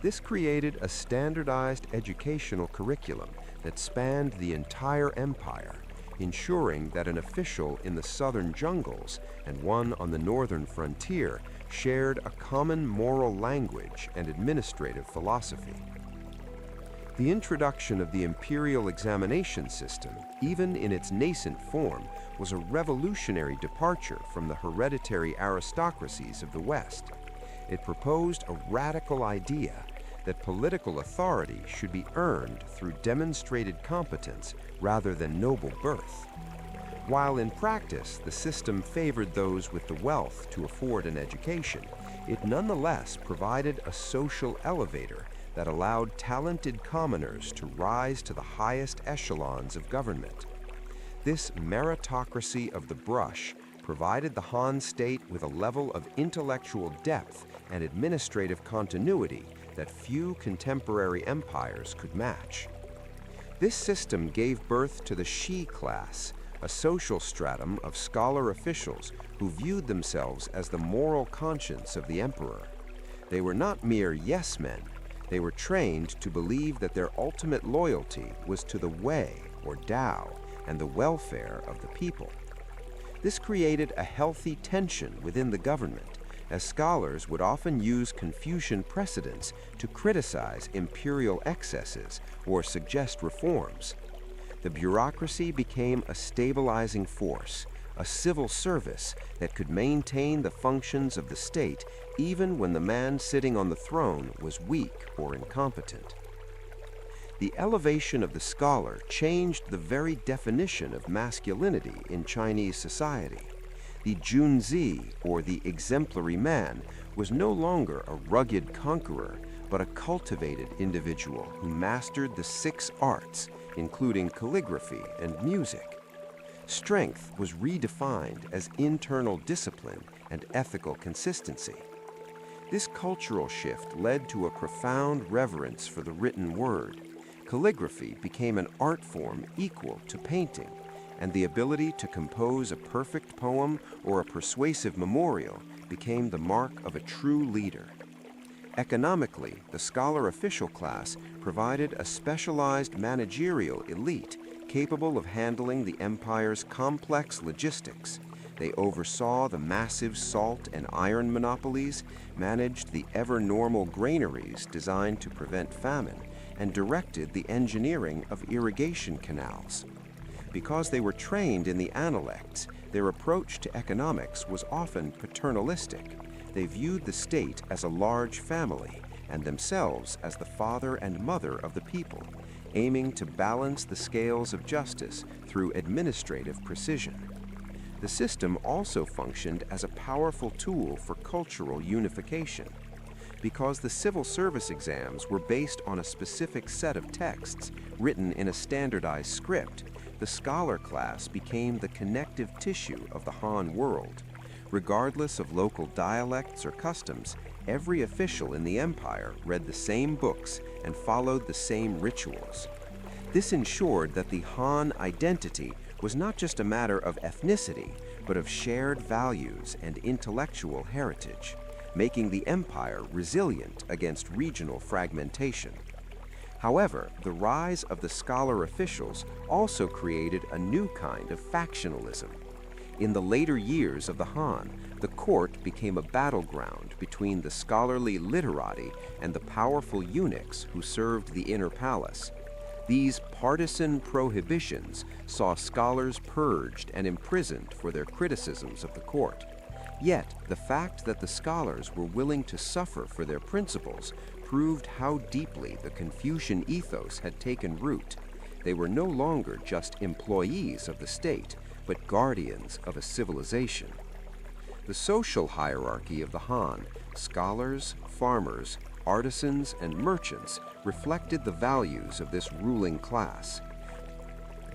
This created a standardized educational curriculum that spanned the entire empire, ensuring that an official in the southern jungles and one on the northern frontier shared a common moral language and administrative philosophy. The introduction of the imperial examination system, even in its nascent form, was a revolutionary departure from the hereditary aristocracies of the West. It proposed a radical idea that political authority should be earned through demonstrated competence rather than noble birth. While in practice the system favored those with the wealth to afford an education, it nonetheless provided a social elevator that allowed talented commoners to rise to the highest echelons of government. This meritocracy of the brush provided the Han state with a level of intellectual depth and administrative continuity that few contemporary empires could match. This system gave birth to the Shi class, a social stratum of scholar officials who viewed themselves as the moral conscience of the emperor. They were not mere yes-men. They were trained to believe that their ultimate loyalty was to the Wei, or Tao, and the welfare of the people. This created a healthy tension within the government, as scholars would often use Confucian precedents to criticize imperial excesses or suggest reforms. The bureaucracy became a stabilizing force, a civil service that could maintain the functions of the state even when the man sitting on the throne was weak or incompetent. The elevation of the scholar changed the very definition of masculinity in Chinese society. The Junzi, or the exemplary man, was no longer a rugged conqueror, but a cultivated individual who mastered the 6 arts, including calligraphy and music. Strength was redefined as internal discipline and ethical consistency. This cultural shift led to a profound reverence for the written word. Calligraphy became an art form equal to painting, and the ability to compose a perfect poem or a persuasive memorial became the mark of a true leader. Economically, the scholar official class provided a specialized managerial elite capable of handling the empire's complex logistics. They oversaw the massive salt and iron monopolies, managed the ever-normal granaries designed to prevent famine, and directed the engineering of irrigation canals. Because they were trained in the analects, their approach to economics was often paternalistic. They viewed the state as a large family and themselves as the father and mother of the people, aiming to balance the scales of justice through administrative precision. The system also functioned as a powerful tool for cultural unification. Because the civil service exams were based on a specific set of texts written in a standardized script, the scholar class became the connective tissue of the Han world. Regardless of local dialects or customs, every official in the empire read the same books and followed the same rituals. This ensured that the Han identity was not just a matter of ethnicity, but of shared values and intellectual heritage, making the empire resilient against regional fragmentation. However, the rise of the scholar officials also created a new kind of factionalism. In the later years of the Han, the court became a battleground between the scholarly literati and the powerful eunuchs who served the inner palace. These partisan prohibitions saw scholars purged and imprisoned for their criticisms of the court. Yet, the fact that the scholars were willing to suffer for their principles proved how deeply the Confucian ethos had taken root. They were no longer just employees of the state, but guardians of a civilization. The social hierarchy of the Han, scholars, farmers, artisans, and merchants, reflected the values of this ruling class.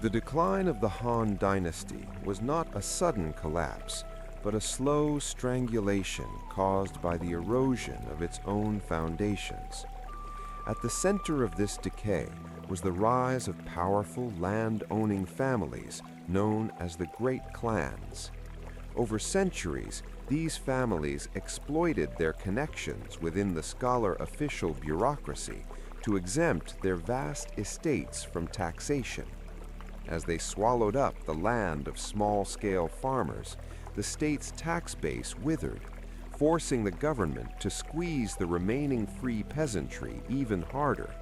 The decline of the Han dynasty was not a sudden collapse, but a slow strangulation caused by the erosion of its own foundations. At the center of this decay was the rise of powerful land-owning families known as the Great Clans. Over centuries, these families exploited their connections within the scholar official bureaucracy to exempt their vast estates from taxation. As they swallowed up the land of small-scale farmers, the state's tax base withered, forcing the government to squeeze the remaining free peasantry even harder.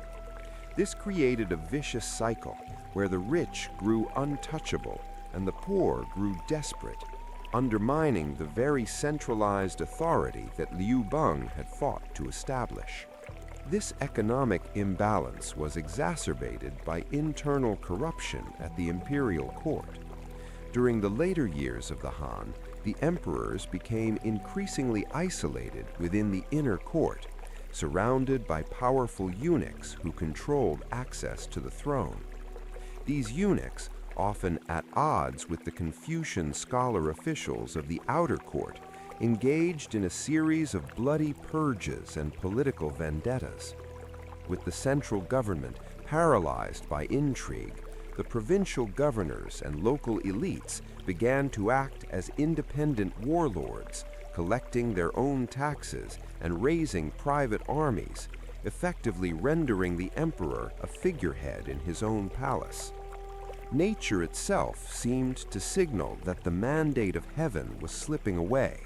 This created a vicious cycle where the rich grew untouchable and the poor grew desperate, undermining the very centralized authority that Liu Bang had fought to establish. This economic imbalance was exacerbated by internal corruption at the imperial court. During the later years of the Han, the emperors became increasingly isolated within the inner court, surrounded by powerful eunuchs who controlled access to the throne. These eunuchs, often at odds with the Confucian scholar officials of the outer court, engaged in a series of bloody purges and political vendettas. With the central government paralyzed by intrigue, the provincial governors and local elites began to act as independent warlords, collecting their own taxes and raising private armies, effectively rendering the emperor a figurehead in his own palace. Nature itself seemed to signal that the mandate of heaven was slipping away.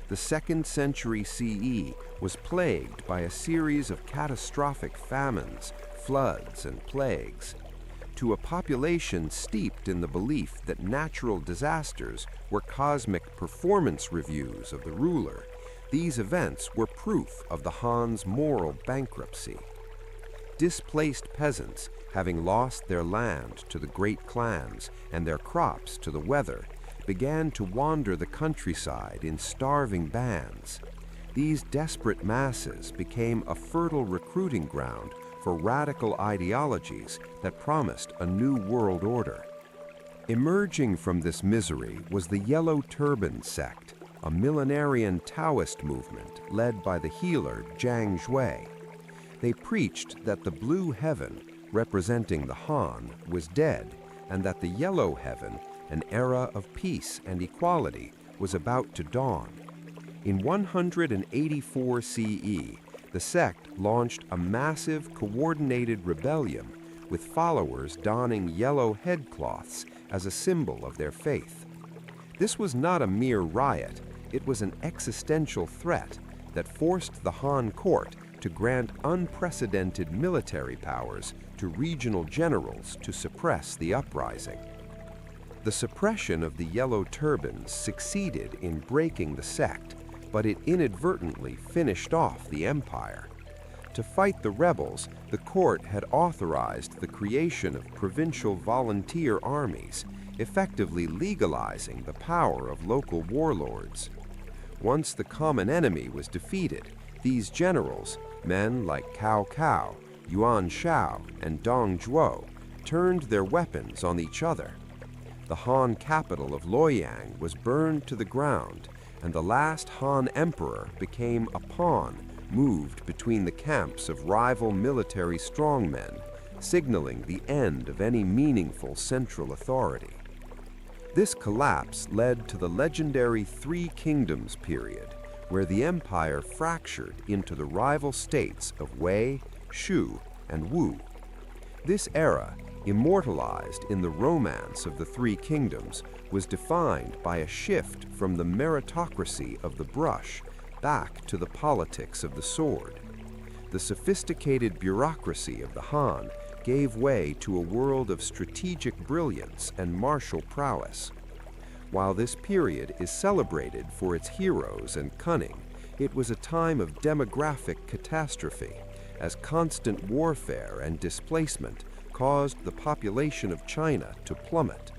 The 2nd century CE was plagued by a series of catastrophic famines, floods, and plagues. To a population steeped in the belief that natural disasters were cosmic performance reviews of the ruler, these events were proof of the Han's moral bankruptcy. Displaced peasants, having lost their land to the great clans and their crops to the weather, began to wander the countryside in starving bands. These desperate masses became a fertile recruiting ground for radical ideologies that promised a new world order. Emerging from this misery was the Yellow Turban sect, a millenarian Taoist movement led by the healer Zhang Zhui. They preached that the blue heaven, representing the Han, was dead, and that the yellow heaven, an era of peace and equality, was about to dawn. In 184 CE, the sect launched a massive, coordinated rebellion with followers donning yellow headcloths as a symbol of their faith. This was not a mere riot, it was an existential threat that forced the Han court to grant unprecedented military powers to regional generals to suppress the uprising. The suppression of the Yellow Turbans succeeded in breaking the sect, but it inadvertently finished off the empire. To fight the rebels, the court had authorized the creation of provincial volunteer armies, effectively legalizing the power of local warlords. Once the common enemy was defeated, these generals, men like Cao Cao, Yuan Shao, and Dong Zhuo, turned their weapons on each other. The Han capital of Luoyang was burned to the ground, and the last Han emperor became a pawn moved between the camps of rival military strongmen, signaling the end of any meaningful central authority. This collapse led to the legendary Three Kingdoms period, where the empire fractured into the rival states of Wei, Shu, and Wu. This era, immortalized in the romance of the Three Kingdoms, was defined by a shift from the meritocracy of the brush back to the politics of the sword. The sophisticated bureaucracy of the Han gave way to a world of strategic brilliance and martial prowess. While this period is celebrated for its heroes and cunning, it was a time of demographic catastrophe, as constant warfare and displacement caused the population of China to plummet.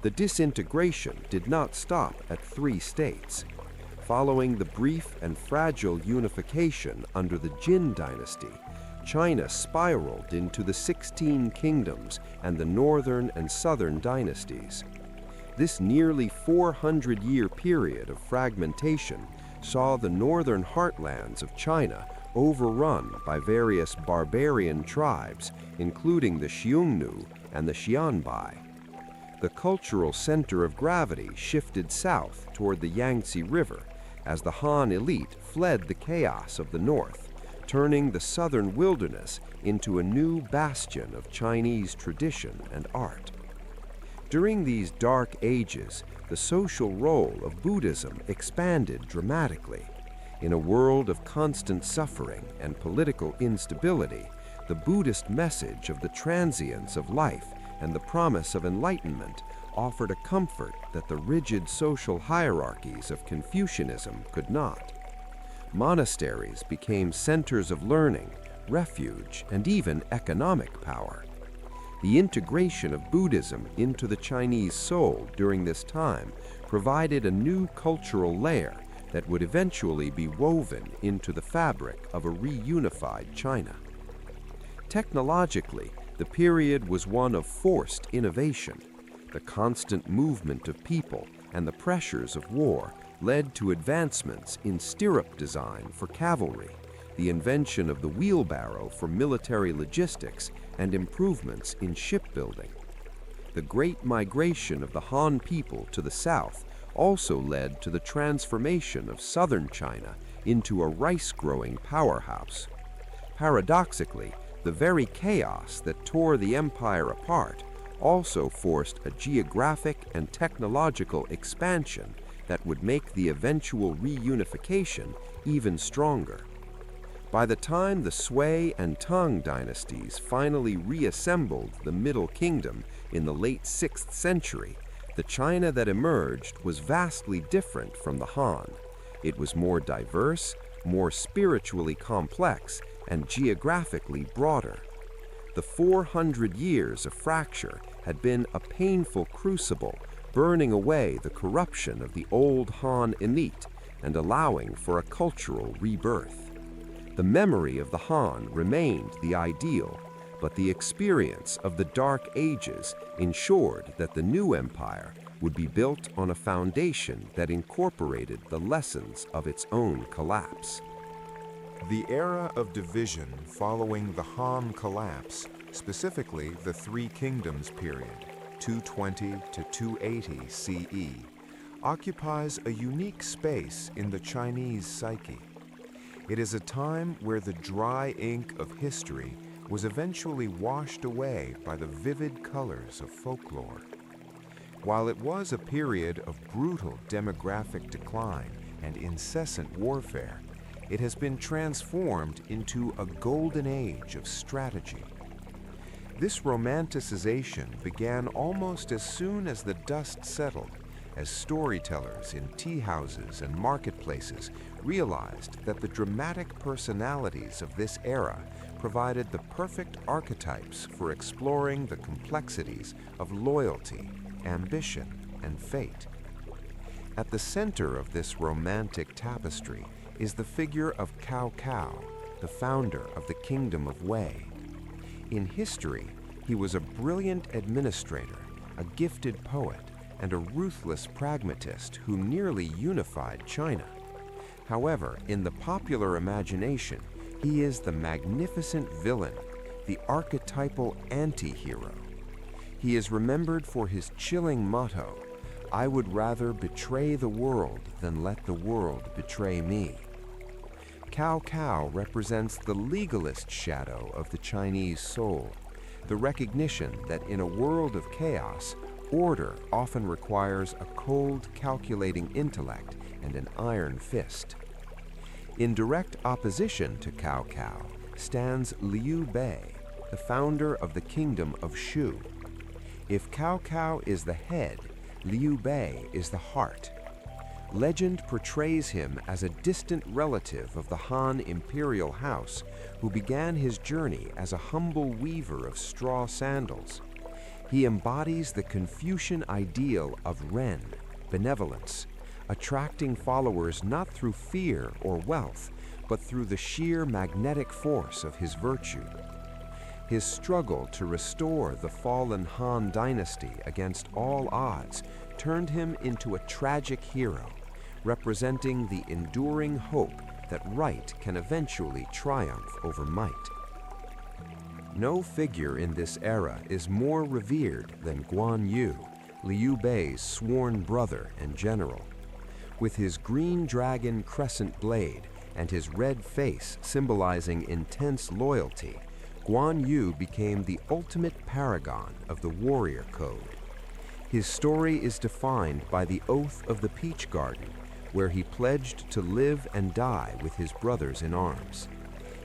The disintegration did not stop at 3 states. Following the brief and fragile unification under the Jin dynasty, China spiraled into the 16 kingdoms and the northern and southern dynasties. This nearly 400-year period of fragmentation saw the northern heartlands of China overrun by various barbarian tribes, including the Xiongnu and the Xianbai. The cultural center of gravity shifted south toward the Yangtze River as the Han elite fled the chaos of the north, turning the southern wilderness into a new bastion of Chinese tradition and art. During these dark ages, the social role of Buddhism expanded dramatically. In a world of constant suffering and political instability, the Buddhist message of the transience of life and the promise of enlightenment offered a comfort that the rigid social hierarchies of Confucianism could not. Monasteries became centers of learning, refuge, and even economic power. The integration of Buddhism into the Chinese soul during this time provided a new cultural layer that would eventually be woven into the fabric of a reunified China. Technologically, the period was one of forced innovation. The constant movement of people and the pressures of war led to advancements in stirrup design for cavalry, the invention of the wheelbarrow for military logistics, and improvements in shipbuilding. The great migration of the Han people to the south also led to the transformation of southern China into a rice-growing powerhouse. Paradoxically, the very chaos that tore the empire apart also forced a geographic and technological expansion that would make the eventual reunification even stronger. By the time the Sui and Tang dynasties finally reassembled the Middle Kingdom in the late 6th century, the China that emerged was vastly different from the Han. It was more diverse, more spiritually complex, and geographically broader. The 400 years of fracture had been a painful crucible, burning away the corruption of the old Han elite and allowing for a cultural rebirth. The memory of the Han remained the ideal, but the experience of the Dark Ages ensured that the new empire would be built on a foundation that incorporated the lessons of its own collapse. The era of division following the Han collapse, specifically the Three Kingdoms period, 220 to 280 CE, occupies a unique space in the Chinese psyche. It is a time where the dry ink of history was eventually washed away by the vivid colors of folklore. While it was a period of brutal demographic decline and incessant warfare, it has been transformed into a golden age of strategy. This romanticization began almost as soon as the dust settled, as storytellers in tea houses and marketplaces realized that the dramatic personalities of this era provided the perfect archetypes for exploring the complexities of loyalty, ambition, and fate. At the center of this romantic tapestry is the figure of Cao Cao, the founder of the Kingdom of Wei. In history, he was a brilliant administrator, a gifted poet, and a ruthless pragmatist who nearly unified China. However, in the popular imagination, he is the magnificent villain, the archetypal anti-hero. He is remembered for his chilling motto, "I would rather betray the world than let the world betray me." Cao Cao represents the legalist shadow of the Chinese soul, the recognition that in a world of chaos, order often requires a cold, calculating intellect and an iron fist. In direct opposition to Cao Cao stands Liu Bei, the founder of the Kingdom of Shu. If Cao Cao is the head, Liu Bei is the heart. Legend portrays him as a distant relative of the Han Imperial house who began his journey as a humble weaver of straw sandals. He embodies the Confucian ideal of Ren, benevolence, attracting followers not through fear or wealth, but through the sheer magnetic force of his virtue. His struggle to restore the fallen Han dynasty against all odds turned him into a tragic hero, representing the enduring hope that right can eventually triumph over might. No figure in this era is more revered than Guan Yu, Liu Bei's sworn brother and general. With his green dragon crescent blade and his red face symbolizing intense loyalty, Guan Yu became the ultimate paragon of the warrior code. His story is defined by the oath of the Peach Garden, where he pledged to live and die with his brothers in arms.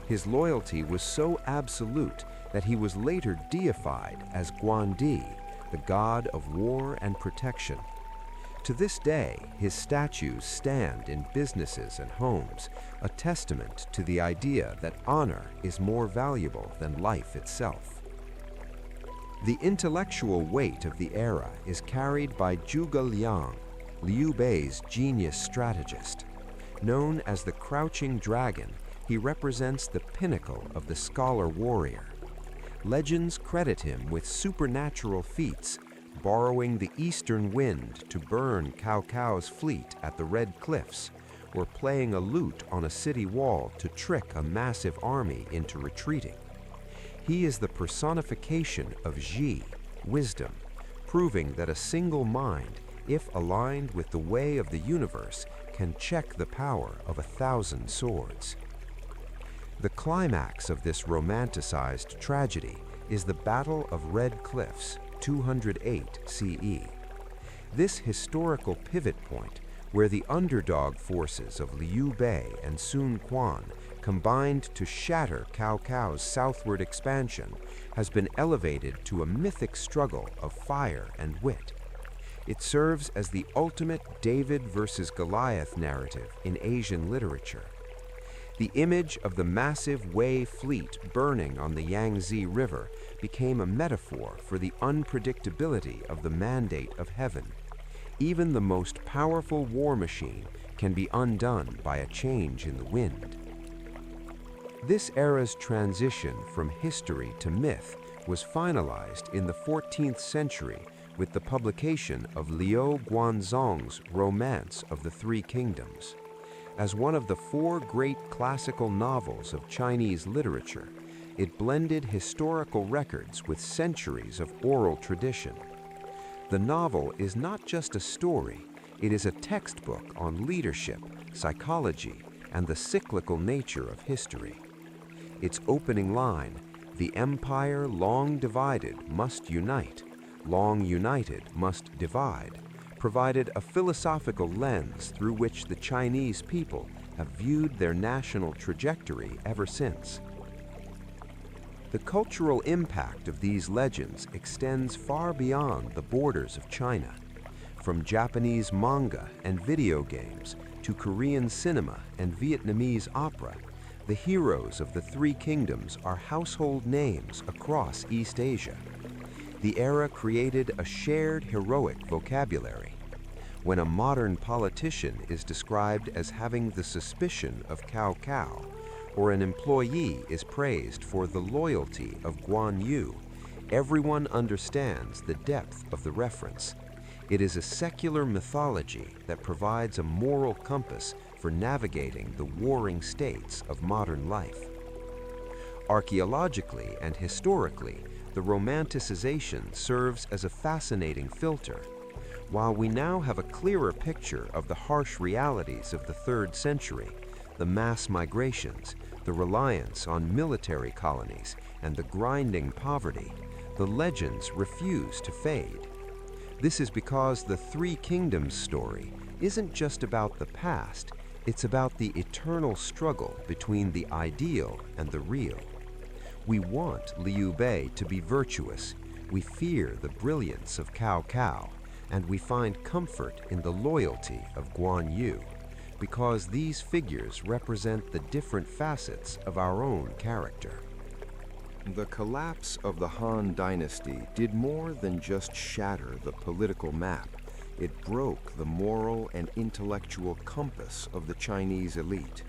His loyalty was so absolute that he was later deified as Guandi, the god of war and protection. To this day, his statues stand in businesses and homes, a testament to the idea that honor is more valuable than life itself. The intellectual weight of the era is carried by Zhuge Liang, Liu Bei's genius strategist. Known as the Crouching Dragon, he represents the pinnacle of the scholar warrior. Legends credit him with supernatural feats, borrowing the eastern wind to burn Cao Cao's fleet at the Red Cliffs, or playing a lute on a city wall to trick a massive army into retreating. He is the personification of Zhi, wisdom, proving that a single mind, if aligned with the way of the universe, can check the power of 1,000 swords. The climax of this romanticized tragedy is the Battle of Red Cliffs, 208 CE. This historical pivot point, where the underdog forces of Liu Bei and Sun Quan combined to shatter Cao Cao's southward expansion, has been elevated to a mythic struggle of fire and wit. It serves as the ultimate David versus Goliath narrative in Asian literature. The image of the massive Wei fleet burning on the Yangtze River became a metaphor for the unpredictability of the mandate of heaven. Even the most powerful war machine can be undone by a change in the wind. This era's transition from history to myth was finalized in the 14th century with the publication of Liu Guanzong's Romance of the Three Kingdoms. As one of the four great classical novels of Chinese literature, it blended historical records with centuries of oral tradition. The novel is not just a story, it is a textbook on leadership, psychology, and the cyclical nature of history. Its opening line, "The empire long divided must unite, long united must divide," provided a philosophical lens through which the Chinese people have viewed their national trajectory ever since. The cultural impact of these legends extends far beyond the borders of China. From Japanese manga and video games to Korean cinema and Vietnamese opera, the heroes of the Three Kingdoms are household names across East Asia. The era created a shared heroic vocabulary. When a modern politician is described as having the suspicion of Cao Cao, or an employee is praised for the loyalty of Guan Yu, everyone understands the depth of the reference. It is a secular mythology that provides a moral compass for navigating the warring states of modern life. Archaeologically and historically, the romanticization serves as a fascinating filter. While we now have a clearer picture of the harsh realities of the 3rd century, the mass migrations, the reliance on military colonies, and the grinding poverty, the legends refuse to fade. This is because the Three Kingdoms story isn't just about the past, it's about the eternal struggle between the ideal and the real. We want Liu Bei to be virtuous, we fear the brilliance of Cao Cao, and we find comfort in the loyalty of Guan Yu, because these figures represent the different facets of our own character. The collapse of the Han Dynasty did more than just shatter the political map. It broke the moral and intellectual compass of the Chinese elite.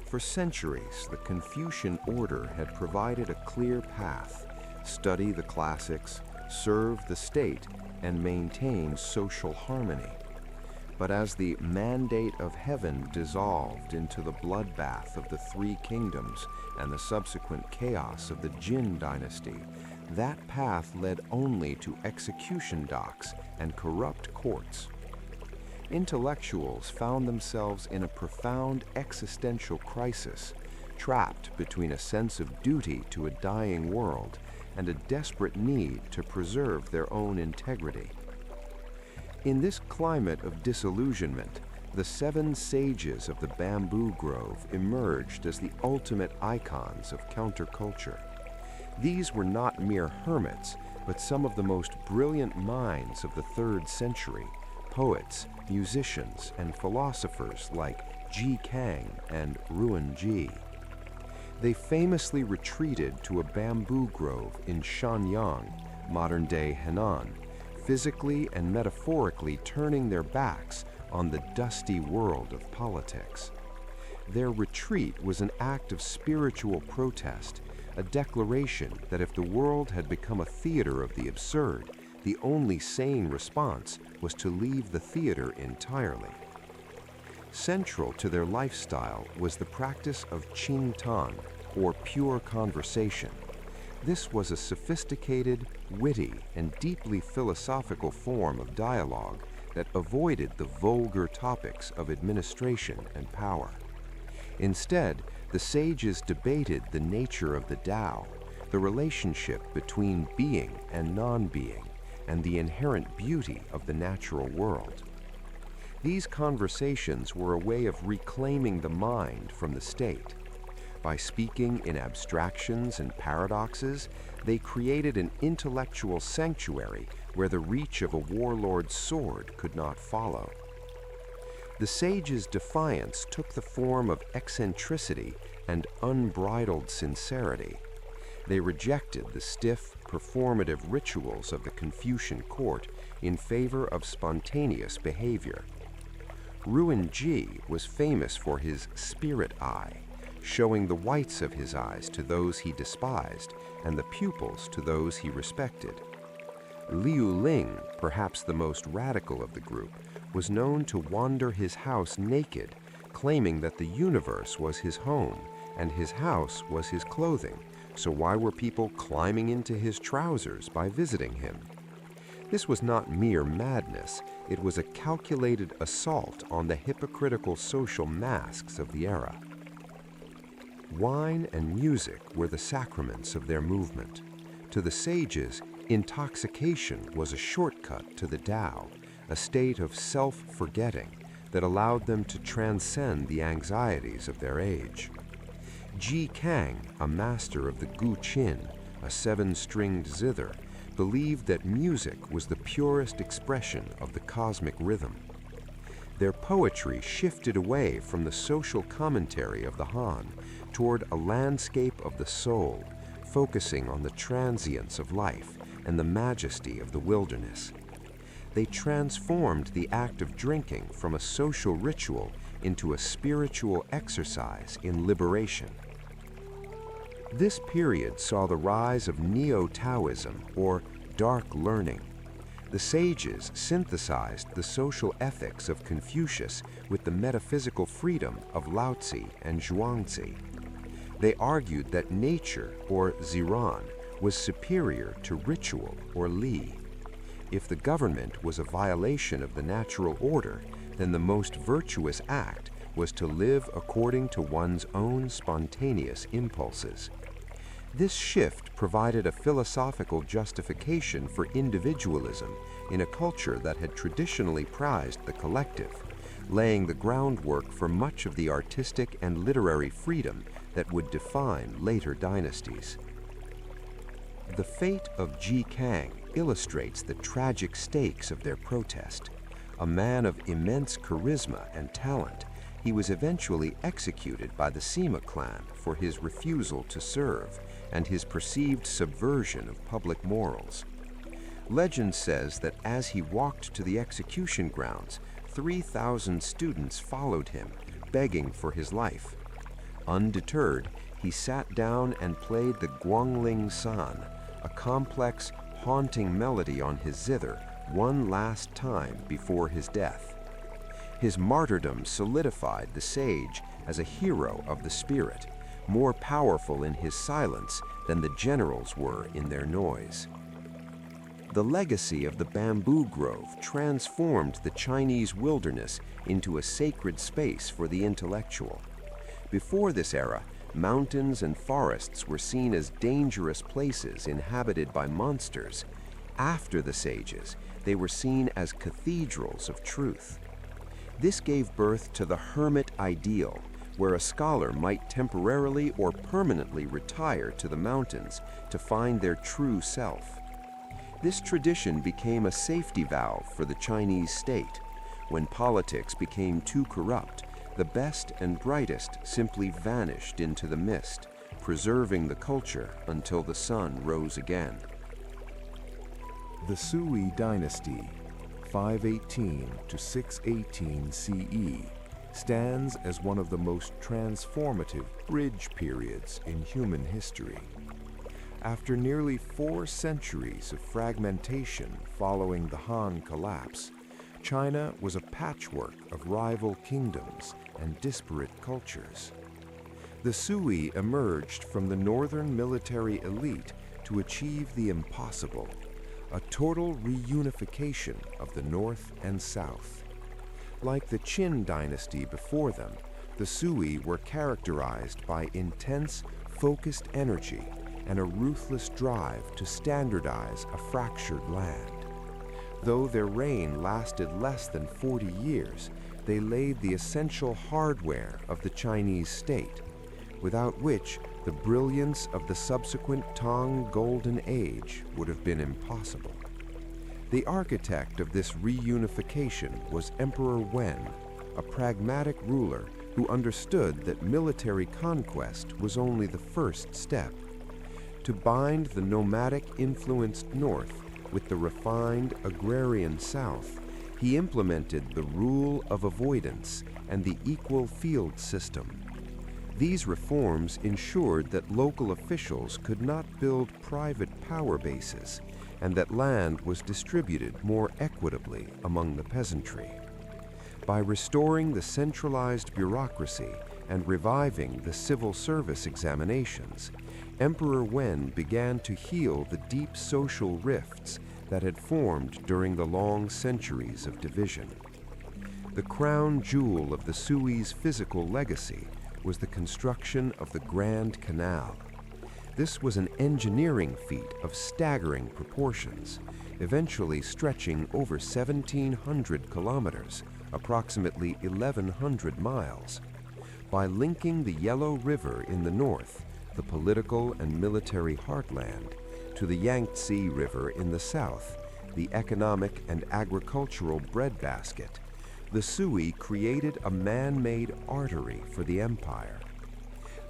For centuries, the Confucian order had provided a clear path: study the classics, serve the state, and maintain social harmony. But as the mandate of heaven dissolved into the bloodbath of the Three Kingdoms and the subsequent chaos of the Jin dynasty, that path led only to execution docks and corrupt courts. Intellectuals found themselves in a profound existential crisis, trapped between a sense of duty to a dying world and a desperate need to preserve their own integrity. In this climate of disillusionment, the 7 sages of the bamboo grove emerged as the ultimate icons of counterculture. These were not mere hermits, but some of the most brilliant minds of the 3rd century, poets, musicians, and philosophers like Ji Kang and Ruan Ji. They famously retreated to a bamboo grove in Shanyang, modern-day Henan, physically and metaphorically turning their backs on the dusty world of politics. Their retreat was an act of spiritual protest, a declaration that if the world had become a theater of the absurd, the only sane response was to leave the theater entirely. Central to their lifestyle was the practice of qing tan, or pure conversation. This was a sophisticated, witty, and deeply philosophical form of dialogue that avoided the vulgar topics of administration and power. Instead, the sages debated the nature of the Tao, the relationship between being and non-being, and the inherent beauty of the natural world. These conversations were a way of reclaiming the mind from the state. By speaking in abstractions and paradoxes, they created an intellectual sanctuary where the reach of a warlord's sword could not follow. The sages' defiance took the form of eccentricity and unbridled sincerity. They rejected the stiff, performative rituals of the Confucian court in favor of spontaneous behavior. Ruan Ji was famous for his spirit eye, showing the whites of his eyes to those he despised and the pupils to those he respected. Liu Ling, perhaps the most radical of the group, was known to wander his house naked, claiming that the universe was his home and his house was his clothing, so why were people climbing into his trousers by visiting him? This was not mere madness, it was a calculated assault on the hypocritical social masks of the era. Wine and music were the sacraments of their movement. To the sages, intoxication was a shortcut to the Tao, a state of self-forgetting that allowed them to transcend the anxieties of their age. Ji Kang, a master of the Gu Qin, a 7-stringed zither, believed that music was the purest expression of the cosmic rhythm. Their poetry shifted away from the social commentary of the Han toward a landscape of the soul, focusing on the transience of life and the majesty of the wilderness. They transformed the act of drinking from a social ritual into a spiritual exercise in liberation. This period saw the rise of Neo-Taoism, or dark learning. The sages synthesized the social ethics of Confucius with the metaphysical freedom of Laozi and Zhuangzi. They argued that nature, or ziran, was superior to ritual, or li. If the government was a violation of the natural order, then the most virtuous act was to live according to one's own spontaneous impulses. This shift provided a philosophical justification for individualism in a culture that had traditionally prized the collective, laying the groundwork for much of the artistic and literary freedom that would define later dynasties. The fate of Ji Kang illustrates the tragic stakes of their protest. A man of immense charisma and talent, he was eventually executed by the Sima clan for his refusal to serve and his perceived subversion of public morals. Legend says that as he walked to the execution grounds, 3,000 students followed him, begging for his life. Undeterred, he sat down and played the Guangling San, a complex, haunting melody on his zither, one last time before his death. His martyrdom solidified the sage as a hero of the spirit, more powerful in his silence than the generals were in their noise. The legacy of the bamboo grove transformed the Chinese wilderness into a sacred space for the intellectual. Before this era, mountains and forests were seen as dangerous places inhabited by monsters. After the sages, they were seen as cathedrals of truth. This gave birth to the hermit ideal, where a scholar might temporarily or permanently retire to the mountains to find their true self. This tradition became a safety valve for the Chinese state. When politics became too corrupt, the best and brightest simply vanished into the mist, preserving the culture until the sun rose again. The Sui dynasty, 518 to 618 CE, stands as one of the most transformative bridge periods in human history. After nearly 4 centuries of fragmentation following the Han collapse, China was a patchwork of rival kingdoms and disparate cultures. The Sui emerged from the northern military elite to achieve the impossible, a total reunification of the North and South. Like the Qin dynasty before them, the Sui were characterized by intense, focused energy and a ruthless drive to standardize a fractured land. Though their reign lasted less than 40 years, they laid the essential hardware of the Chinese state, without which the brilliance of the subsequent Tang Golden Age would have been impossible. The architect of this reunification was Emperor Wen, a pragmatic ruler who understood that military conquest was only the first step. To bind the nomadic-influenced north with the refined agrarian south, he implemented the rule of avoidance and the equal field system. These reforms ensured that local officials could not build private power bases and that land was distributed more equitably among the peasantry. By restoring the centralized bureaucracy and reviving the civil service examinations, Emperor Wen began to heal the deep social rifts that had formed during the long centuries of division. The crown jewel of the Sui's physical legacy was the construction of the Grand Canal. This was an engineering feat of staggering proportions, eventually stretching over 1,700 kilometers, approximately 1,100 miles. By linking the Yellow River in the north, the political and military heartland, to the Yangtze River in the south, the economic and agricultural breadbasket, the Sui created a man-made artery for the empire.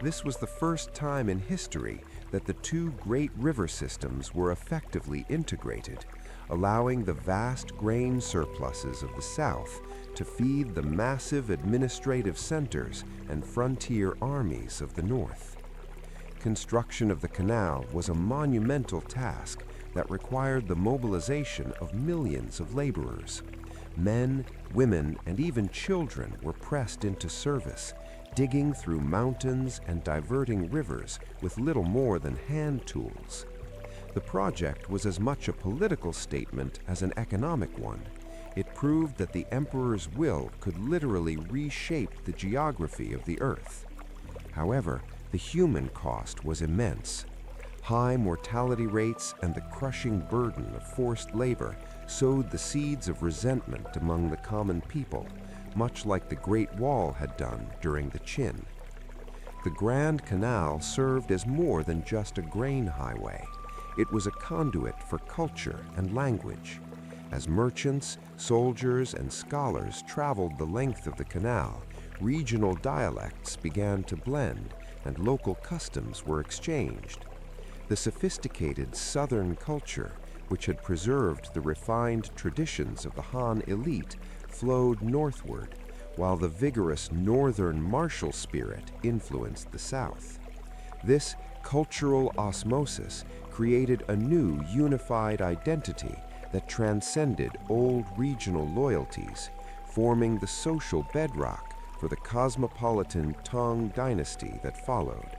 This was the first time in history that the two great river systems were effectively integrated, allowing the vast grain surpluses of the south to feed the massive administrative centers and frontier armies of the north. Construction of the canal was a monumental task that required the mobilization of millions of laborers. Men, women, and even children were pressed into service, digging through mountains and diverting rivers with little more than hand tools. The project was as much a political statement as an economic one. It proved that the emperor's will could literally reshape the geography of the earth. However, the human cost was immense. High mortality rates and the crushing burden of forced labor sowed the seeds of resentment among the common people, much like the Great Wall had done during the Qin. The Grand Canal served as more than just a grain highway. It was a conduit for culture and language. As merchants, soldiers, and scholars traveled the length of the canal, regional dialects began to blend and local customs were exchanged. The sophisticated southern culture, which had preserved the refined traditions of the Han elite, flowed northward, while the vigorous northern martial spirit influenced the south. This cultural osmosis created a new unified identity that transcended old regional loyalties, forming the social bedrock for the cosmopolitan Tang dynasty that followed.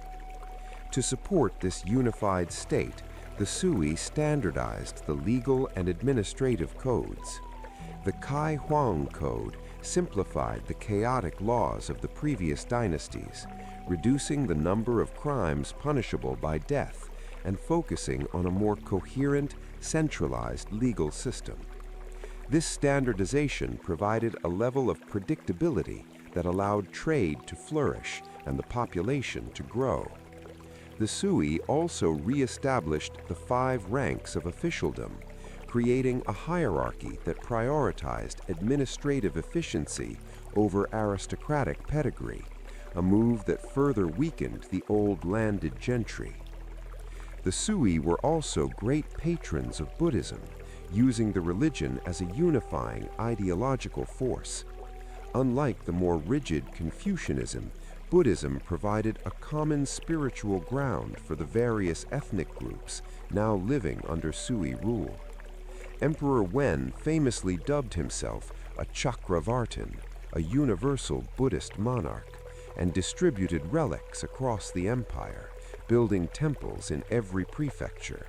To support this unified state, the Sui standardized the legal and administrative codes. The Kai Huang Code simplified the chaotic laws of the previous dynasties, reducing the number of crimes punishable by death and focusing on a more coherent, centralized legal system. This standardization provided a level of predictability that allowed trade to flourish and the population to grow. The Sui also re-established the 5 ranks of officialdom, creating a hierarchy that prioritized administrative efficiency over aristocratic pedigree, a move that further weakened the old landed gentry. The Sui were also great patrons of Buddhism, using the religion as a unifying ideological force. Unlike the more rigid Confucianism, Buddhism provided a common spiritual ground for the various ethnic groups now living under Sui rule. Emperor Wen famously dubbed himself a Chakravartin, a universal Buddhist monarch, and distributed relics across the empire, building temples in every prefecture.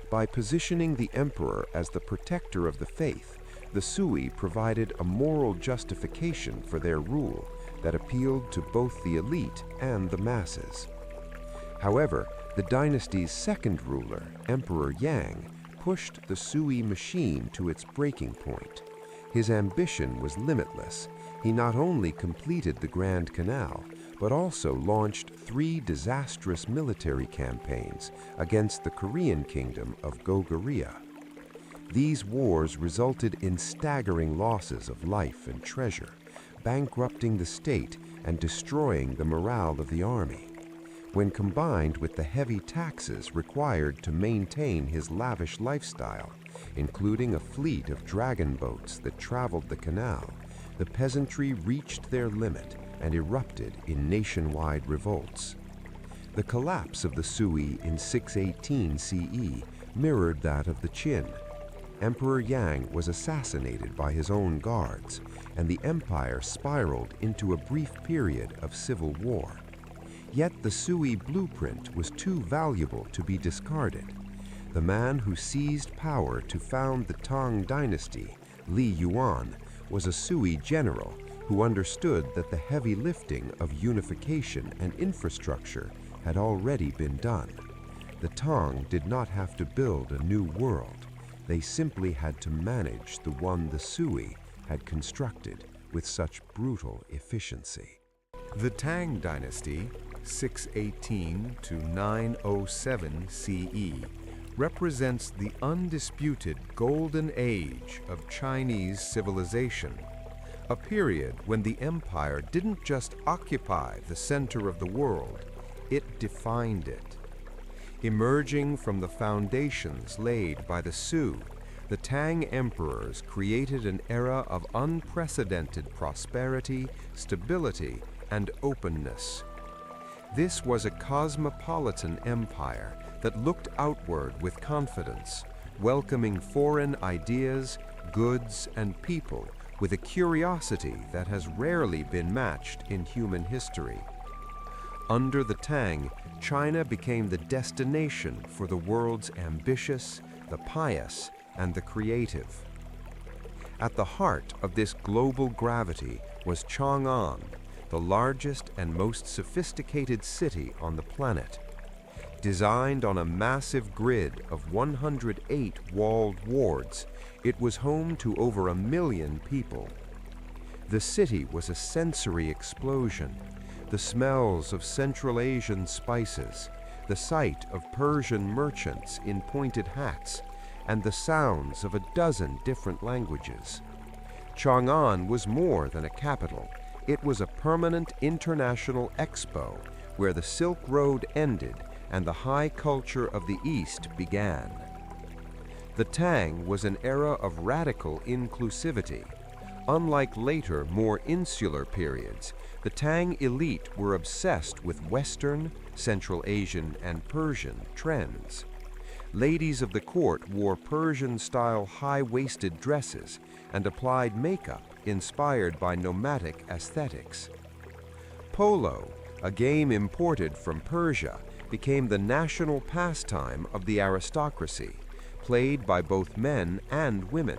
By positioning the emperor as the protector of the faith, the Sui provided a moral justification for their rule that appealed to both the elite and the masses. However, the dynasty's second ruler, Emperor Yang, pushed the Sui machine to its breaking point. His ambition was limitless. He not only completed the Grand Canal, but also launched 3 disastrous military campaigns against the Korean kingdom of Goguryeo. These wars resulted in staggering losses of life and treasure, bankrupting the state and destroying the morale of the army. When combined with the heavy taxes required to maintain his lavish lifestyle, including a fleet of dragon boats that traveled the canal, the peasantry reached their limit and erupted in nationwide revolts. The collapse of the Sui in 618 CE mirrored that of the Qin. Emperor Yang was assassinated by his own guards, and the empire spiraled into a brief period of civil war. Yet the Sui blueprint was too valuable to be discarded. The man who seized power to found the Tang dynasty, Li Yuan, was a Sui general who understood that the heavy lifting of unification and infrastructure had already been done. The Tang did not have to build a new world. They simply had to manage the one the Sui had constructed with such brutal efficiency. The Tang Dynasty, 618 to 907 CE, represents the undisputed golden age of Chinese civilization, a period when the empire didn't just occupy the center of the world, it defined it. Emerging from the foundations laid by the Sui, the Tang emperors created an era of unprecedented prosperity, stability, and openness. This was a cosmopolitan empire that looked outward with confidence, welcoming foreign ideas, goods, and people with a curiosity that has rarely been matched in human history. Under the Tang, China became the destination for the world's ambitious, the pious, and the creative. At the heart of this global gravity was Chang'an, the largest and most sophisticated city on the planet. Designed on a massive grid of 108 walled wards, it was home to over 1 million people. The city was a sensory explosion. The smells of Central Asian spices, the sight of Persian merchants in pointed hats, and the sounds of a dozen different languages. Chang'an was more than a capital. It was a permanent international expo where the Silk Road ended and the high culture of the East began. The Tang was an era of radical inclusivity. Unlike later, more insular periods, the Tang elite were obsessed with Western, Central Asian, and Persian trends. Ladies of the court wore Persian-style high-waisted dresses and applied makeup inspired by nomadic aesthetics. Polo, a game imported from Persia, became the national pastime of the aristocracy, played by both men and women.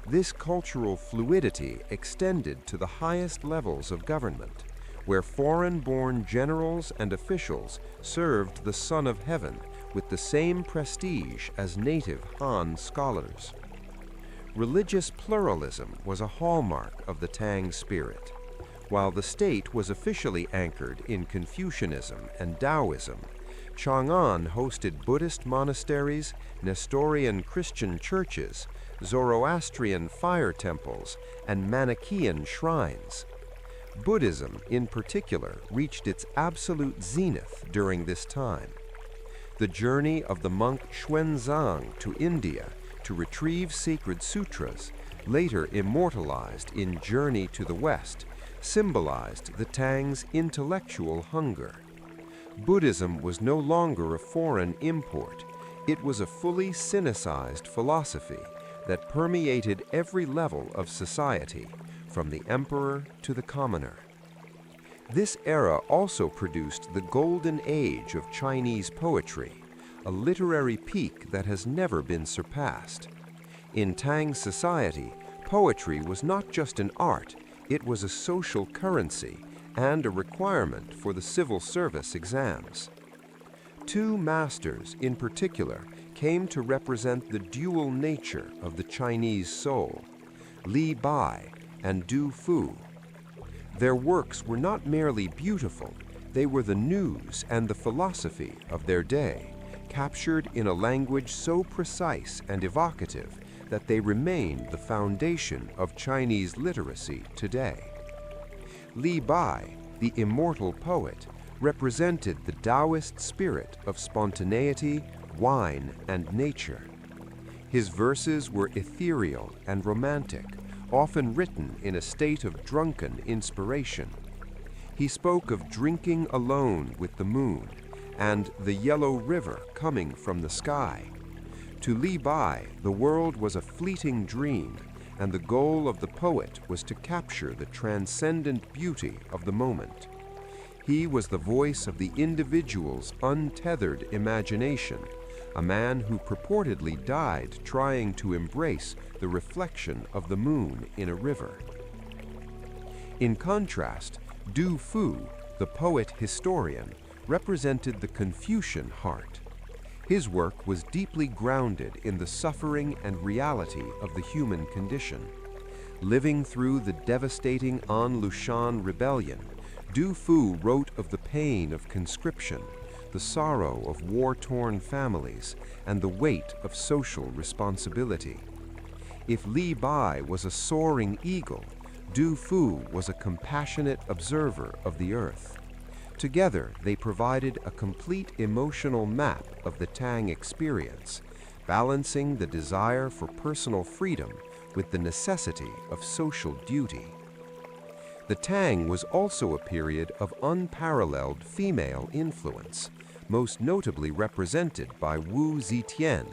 This cultural fluidity extended to the highest levels of government, where foreign-born generals and officials served the Son of Heaven with the same prestige as native Han scholars. Religious pluralism was a hallmark of the Tang spirit. While the state was officially anchored in Confucianism and Taoism, Chang'an hosted Buddhist monasteries, Nestorian Christian churches, Zoroastrian fire temples, and Manichaean shrines. Buddhism, in particular, reached its absolute zenith during this time. The journey of the monk Xuanzang to India to retrieve sacred sutras, later immortalized in Journey to the West, symbolized the Tang's intellectual hunger. Buddhism was no longer a foreign import. It was a fully Sinicized philosophy that permeated every level of society, from the emperor to the commoner. This era also produced the golden age of Chinese poetry, a literary peak that has never been surpassed. In Tang society, poetry was not just an art, it was a social currency and a requirement for the civil service exams. Two masters, in particular, came to represent the dual nature of the Chinese soul, Li Bai and Du Fu. Their works were not merely beautiful, they were the news and the philosophy of their day, captured in a language so precise and evocative that they remain the foundation of Chinese literacy today. Li Bai, the immortal poet, represented the Taoist spirit of spontaneity, wine, and nature. His verses were ethereal and romantic, often written in a state of drunken inspiration. He spoke of drinking alone with the moon and the yellow river coming from the sky. To Li Bai, the world was a fleeting dream, and the goal of the poet was to capture the transcendent beauty of the moment. He was the voice of the individual's untethered imagination, a man who purportedly died trying to embrace the reflection of the moon in a river. In contrast, Du Fu, the poet-historian, represented the Confucian heart. His work was deeply grounded in the suffering and reality of the human condition. Living through the devastating An Lushan rebellion, Du Fu wrote of the pain of conscription, the sorrow of war-torn families, and the weight of social responsibility. If Li Bai was a soaring eagle, Du Fu was a compassionate observer of the earth. Together, they provided a complete emotional map of the Tang experience, balancing the desire for personal freedom with the necessity of social duty. The Tang was also a period of unparalleled female influence, most notably represented by Wu Zetian,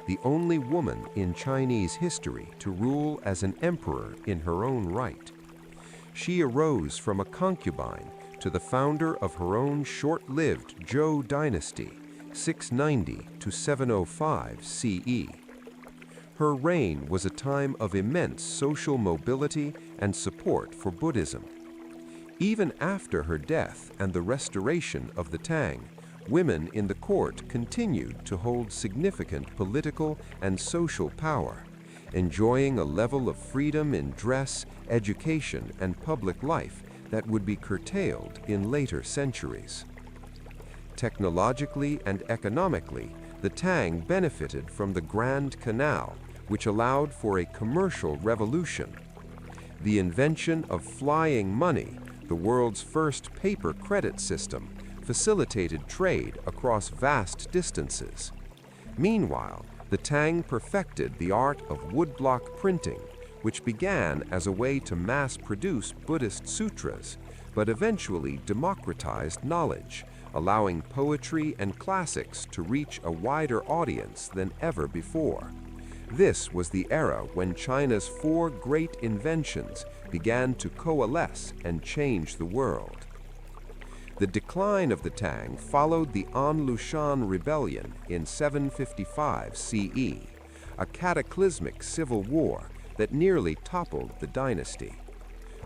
the only woman in Chinese history to rule as an emperor in her own right. She arose from a concubine to the founder of her own short-lived Zhou dynasty, 690 to 705 CE. Her reign was a time of immense social mobility and support for Buddhism. Even after her death and the restoration of the Tang, women in the court continued to hold significant political and social power, enjoying a level of freedom in dress, education, and public life that would be curtailed in later centuries. Technologically and economically, the Tang benefited from the Grand Canal, which allowed for a commercial revolution. The invention of flying money, the world's first paper credit system, facilitated trade across vast distances. Meanwhile, the Tang perfected the art of woodblock printing, which began as a way to mass-produce Buddhist sutras, but eventually democratized knowledge, allowing poetry and classics to reach a wider audience than ever before. This was the era when China's four great inventions began to coalesce and change the world. The decline of the Tang followed the An Lushan rebellion in 755 CE, a cataclysmic civil war that nearly toppled the dynasty.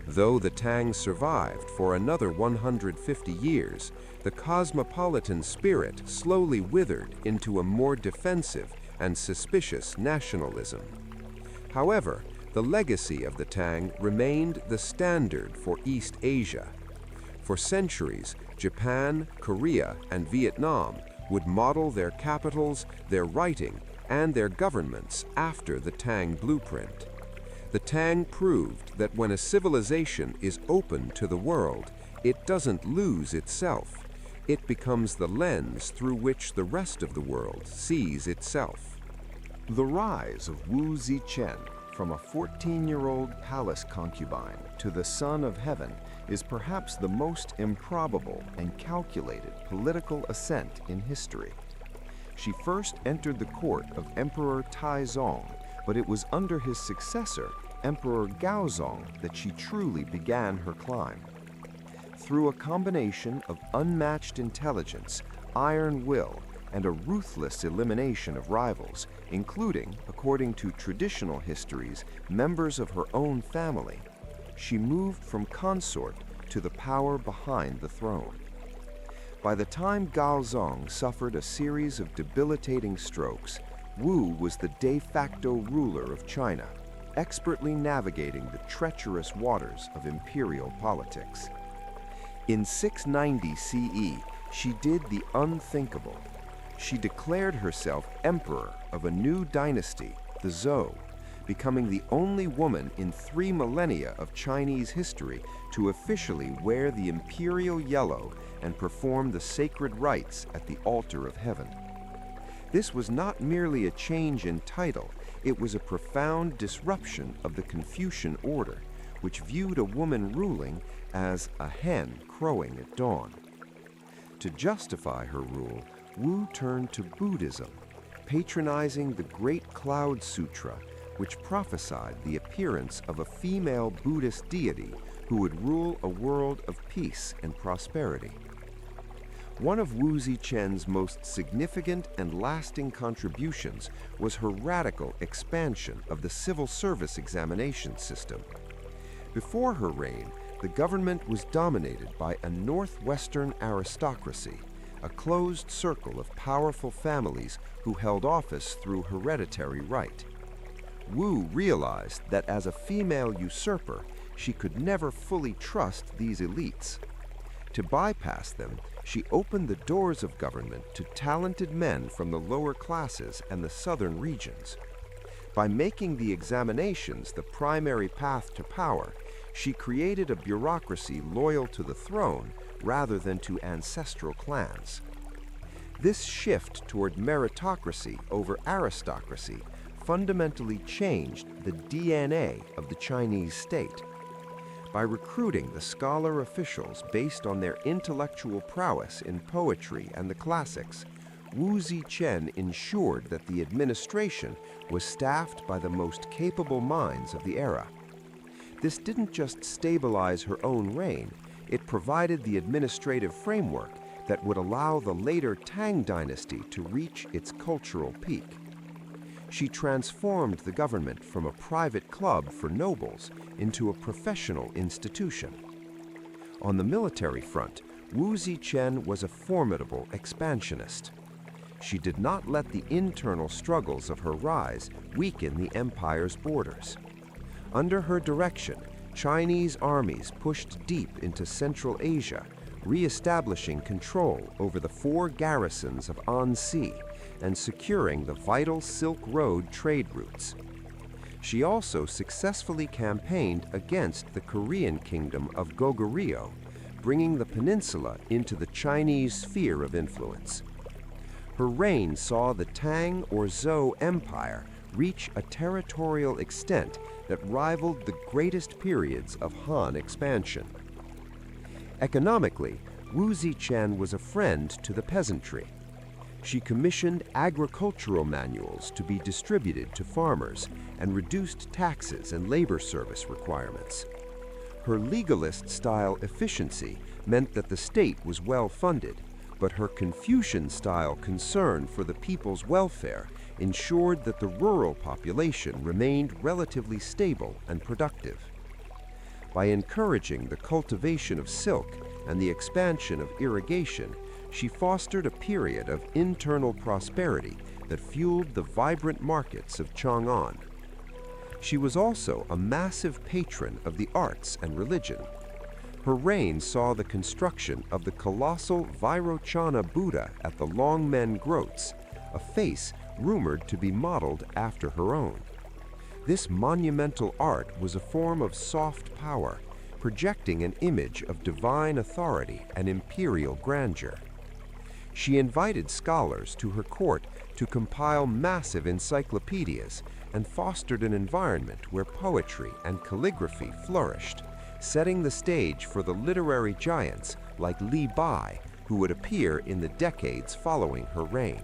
Though the Tang survived for another 150 years, the cosmopolitan spirit slowly withered into a more defensive and suspicious nationalism. However, the legacy of the Tang remained the standard for East Asia. For centuries, Japan, Korea, and Vietnam would model their capitals, their writing, and their governments after the Tang blueprint. The Tang proved that when a civilization is open to the world, it doesn't lose itself. It becomes the lens through which the rest of the world sees itself. The rise of Wu Zichen, from a 14-year-old palace concubine to the Son of Heaven, is perhaps the most improbable and calculated political ascent in history. She first entered the court of Emperor Taizong, but it was under his successor, Emperor Gaozong, that she truly began her climb. Through a combination of unmatched intelligence, iron will, and a ruthless elimination of rivals, including, according to traditional histories, members of her own family, she moved from consort to the power behind the throne. By the time Gaozong suffered a series of debilitating strokes, Wu was the de facto ruler of China, expertly navigating the treacherous waters of imperial politics. In 690 CE, she did the unthinkable. She declared herself emperor of a new dynasty, the Zhou, becoming the only woman in 3 millennia of Chinese history to officially wear the imperial yellow and perform the sacred rites at the altar of heaven. This was not merely a change in title, it was a profound disruption of the Confucian order, which viewed a woman ruling as a hen crowing at dawn. To justify her rule, Wu turned to Buddhism, patronizing the Great Cloud Sutra, which prophesied the appearance of a female Buddhist deity who would rule a world of peace and prosperity. One of Wu Zichen's most significant and lasting contributions was her radical expansion of the civil service examination system. Before her reign, the government was dominated by a northwestern aristocracy, a closed circle of powerful families who held office through hereditary right. Wu realized that as a female usurper, she could never fully trust these elites. To bypass them, she opened the doors of government to talented men from the lower classes and the southern regions. By making the examinations the primary path to power, she created a bureaucracy loyal to the throne rather than to ancestral clans. This shift toward meritocracy over aristocracy fundamentally changed the DNA of the Chinese state. By recruiting the scholar officials based on their intellectual prowess in poetry and the classics, Wu Zichen ensured that the administration was staffed by the most capable minds of the era. This didn't just stabilize her own reign, it provided the administrative framework that would allow the later Tang dynasty to reach its cultural peak. She transformed the government from a private club for nobles into a professional institution. On the military front, Wu Zichen was a formidable expansionist. She did not let the internal struggles of her rise weaken the empire's borders. Under her direction, Chinese armies pushed deep into Central Asia, re-establishing control over the 4 garrisons of Anxi and securing the vital Silk Road trade routes. She also successfully campaigned against the Korean kingdom of Goguryeo, bringing the peninsula into the Chinese sphere of influence. Her reign saw the Tang or Zhou Empire reach a territorial extent that rivaled the greatest periods of Han expansion. Economically, Wu Zichen was a friend to the peasantry. She commissioned agricultural manuals to be distributed to farmers and reduced taxes and labor service requirements. Her legalist-style efficiency meant that the state was well-funded, but her Confucian-style concern for the people's welfare ensured that the rural population remained relatively stable and productive. By encouraging the cultivation of silk and the expansion of irrigation, she fostered a period of internal prosperity that fueled the vibrant markets of Chang'an. She was also a massive patron of the arts and religion. Her reign saw the construction of the colossal Vairochana Buddha at the Longmen Groats, a face rumored to be modeled after her own. This monumental art was a form of soft power, projecting an image of divine authority and imperial grandeur. She invited scholars to her court to compile massive encyclopedias and fostered an environment where poetry and calligraphy flourished, setting the stage for the literary giants like Li Bai, who would appear in the decades following her reign.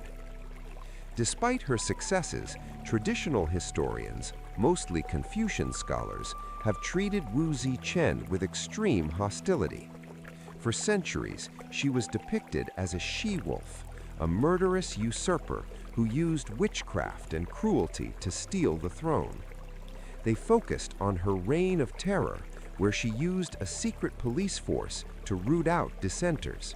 Despite her successes, traditional historians, mostly Confucian scholars, have treated Wu Zichen with extreme hostility. For centuries, she was depicted as a she-wolf, a murderous usurper who used witchcraft and cruelty to steal the throne. They focused on her reign of terror, where she used a secret police force to root out dissenters.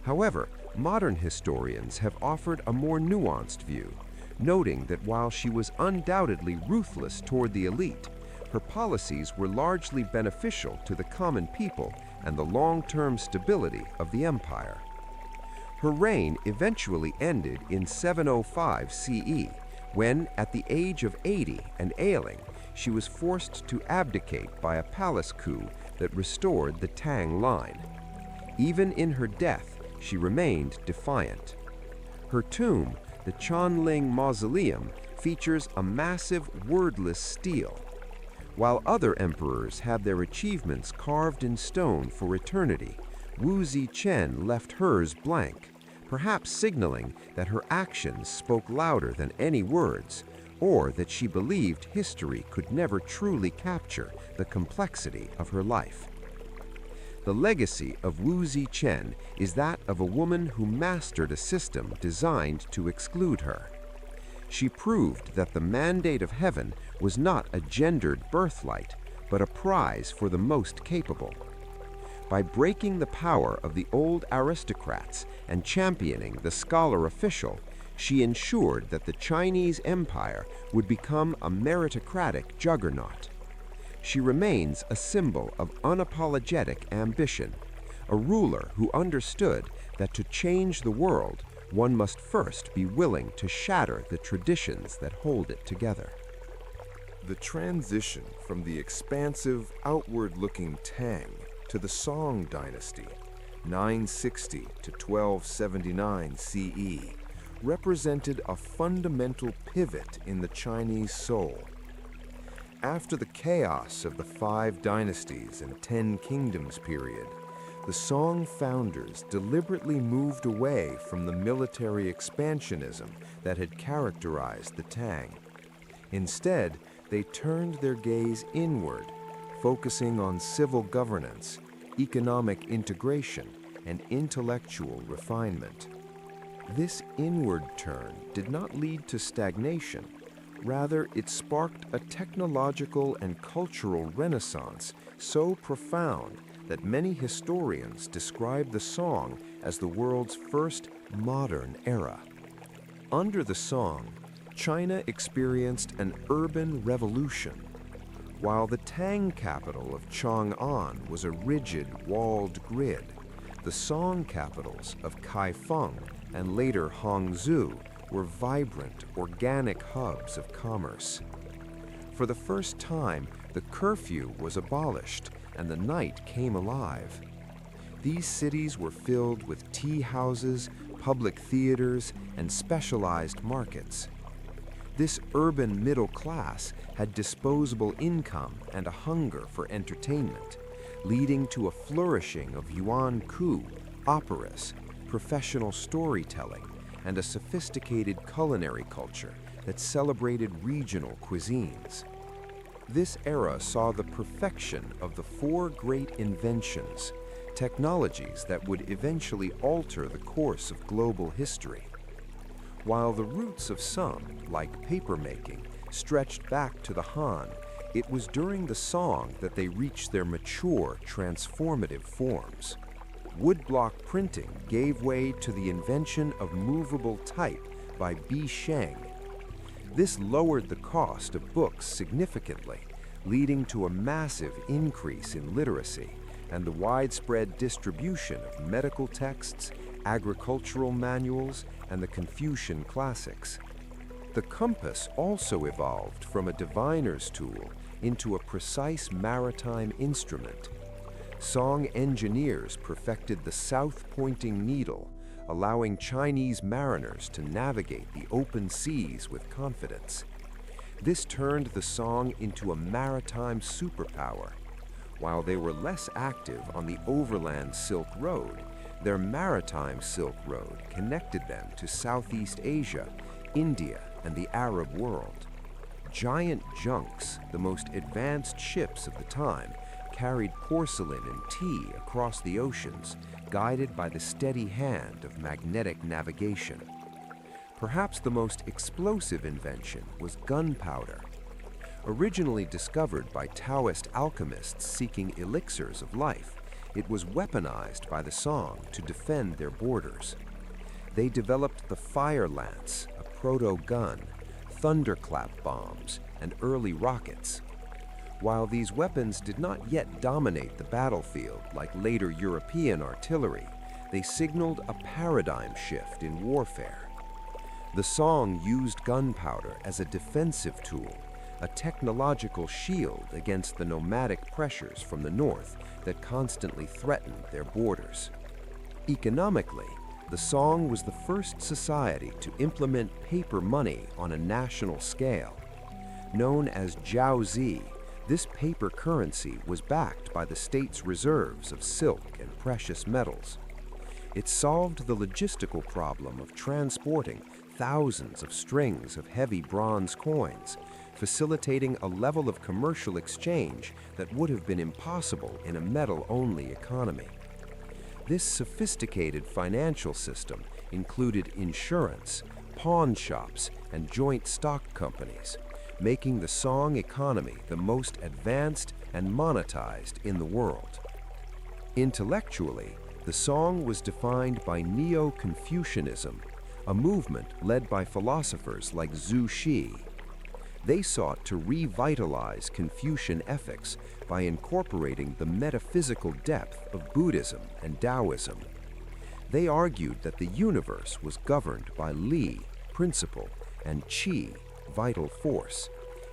However, modern historians have offered a more nuanced view, noting that while she was undoubtedly ruthless toward the elite, her policies were largely beneficial to the common people and the long-term stability of the empire. Her reign eventually ended in 705 CE, when, at the age of 80 and ailing, she was forced to abdicate by a palace coup that restored the Tang line. Even in her death, she remained defiant. Her tomb, the Quanling Mausoleum, features a massive wordless stele. While other emperors had their achievements carved in stone for eternity, Wu Zichen left hers blank, perhaps signaling that her actions spoke louder than any words, or that she believed history could never truly capture the complexity of her life. The legacy of Wu Zichen is that of a woman who mastered a system designed to exclude her. She proved that the mandate of heaven was not a gendered birthright, but a prize for the most capable. By breaking the power of the old aristocrats and championing the scholar official, she ensured that the Chinese empire would become a meritocratic juggernaut. She remains a symbol of unapologetic ambition, a ruler who understood that to change the world, one must first be willing to shatter the traditions that hold it together. The transition from the expansive, outward-looking Tang to the Song dynasty, 960 to 1279 CE, represented a fundamental pivot in the Chinese soul. After the chaos of the 5 dynasties and 10 kingdoms period, the Song founders deliberately moved away from the military expansionism that had characterized the Tang. Instead, they turned their gaze inward, focusing on civil governance, economic integration, and intellectual refinement. This inward turn did not lead to stagnation. Rather, it sparked a technological and cultural renaissance so profound that many historians describe the Song as the world's first modern era. Under the Song, China experienced an urban revolution. While the Tang capital of Chang'an was a rigid, walled grid, the Song capitals of Kaifeng and later Hangzhou were vibrant, organic hubs of commerce. For the first time, the curfew was abolished and the night came alive. These cities were filled with tea houses, public theaters, and specialized markets. This urban middle class had disposable income and a hunger for entertainment, leading to a flourishing of yuan ku, operas, professional storytelling, and a sophisticated culinary culture that celebrated regional cuisines. This era saw the perfection of the 4 great inventions, technologies that would eventually alter the course of global history. While the roots of some, like papermaking, stretched back to the Han, it was during the Song that they reached their mature, transformative forms. Woodblock printing gave way to the invention of movable type by Bi Sheng. This lowered the cost of books significantly, leading to a massive increase in literacy and the widespread distribution of medical texts, agricultural manuals, and the Confucian classics. The compass also evolved from a diviner's tool into a precise maritime instrument. Song engineers perfected the south-pointing needle, allowing Chinese mariners to navigate the open seas with confidence. This turned the song into a maritime superpower. While they were less active on the overland Silk Road, their maritime Silk Road connected them to Southeast Asia, India, and the Arab world. Giant junks, the most advanced ships of the time, carried porcelain and tea across the oceans, guided by the steady hand of magnetic navigation. Perhaps the most explosive invention was gunpowder. Originally discovered by Taoist alchemists seeking elixirs of life, it was weaponized by the Song to defend their borders. They developed the fire lance, a proto-gun, thunderclap bombs, and early rockets. While these weapons did not yet dominate the battlefield like later European artillery, they signaled a paradigm shift in warfare. The Song used gunpowder as a defensive tool, a technological shield against the nomadic pressures from the north that constantly threatened their borders. Economically, the Song was the first society to implement paper money on a national scale. Known as jiaozi, this paper currency was backed by the state's reserves of silk and precious metals. It solved the logistical problem of transporting thousands of strings of heavy bronze coins, facilitating a level of commercial exchange that would have been impossible in a metal-only economy. This sophisticated financial system included insurance, pawn shops, and joint stock companies, making the Song economy the most advanced and monetized in the world. Intellectually, the Song was defined by Neo-Confucianism, a movement led by philosophers like Zhu Xi. They sought to revitalize Confucian ethics by incorporating the metaphysical depth of Buddhism and Taoism. They argued that the universe was governed by Li, principle, and Qi, vital force,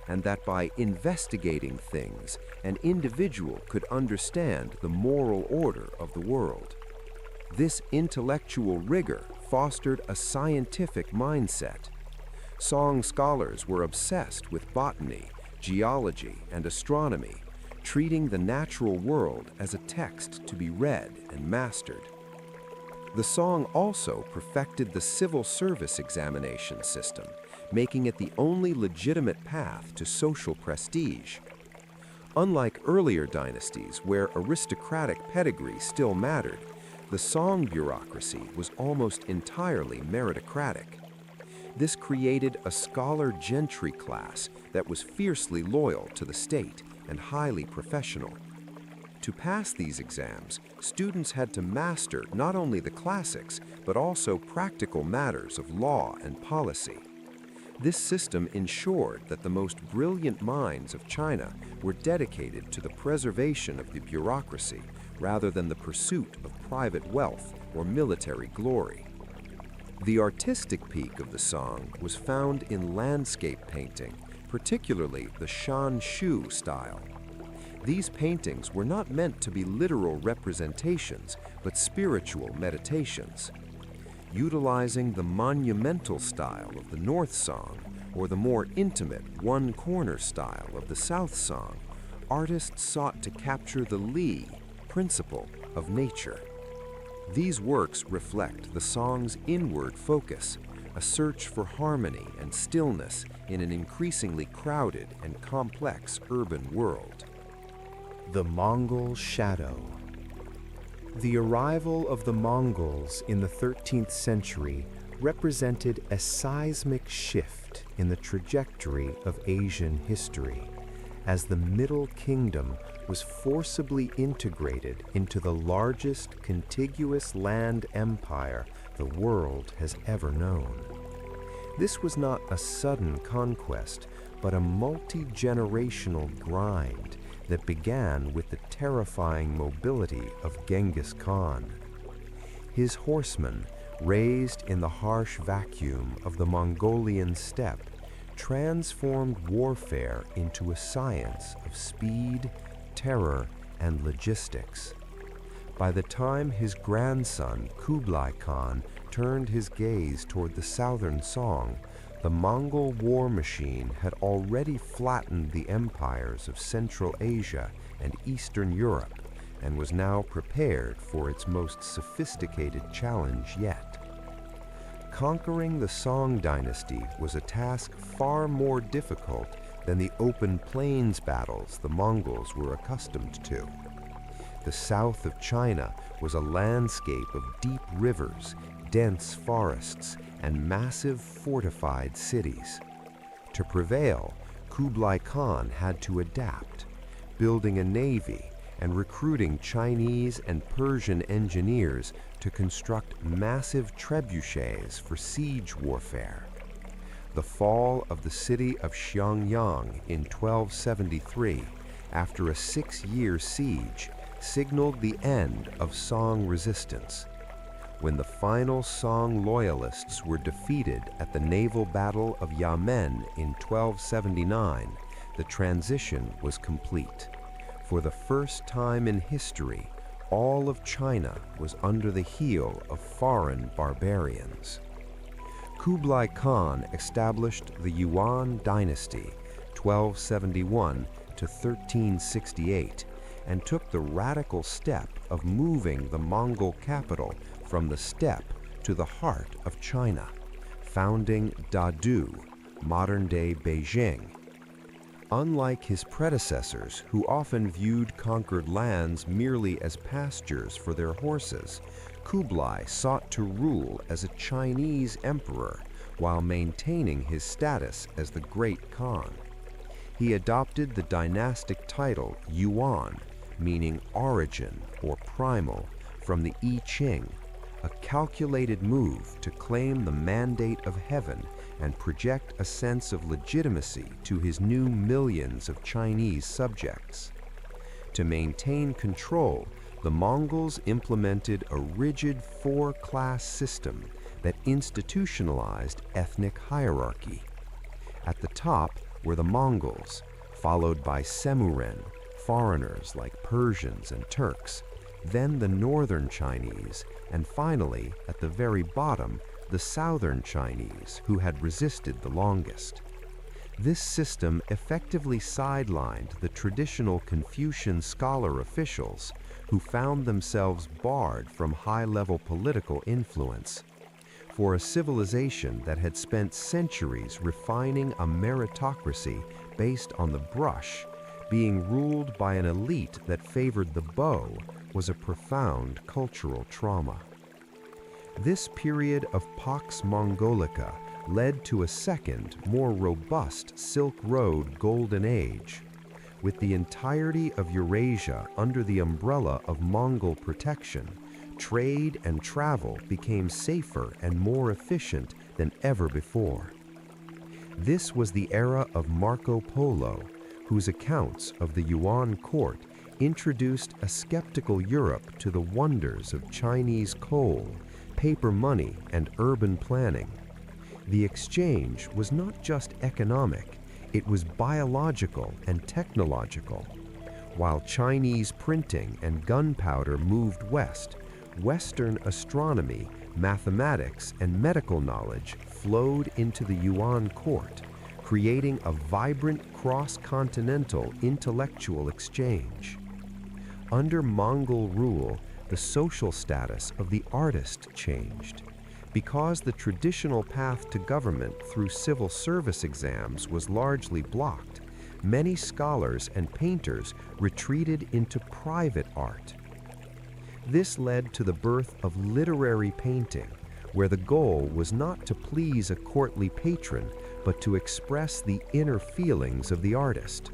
and that by investigating things, an individual could understand the moral order of the world. This intellectual rigor fostered a scientific mindset. Song scholars were obsessed with botany, geology, and astronomy, treating the natural world as a text to be read and mastered. The Song also perfected the civil service examination system, making it the only legitimate path to social prestige. Unlike earlier dynasties where aristocratic pedigree still mattered, the Song bureaucracy was almost entirely meritocratic. This created a scholar gentry class that was fiercely loyal to the state and highly professional. To pass these exams, students had to master not only the classics, but also practical matters of law and policy. This system ensured that the most brilliant minds of China were dedicated to the preservation of the bureaucracy rather than the pursuit of private wealth or military glory. The artistic peak of the Song was found in landscape painting, particularly the Shan Shu style. These paintings were not meant to be literal representations, but spiritual meditations. Utilizing the monumental style of the North Song or the more intimate one-corner style of the South Song, artists sought to capture the Li, principle of nature. These works reflect the Song's inward focus, a search for harmony and stillness in an increasingly crowded and complex urban world. The Mongol Shadow. The arrival of the Mongols in the 13th century represented a seismic shift in the trajectory of Asian history, as the Middle Kingdom was forcibly integrated into the largest contiguous land empire the world has ever known. This was not a sudden conquest, but a multi-generational grind that began with the terrifying mobility of Genghis Khan. His horsemen, raised in the harsh vacuum of the Mongolian steppe, transformed warfare into a science of speed, terror, and logistics. By the time his grandson, Kublai Khan, turned his gaze toward the southern Song, the Mongol war machine had already flattened the empires of Central Asia and Eastern Europe and was now prepared for its most sophisticated challenge yet. Conquering the Song dynasty was a task far more difficult than the open plains battles the Mongols were accustomed to. The south of China was a landscape of deep rivers, dense forests, and massive fortified cities. To prevail, Kublai Khan had to adapt, building a navy and recruiting Chinese and Persian engineers to construct massive trebuchets for siege warfare. The fall of the city of Xiangyang in 1273, after a 6-year siege, signaled the end of Song resistance. When the final Song loyalists were defeated at the naval battle of Yamen in 1279, the transition was complete. For the first time in history, all of China was under the heel of foreign barbarians. Kublai Khan established the Yuan dynasty, 1271 to 1368, and took the radical step of moving the Mongol capital from the steppe to the heart of China, founding Dadu, modern-day Beijing. Unlike his predecessors, who often viewed conquered lands merely as pastures for their horses, Kublai sought to rule as a Chinese emperor while maintaining his status as the Great Khan. He adopted the dynastic title Yuan, meaning origin or primal, from the I Ching, a calculated move to claim the mandate of heaven and project a sense of legitimacy to his new millions of Chinese subjects. To maintain control, the Mongols implemented a rigid 4-class system that institutionalized ethnic hierarchy. At the top were the Mongols, followed by Semuren, foreigners like Persians and Turks, then the northern Chinese, and finally, at the very bottom, the southern Chinese, who had resisted the longest. This system effectively sidelined the traditional Confucian scholar officials who found themselves barred from high-level political influence. For a civilization that had spent centuries refining a meritocracy based on the brush, being ruled by an elite that favored the bow was a profound cultural trauma. This period of Pax Mongolica led to a second, more robust Silk Road Golden Age. With the entirety of Eurasia under the umbrella of Mongol protection, trade and travel became safer and more efficient than ever before. This was the era of Marco Polo, whose accounts of the Yuan court introduced a skeptical Europe to the wonders of Chinese coal, paper money, and urban planning. The exchange was not just economic, it was biological and technological. While Chinese printing and gunpowder moved west, Western astronomy, mathematics, and medical knowledge flowed into the Yuan court, creating a vibrant cross-continental intellectual exchange. Under Mongol rule, the social status of the artist changed. Because the traditional path to government through civil service exams was largely blocked, many scholars and painters retreated into private art. This led to the birth of literary painting, where the goal was not to please a courtly patron, but to express the inner feelings of the artist.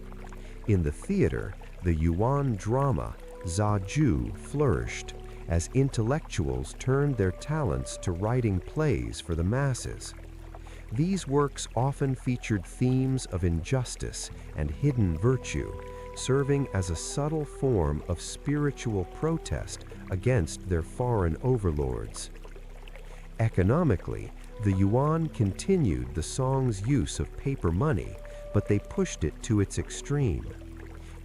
In the theater, the Yuan drama, Zaju, flourished, as intellectuals turned their talents to writing plays for the masses. These works often featured themes of injustice and hidden virtue, serving as a subtle form of spiritual protest against their foreign overlords. Economically, the yuan continued the Song's use of paper money, but they pushed it to its extreme.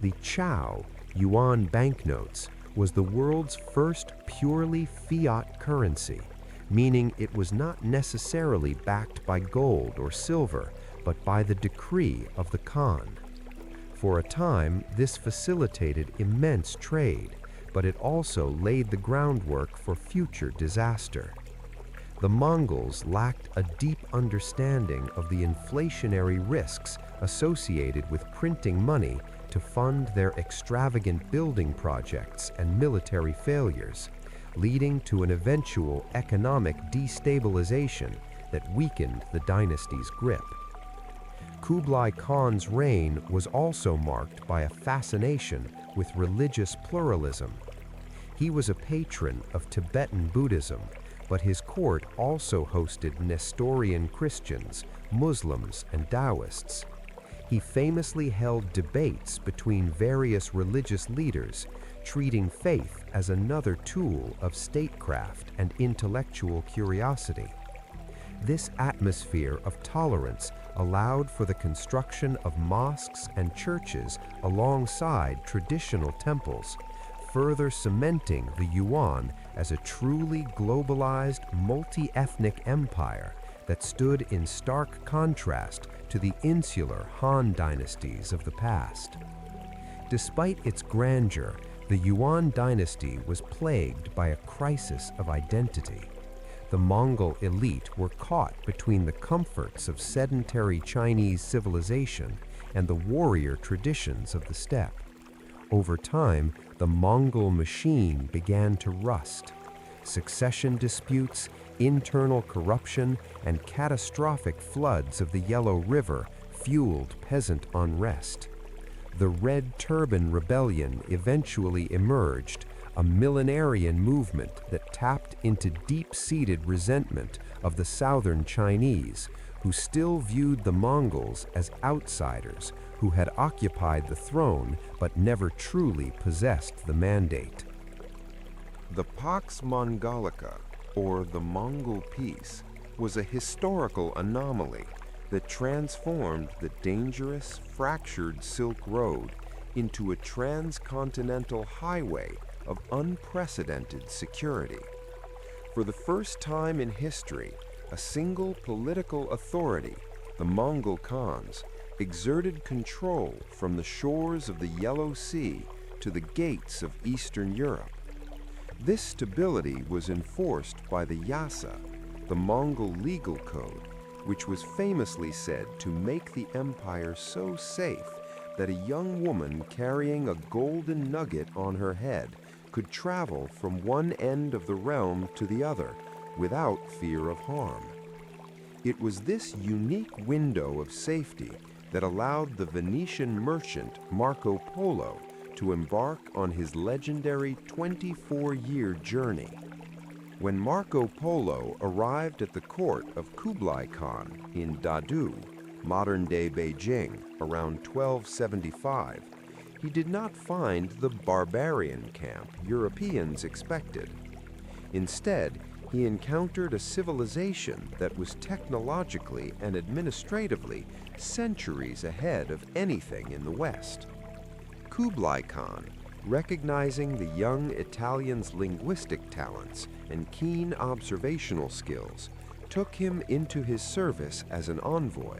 The Chao yuan banknotes was the world's first purely fiat currency, meaning it was not necessarily backed by gold or silver, but by the decree of the Khan. For a time, this facilitated immense trade, but it also laid the groundwork for future disaster. The Mongols lacked a deep understanding of the inflationary risks associated with printing money to fund their extravagant building projects and military failures, leading to an eventual economic destabilization that weakened the dynasty's grip. Kublai Khan's reign was also marked by a fascination with religious pluralism. He was a patron of Tibetan Buddhism, but his court also hosted Nestorian Christians, Muslims, and Taoists. He famously held debates between various religious leaders, treating faith as another tool of statecraft and intellectual curiosity. This atmosphere of tolerance allowed for the construction of mosques and churches alongside traditional temples, further cementing the yuan as a truly globalized, multi-ethnic empire that stood in stark contrast to the insular Han dynasties of the past. Despite its grandeur, the Yuan dynasty was plagued by a crisis of identity. The Mongol elite were caught between the comforts of sedentary Chinese civilization and the warrior traditions of the steppe. Over time, the Mongol machine began to rust. Succession disputes, internal corruption, and catastrophic floods of the Yellow River fueled peasant unrest. The Red Turban Rebellion eventually emerged, a millenarian movement that tapped into deep-seated resentment of the southern Chinese, who still viewed the Mongols as outsiders who had occupied the throne but never truly possessed the mandate. The Pax Mongolica, or the Mongol Peace, was a historical anomaly that transformed the dangerous, fractured Silk Road into a transcontinental highway of unprecedented security. For the first time in history, a single political authority, the Mongol Khans, exerted control from the shores of the Yellow Sea to the gates of Eastern Europe. This stability was enforced by the Yasa, the Mongol legal code, which was famously said to make the empire so safe that a young woman carrying a golden nugget on her head could travel from one end of the realm to the other without fear of harm. It was this unique window of safety that allowed the Venetian merchant Marco Polo to embark on his legendary 24-year journey. When Marco Polo arrived at the court of Kublai Khan in Dadu, modern-day Beijing, around 1275, he did not find the barbarian camp Europeans expected. Instead, he encountered a civilization that was technologically and administratively centuries ahead of anything in the West. Kublai Khan, recognizing the young Italian's linguistic talents and keen observational skills, took him into his service as an envoy.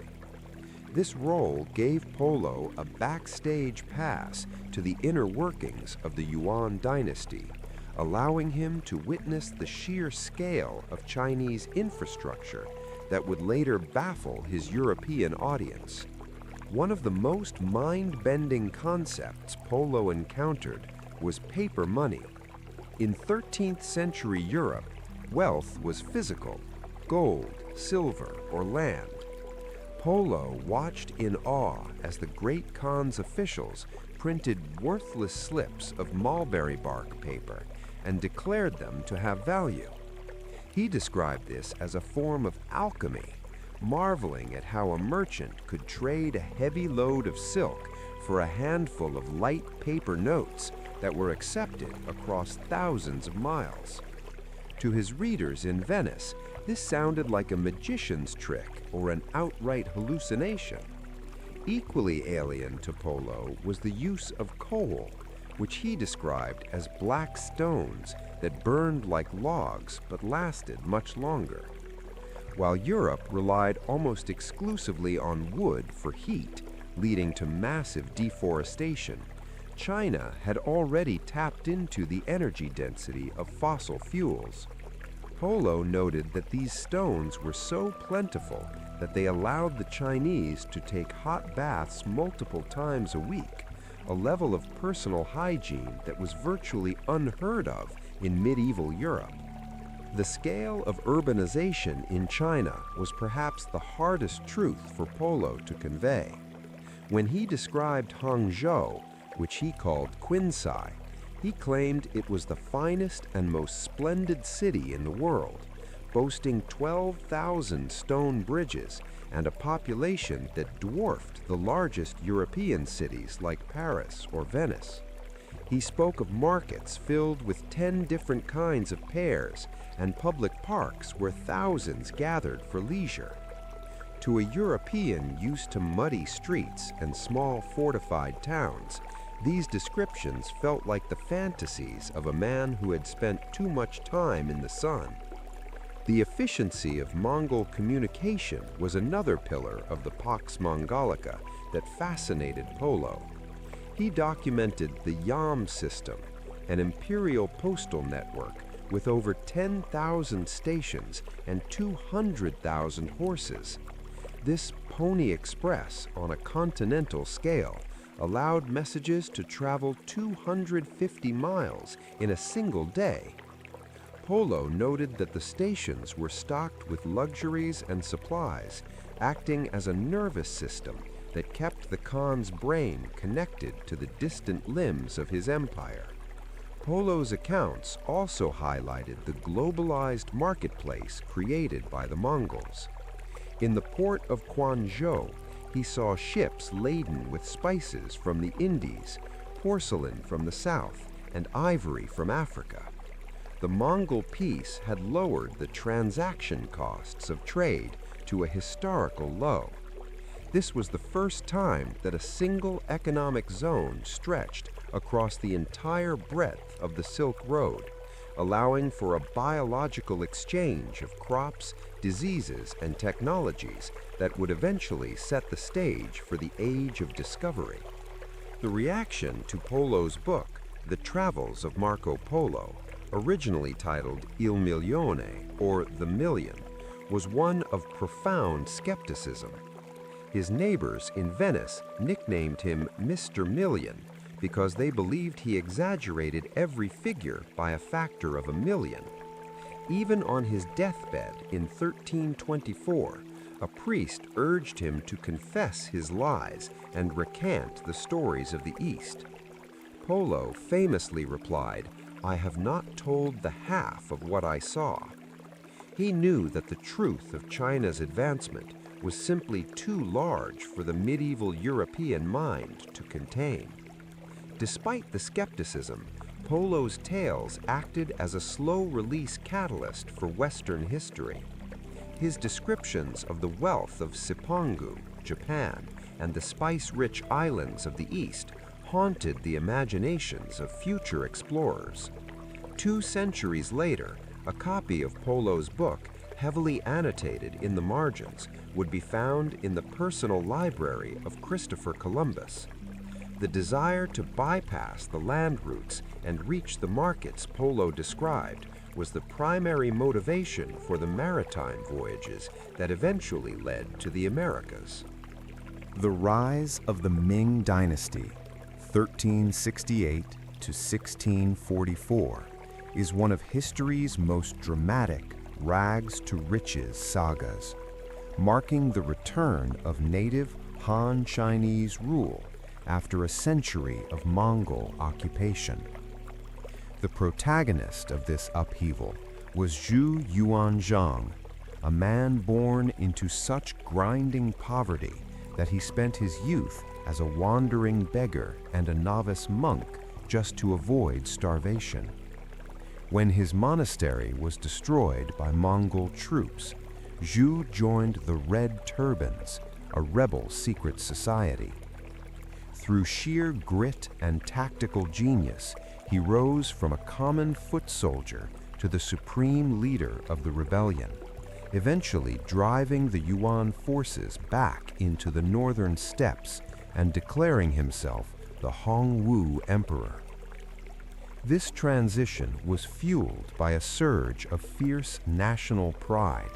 This role gave Polo a backstage pass to the inner workings of the Yuan dynasty, allowing him to witness the sheer scale of Chinese infrastructure that would later baffle his European audience. One of the most mind-bending concepts Polo encountered was paper money. In 13th century Europe, wealth was physical: gold, silver, or land. Polo watched in awe as the Great Khan's officials printed worthless slips of mulberry bark paper and declared them to have value. He described this as a form of alchemy, marveling at how a merchant could trade a heavy load of silk for a handful of light paper notes that were accepted across thousands of miles. To his readers in Venice, this sounded like a magician's trick or an outright hallucination. Equally alien to Polo was the use of coal, which he described as black stones that burned like logs but lasted much longer. While Europe relied almost exclusively on wood for heat, leading to massive deforestation, China had already tapped into the energy density of fossil fuels. Polo noted that these stones were so plentiful that they allowed the Chinese to take hot baths multiple times a week, a level of personal hygiene that was virtually unheard of in medieval Europe. The scale of urbanization in China was perhaps the hardest truth for Polo to convey. When he described Hangzhou, which he called Quinsai, he claimed it was the finest and most splendid city in the world, boasting 12,000 stone bridges and a population that dwarfed the largest European cities like Paris or Venice. He spoke of markets filled with 10 different kinds of pears and public parks where thousands gathered for leisure. To a European used to muddy streets and small fortified towns, these descriptions felt like the fantasies of a man who had spent too much time in the sun. The efficiency of Mongol communication was another pillar of the Pax Mongolica that fascinated Polo. He documented the Yam system, an imperial postal network with over 10,000 stations and 200,000 horses. This Pony Express on a continental scale allowed messages to travel 250 miles in a single day. Polo noted that the stations were stocked with luxuries and supplies, acting as a nervous system that kept the Khan's brain connected to the distant limbs of his empire. Polo's accounts also highlighted the globalized marketplace created by the Mongols. In the port of Quanzhou, he saw ships laden with spices from the Indies, porcelain from the south, and ivory from Africa. The Mongol peace had lowered the transaction costs of trade to a historical low. This was the first time that a single economic zone stretched across the entire breadth of the Silk Road, allowing for a biological exchange of crops, diseases, and technologies that would eventually set the stage for the Age of Discovery. The reaction to Polo's book, The Travels of Marco Polo, originally titled Il Milione, or The Million, was one of profound skepticism. His neighbors in Venice nicknamed him Mr. Million because they believed he exaggerated every figure by a factor of 1,000,000. Even on his deathbed in 1324, a priest urged him to confess his lies and recant the stories of the East. Polo famously replied, "I have not told the half of what I saw." He knew that the truth of China's advancement was simply too large for the medieval European mind to contain. Despite the skepticism, Polo's tales acted as a slow-release catalyst for Western history. His descriptions of the wealth of Sipangu, Japan, and the spice-rich islands of the East haunted the imaginations of future explorers. 2 centuries later, a copy of Polo's book, heavily annotated in the margins, would be found in the personal library of Christopher Columbus. The desire to bypass the land routes and reach the markets Polo described was the primary motivation for the maritime voyages that eventually led to the Americas. The rise of the Ming Dynasty, 1368 to 1644, is one of history's most dramatic rags to riches sagas, marking the return of native Han Chinese rule after a century of Mongol occupation. The protagonist of this upheaval was Zhu Yuanzhang, a man born into such grinding poverty that he spent his youth as a wandering beggar and a novice monk just to avoid starvation. When his monastery was destroyed by Mongol troops, Zhu joined the Red Turbans, a rebel secret society. Through sheer grit and tactical genius, he rose from a common foot soldier to the supreme leader of the rebellion, eventually driving the Yuan forces back into the northern steppes and declaring himself the Hongwu Emperor. This transition was fueled by a surge of fierce national pride.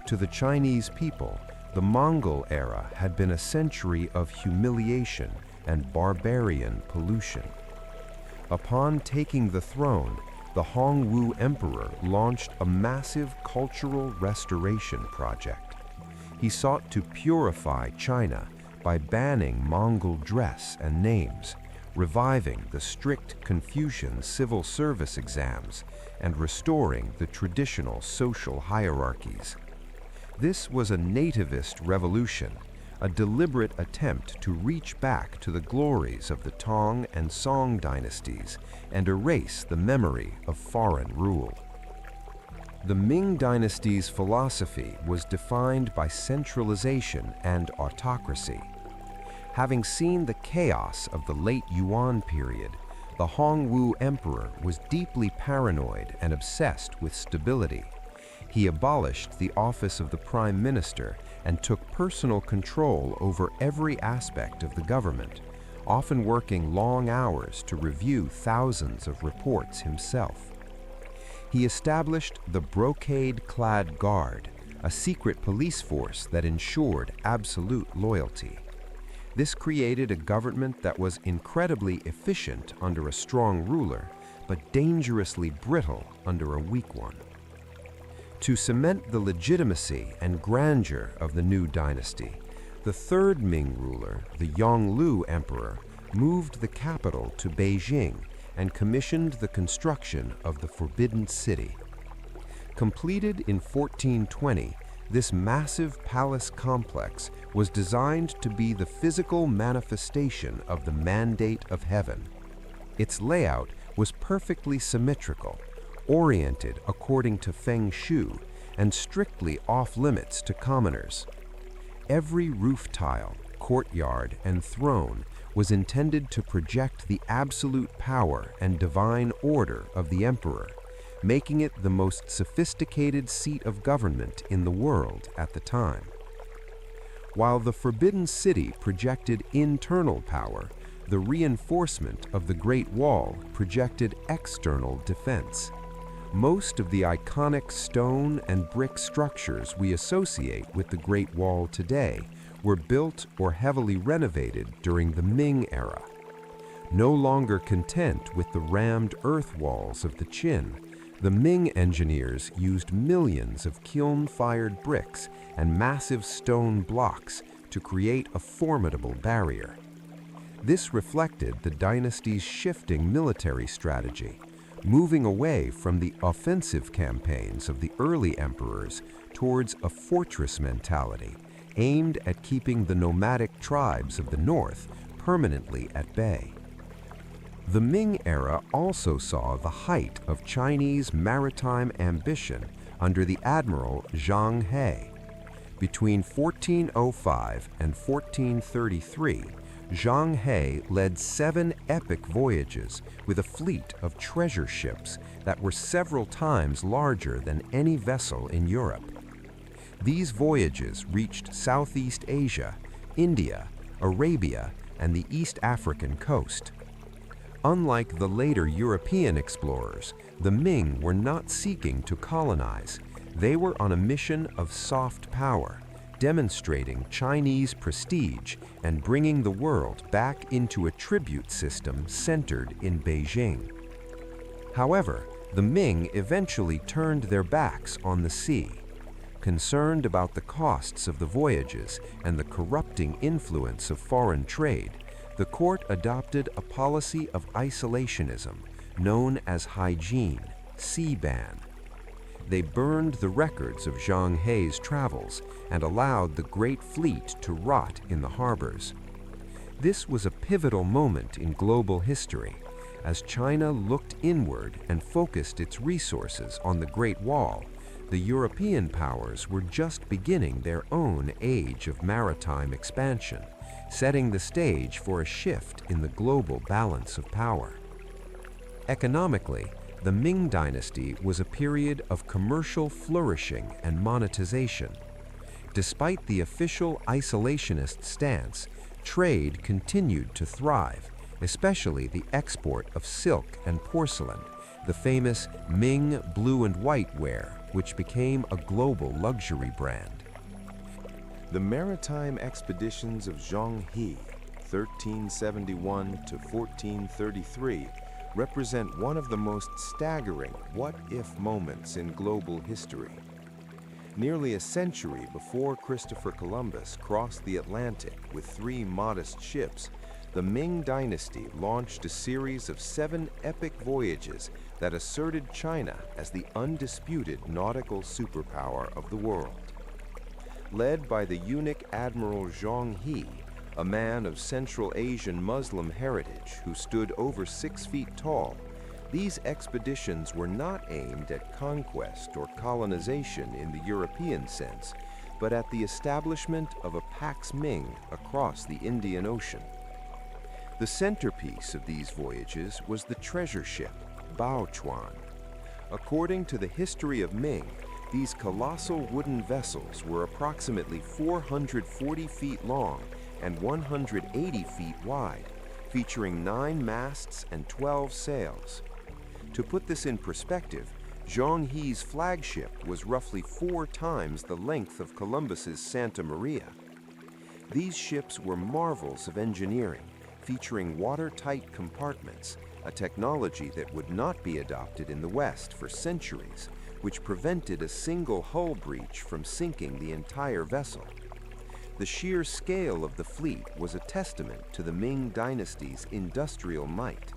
To the Chinese people, the Mongol era had been a century of humiliation and barbarian pollution. Upon taking the throne, the Hongwu Emperor launched a massive cultural restoration project. He sought to purify China by banning Mongol dress and names, reviving the strict Confucian civil service exams, and restoring the traditional social hierarchies. This was a nativist revolution, a deliberate attempt to reach back to the glories of the Tang and Song dynasties and erase the memory of foreign rule. The Ming dynasty's philosophy was defined by centralization and autocracy. Having seen the chaos of the late Yuan period, the Hongwu Emperor was deeply paranoid and obsessed with stability. He abolished the office of the Prime Minister and took personal control over every aspect of the government, often working long hours to review thousands of reports himself. He established the Brocade-clad Guard, a secret police force that ensured absolute loyalty. This created a government that was incredibly efficient under a strong ruler, but dangerously brittle under a weak one. To cement the legitimacy and grandeur of the new dynasty, the third Ming ruler, the Yongle Emperor, moved the capital to Beijing and commissioned the construction of the Forbidden City. Completed in 1420, this massive palace complex was designed to be the physical manifestation of the mandate of heaven. Its layout was perfectly symmetrical, oriented according to Feng Shui, and strictly off-limits to commoners. Every roof tile, courtyard, and throne was intended to project the absolute power and divine order of the emperor, making it the most sophisticated seat of government in the world at the time. While the Forbidden City projected internal power, the reinforcement of the Great Wall projected external defense. Most of the iconic stone and brick structures we associate with the Great Wall today were built or heavily renovated during the Ming era. No longer content with the rammed earth walls of the Qin, the Ming engineers used millions of kiln-fired bricks and massive stone blocks to create a formidable barrier. This reflected the dynasty's shifting military strategy, moving away from the offensive campaigns of the early emperors towards a fortress mentality aimed at keeping the nomadic tribes of the north permanently at bay. The Ming era also saw the height of Chinese maritime ambition under the admiral Zhang He. Between 1405 and 1433, Zhang He led 7 epic voyages with a fleet of treasure ships that were several times larger than any vessel in Europe. These voyages reached Southeast Asia, India, Arabia, and the East African coast. Unlike the later European explorers, the Ming were not seeking to colonize. They were on a mission of soft power, demonstrating Chinese prestige and bringing the world back into a tribute system centered in Beijing. However, the Ming eventually turned their backs on the sea. Concerned about the costs of the voyages and the corrupting influence of foreign trade, the court adopted a policy of isolationism known as hygiene, sea ban. They burned the records of Zhang He's travels and allowed the great fleet to rot in the harbors. This was a pivotal moment in global history, as China looked inward and focused its resources on the Great Wall. The European powers were just beginning their own age of maritime expansion, setting the stage for a shift in the global balance of power. Economically, the Ming Dynasty was a period of commercial flourishing and monetization. Despite the official isolationist stance, trade continued to thrive, especially the export of silk and porcelain, the famous Ming blue and white ware, which became a global luxury brand. The maritime expeditions of Zhang He, 1371 to 1433, represent one of the most staggering what-if moments in global history. Nearly a century before Christopher Columbus crossed the Atlantic with 3 modest ships, the Ming Dynasty launched a series of 7 epic voyages that asserted China as the undisputed nautical superpower of the world. Led by the eunuch Admiral Zhang He, a man of Central Asian Muslim heritage who stood over 6 feet tall, these expeditions were not aimed at conquest or colonization in the European sense, but at the establishment of a Pax Ming across the Indian Ocean. The centerpiece of these voyages was the treasure ship, Bao Chuan. According to the history of Ming, these colossal wooden vessels were approximately 440 feet long and 180 feet wide, featuring 9 masts and 12 sails. To put this in perspective, Zhang He's flagship was roughly 4 times the length of Columbus's Santa Maria. These ships were marvels of engineering, featuring watertight compartments, a technology that would not be adopted in the West for centuries, which prevented a single hull breach from sinking the entire vessel. The sheer scale of the fleet was a testament to the Ming Dynasty's industrial might.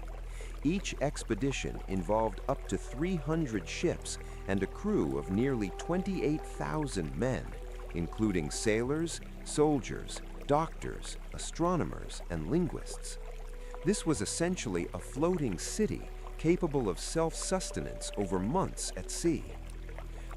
Each expedition involved up to 300 ships and a crew of nearly 28,000 men, including sailors, soldiers, doctors, astronomers, and linguists. This was essentially a floating city capable of self-sustenance over months at sea.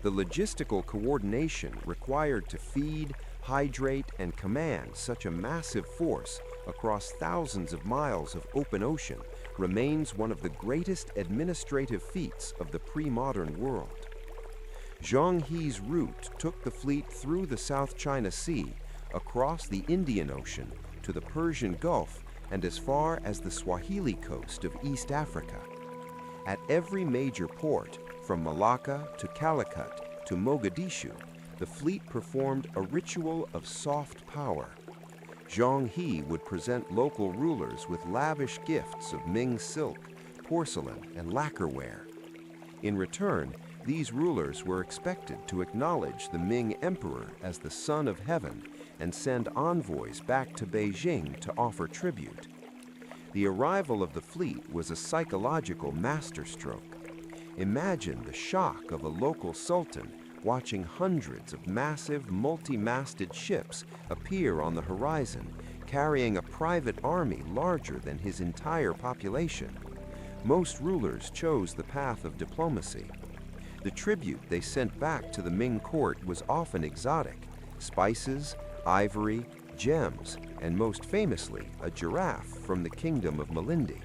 The logistical coordination required to feed, hydrate, and command such a massive force across thousands of miles of open ocean remains one of the greatest administrative feats of the pre-modern world. Zhang He's route took the fleet through the South China Sea, across the Indian Ocean to the Persian Gulf, and as far as the Swahili coast of East Africa. At every major port, from Malacca to Calicut to Mogadishu, the fleet performed a ritual of soft power. Zhang He would present local rulers with lavish gifts of Ming silk, porcelain, and lacquerware. In return, these rulers were expected to acknowledge the Ming emperor as the son of heaven and send envoys back to Beijing to offer tribute. The arrival of the fleet was a psychological masterstroke. Imagine the shock of a local sultan watching hundreds of massive multi-masted ships appear on the horizon, carrying a private army larger than his entire population. Most rulers chose the path of diplomacy. The tribute they sent back to the Ming court was often exotic: spices, ivory, gems, and most famously, a giraffe from the kingdom of Malindi.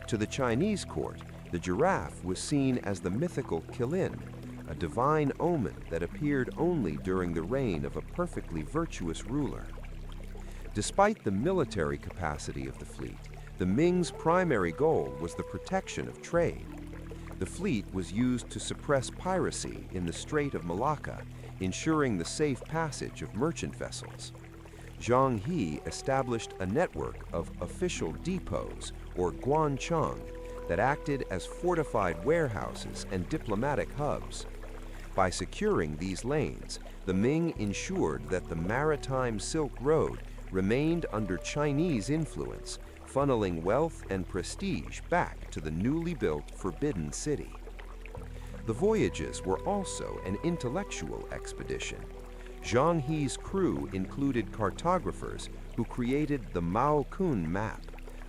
To the Chinese court, the giraffe was seen as the mythical Qilin, a divine omen that appeared only during the reign of a perfectly virtuous ruler. Despite the military capacity of the fleet, the Ming's primary goal was the protection of trade. The fleet was used to suppress piracy in the Strait of Malacca, ensuring the safe passage of merchant vessels. Zhang He established a network of official depots, or guanchang, that acted as fortified warehouses and diplomatic hubs. By securing these lanes, the Ming ensured that the maritime Silk Road remained under Chinese influence, funneling wealth and prestige back to the newly built Forbidden City. The voyages were also an intellectual expedition. Zhang He's crew included cartographers who created the Mao Kun map,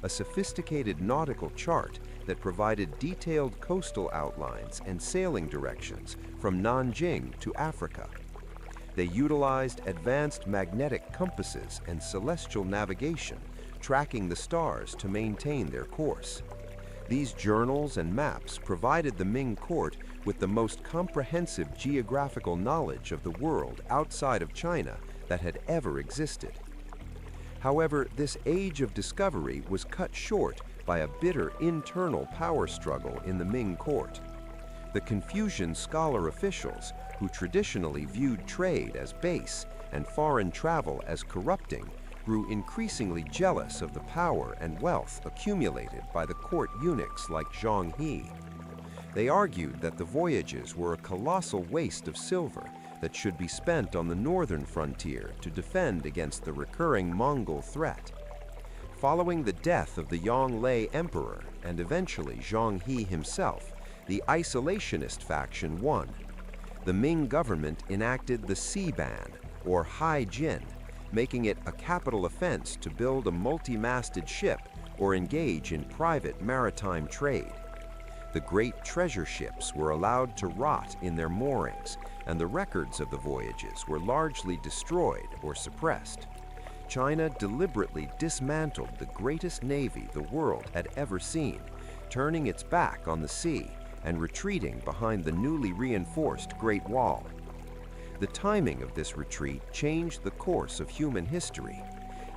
a sophisticated nautical chart that provided detailed coastal outlines and sailing directions from Nanjing to Africa. They utilized advanced magnetic compasses and celestial navigation, tracking the stars to maintain their course. These journals and maps provided the Ming court with the most comprehensive geographical knowledge of the world outside of China that had ever existed. However, this age of discovery was cut short by a bitter internal power struggle in the Ming court. The Confucian scholar officials, who traditionally viewed trade as base and foreign travel as corrupting, grew increasingly jealous of the power and wealth accumulated by the court eunuchs like Zhang He. They argued that the voyages were a colossal waste of silver that should be spent on the northern frontier to defend against the recurring Mongol threat. Following the death of the Yonglei emperor and eventually Zhang He himself, the isolationist faction won. The Ming government enacted the Sea Ban, or Hai Jin, making it a capital offense to build a multi-masted ship or engage in private maritime trade. The great treasure ships were allowed to rot in their moorings, and the records of the voyages were largely destroyed or suppressed. China deliberately dismantled the greatest navy the world had ever seen, turning its back on the sea and retreating behind the newly reinforced Great Wall. The timing of this retreat changed the course of human history.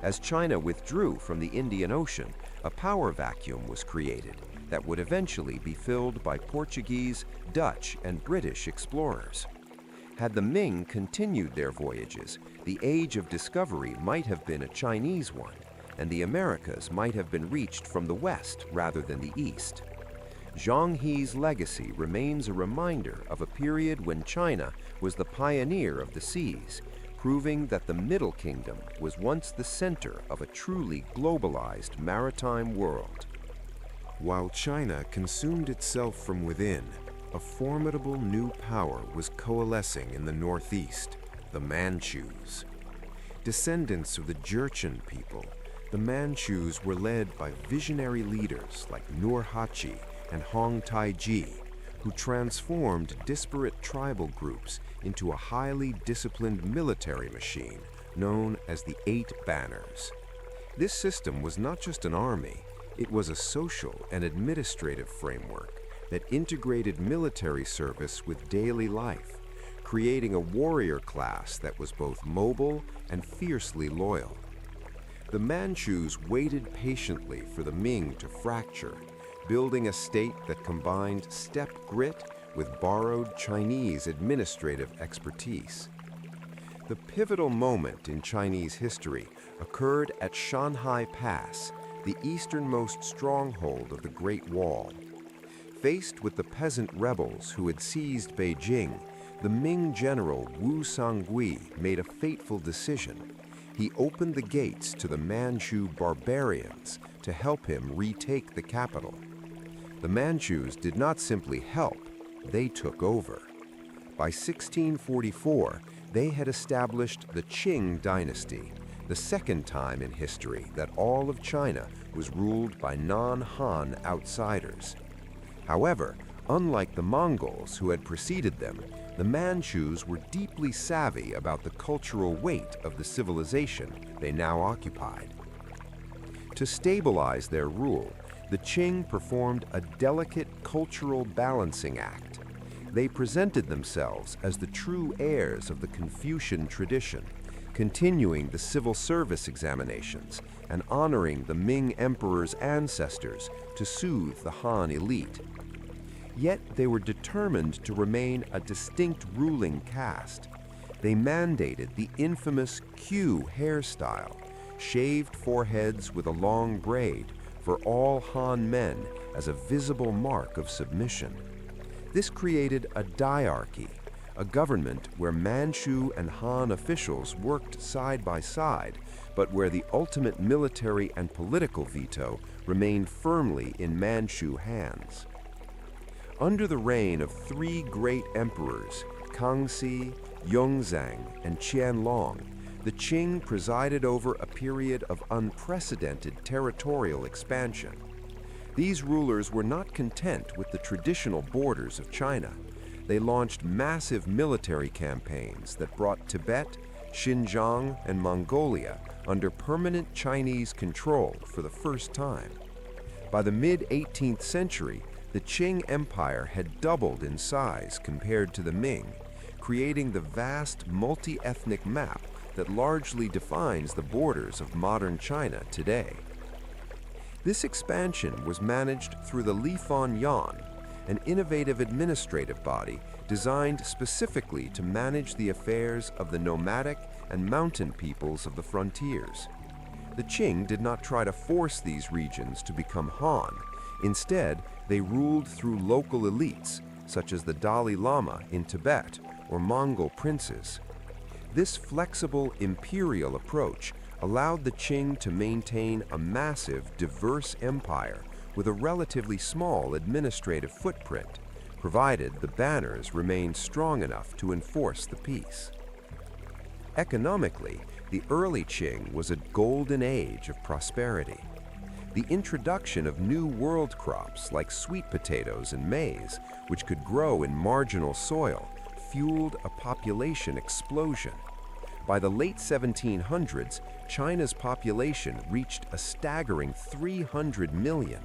As China withdrew from the Indian Ocean, a power vacuum was created that would eventually be filled by Portuguese, Dutch, and British explorers. Had the Ming continued their voyages, the age of discovery might have been a Chinese one, and the Americas might have been reached from the west rather than the east. Zhang He's legacy remains a reminder of a period when China was the pioneer of the seas, proving that the Middle Kingdom was once the center of a truly globalized maritime world. While China consumed itself from within, a formidable new power was coalescing in the northeast, the Manchus. Descendants of the Jurchen people, the Manchus were led by visionary leaders like Nurhaci and Hong Taiji, who transformed disparate tribal groups into a highly disciplined military machine known as the Eight Banners. This system was not just an army, it was a social and administrative framework that integrated military service with daily life, creating a warrior class that was both mobile and fiercely loyal. The Manchus waited patiently for the Ming to fracture, building a state that combined steppe grit with borrowed Chinese administrative expertise. The pivotal moment in Chinese history occurred at Shanhai Pass, the easternmost stronghold of the Great Wall. Faced with the peasant rebels who had seized Beijing, the Ming general Wu Sangui made a fateful decision. He opened the gates to the Manchu barbarians to help him retake the capital. The Manchus did not simply help, they took over. By 1644, they had established the Qing dynasty, the second time in history that all of China was ruled by non-Han outsiders. However, unlike the Mongols who had preceded them, the Manchus were deeply savvy about the cultural weight of the civilization they now occupied. To stabilize their rule, the Qing performed a delicate cultural balancing act. They presented themselves as the true heirs of the Confucian tradition, continuing the civil service examinations and honoring the Ming emperor's ancestors to soothe the Han elite. Yet they were determined to remain a distinct ruling caste. They mandated the infamous Q hairstyle, shaved foreheads with a long braid, for all Han men as a visible mark of submission. This created a diarchy, a government where Manchu and Han officials worked side by side, but where the ultimate military and political veto remained firmly in Manchu hands. Under the reign of three great emperors, Kangxi, Yongzhang, and Qianlong, the Qing presided over a period of unprecedented territorial expansion. These rulers were not content with the traditional borders of China. They launched massive military campaigns that brought Tibet, Xinjiang, and Mongolia under permanent Chinese control for the first time. By the mid-18th century, the Qing Empire had doubled in size compared to the Ming, creating the vast multi-ethnic map that largely defines the borders of modern China today. This expansion was managed through the Lifan Yuan, an innovative administrative body designed specifically to manage the affairs of the nomadic and mountain peoples of the frontiers. The Qing did not try to force these regions to become Han. Instead, they ruled through local elites, such as the Dalai Lama in Tibet or Mongol princes. This flexible imperial approach allowed the Qing to maintain a massive, diverse empire with a relatively small administrative footprint, provided the banners remained strong enough to enforce the peace. Economically, the early Qing was a golden age of prosperity. The introduction of new world crops like sweet potatoes and maize, which could grow in marginal soil, fueled a population explosion. By the late 1700s, China's population reached a staggering 300 million.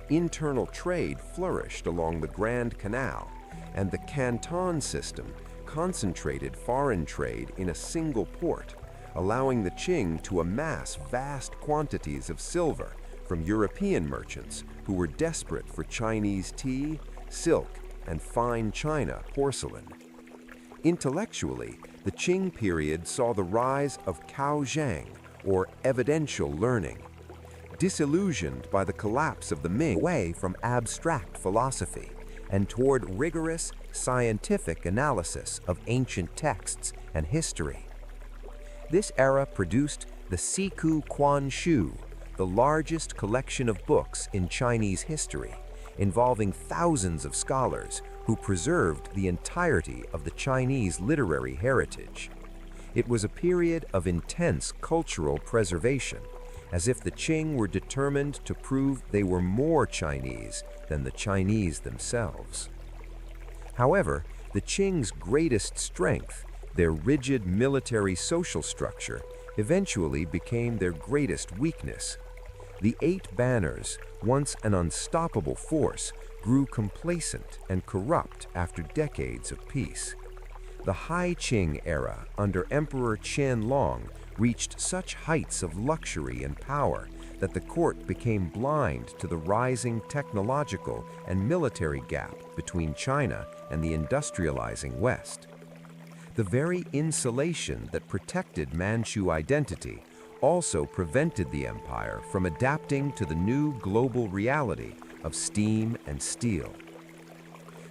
Internal trade flourished along the Grand Canal, and the Canton system concentrated foreign trade in a single port, allowing the Qing to amass vast quantities of silver from European merchants who were desperate for Chinese tea, silk, and fine china porcelain. Intellectually, the Qing period saw the rise of Kaozhang, or evidential learning. Disillusioned by the collapse of the Ming, away from abstract philosophy and toward rigorous scientific analysis of ancient texts and history. This era produced the Siku Quan Shu, the largest collection of books in Chinese history, involving thousands of scholars who preserved the entirety of the Chinese literary heritage. It was a period of intense cultural preservation, as if the Qing were determined to prove they were more Chinese than the Chinese themselves. However, the Qing's greatest strength, their rigid military social structure, eventually became their greatest weakness. The Eight Banners, once an unstoppable force, grew complacent and corrupt after decades of peace. The High Qing era under Emperor Qianlong reached such heights of luxury and power that the court became blind to the rising technological and military gap between China and the industrializing West. The very insulation that protected Manchu identity also prevented the empire from adapting to the new global reality of steam and steel.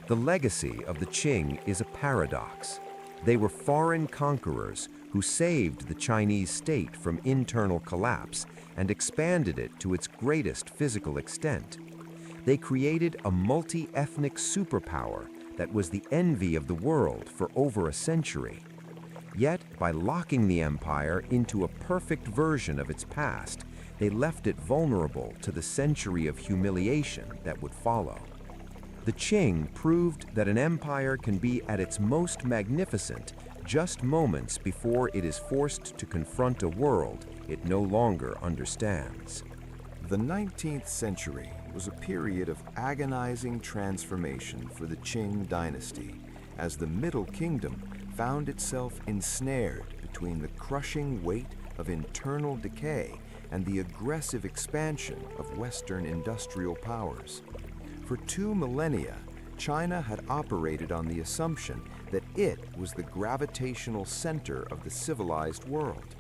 The legacy of the Qing is a paradox. They were foreign conquerors who saved the Chinese state from internal collapse and expanded it to its greatest physical extent. They created a multi-ethnic superpower that was the envy of the world for over a century. Yet, by locking the empire into a perfect version of its past, they left it vulnerable to the century of humiliation that would follow. The Qing proved that an empire can be at its most magnificent just moments before it is forced to confront a world it no longer understands. The 19th century was a period of agonizing transformation for the Qing dynasty, as the Middle Kingdom found itself ensnared between the crushing weight of internal decay and the aggressive expansion of Western industrial powers. For 2 millennia, China had operated on the assumption that it was the gravitational center of the civilized world.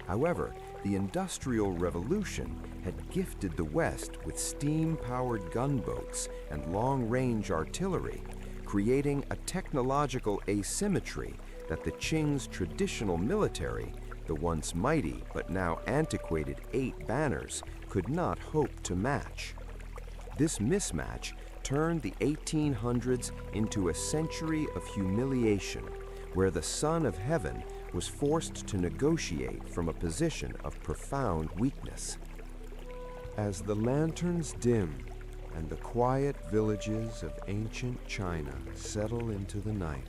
However, the Industrial Revolution had gifted the West with steam-powered gunboats and long-range artillery, creating a technological asymmetry that the Qing's traditional military, the once mighty but now antiquated 8 Banners, could not hope to match. This mismatch turned the 1800s into a century of humiliation, where the Son of Heaven was forced to negotiate from a position of profound weakness. As the lanterns dim and the quiet villages of ancient China settle into the night,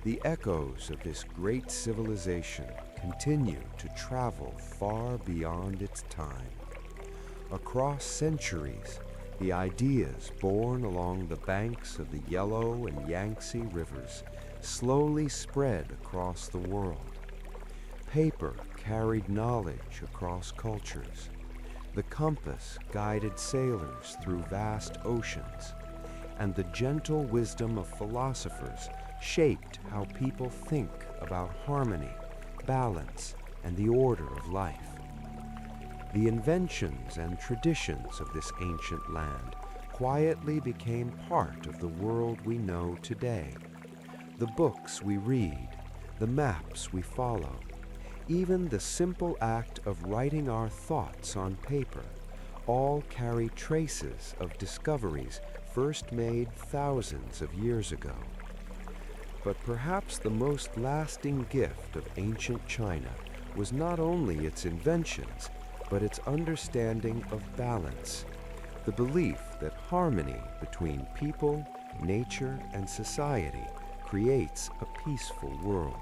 the echoes of this great civilization continue to travel far beyond its time. Across centuries, the ideas born along the banks of the Yellow and Yangtze rivers slowly spread across the world. Paper carried knowledge across cultures. The compass guided sailors through vast oceans, and the gentle wisdom of philosophers shaped how people think about harmony, balance, and the order of life. The inventions and traditions of this ancient land quietly became part of the world we know today. The books we read, the maps we follow, even the simple act of writing our thoughts on paper, all carry traces of discoveries first made thousands of years ago. But perhaps the most lasting gift of ancient China was not only its inventions, but its understanding of balance, the belief that harmony between people, nature, and society creates a peaceful world.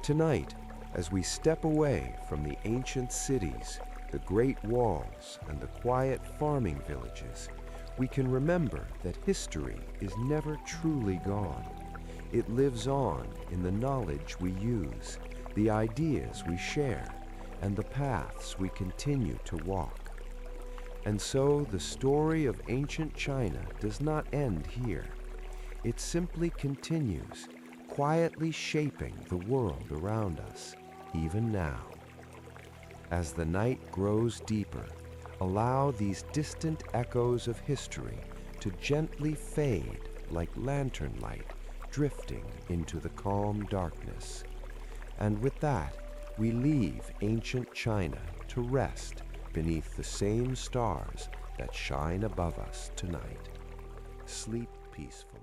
Tonight, as we step away from the ancient cities, the great walls, and the quiet farming villages, we can remember that history is never truly gone. It lives on in the knowledge we use, the ideas we share, and the paths we continue to walk. And so the story of ancient China does not end here. It simply continues, quietly shaping the world around us, even now. As the night grows deeper, allow these distant echoes of history to gently fade like lantern light drifting into the calm darkness. And with that, we leave ancient China to rest beneath the same stars that shine above us tonight. Sleep peacefully.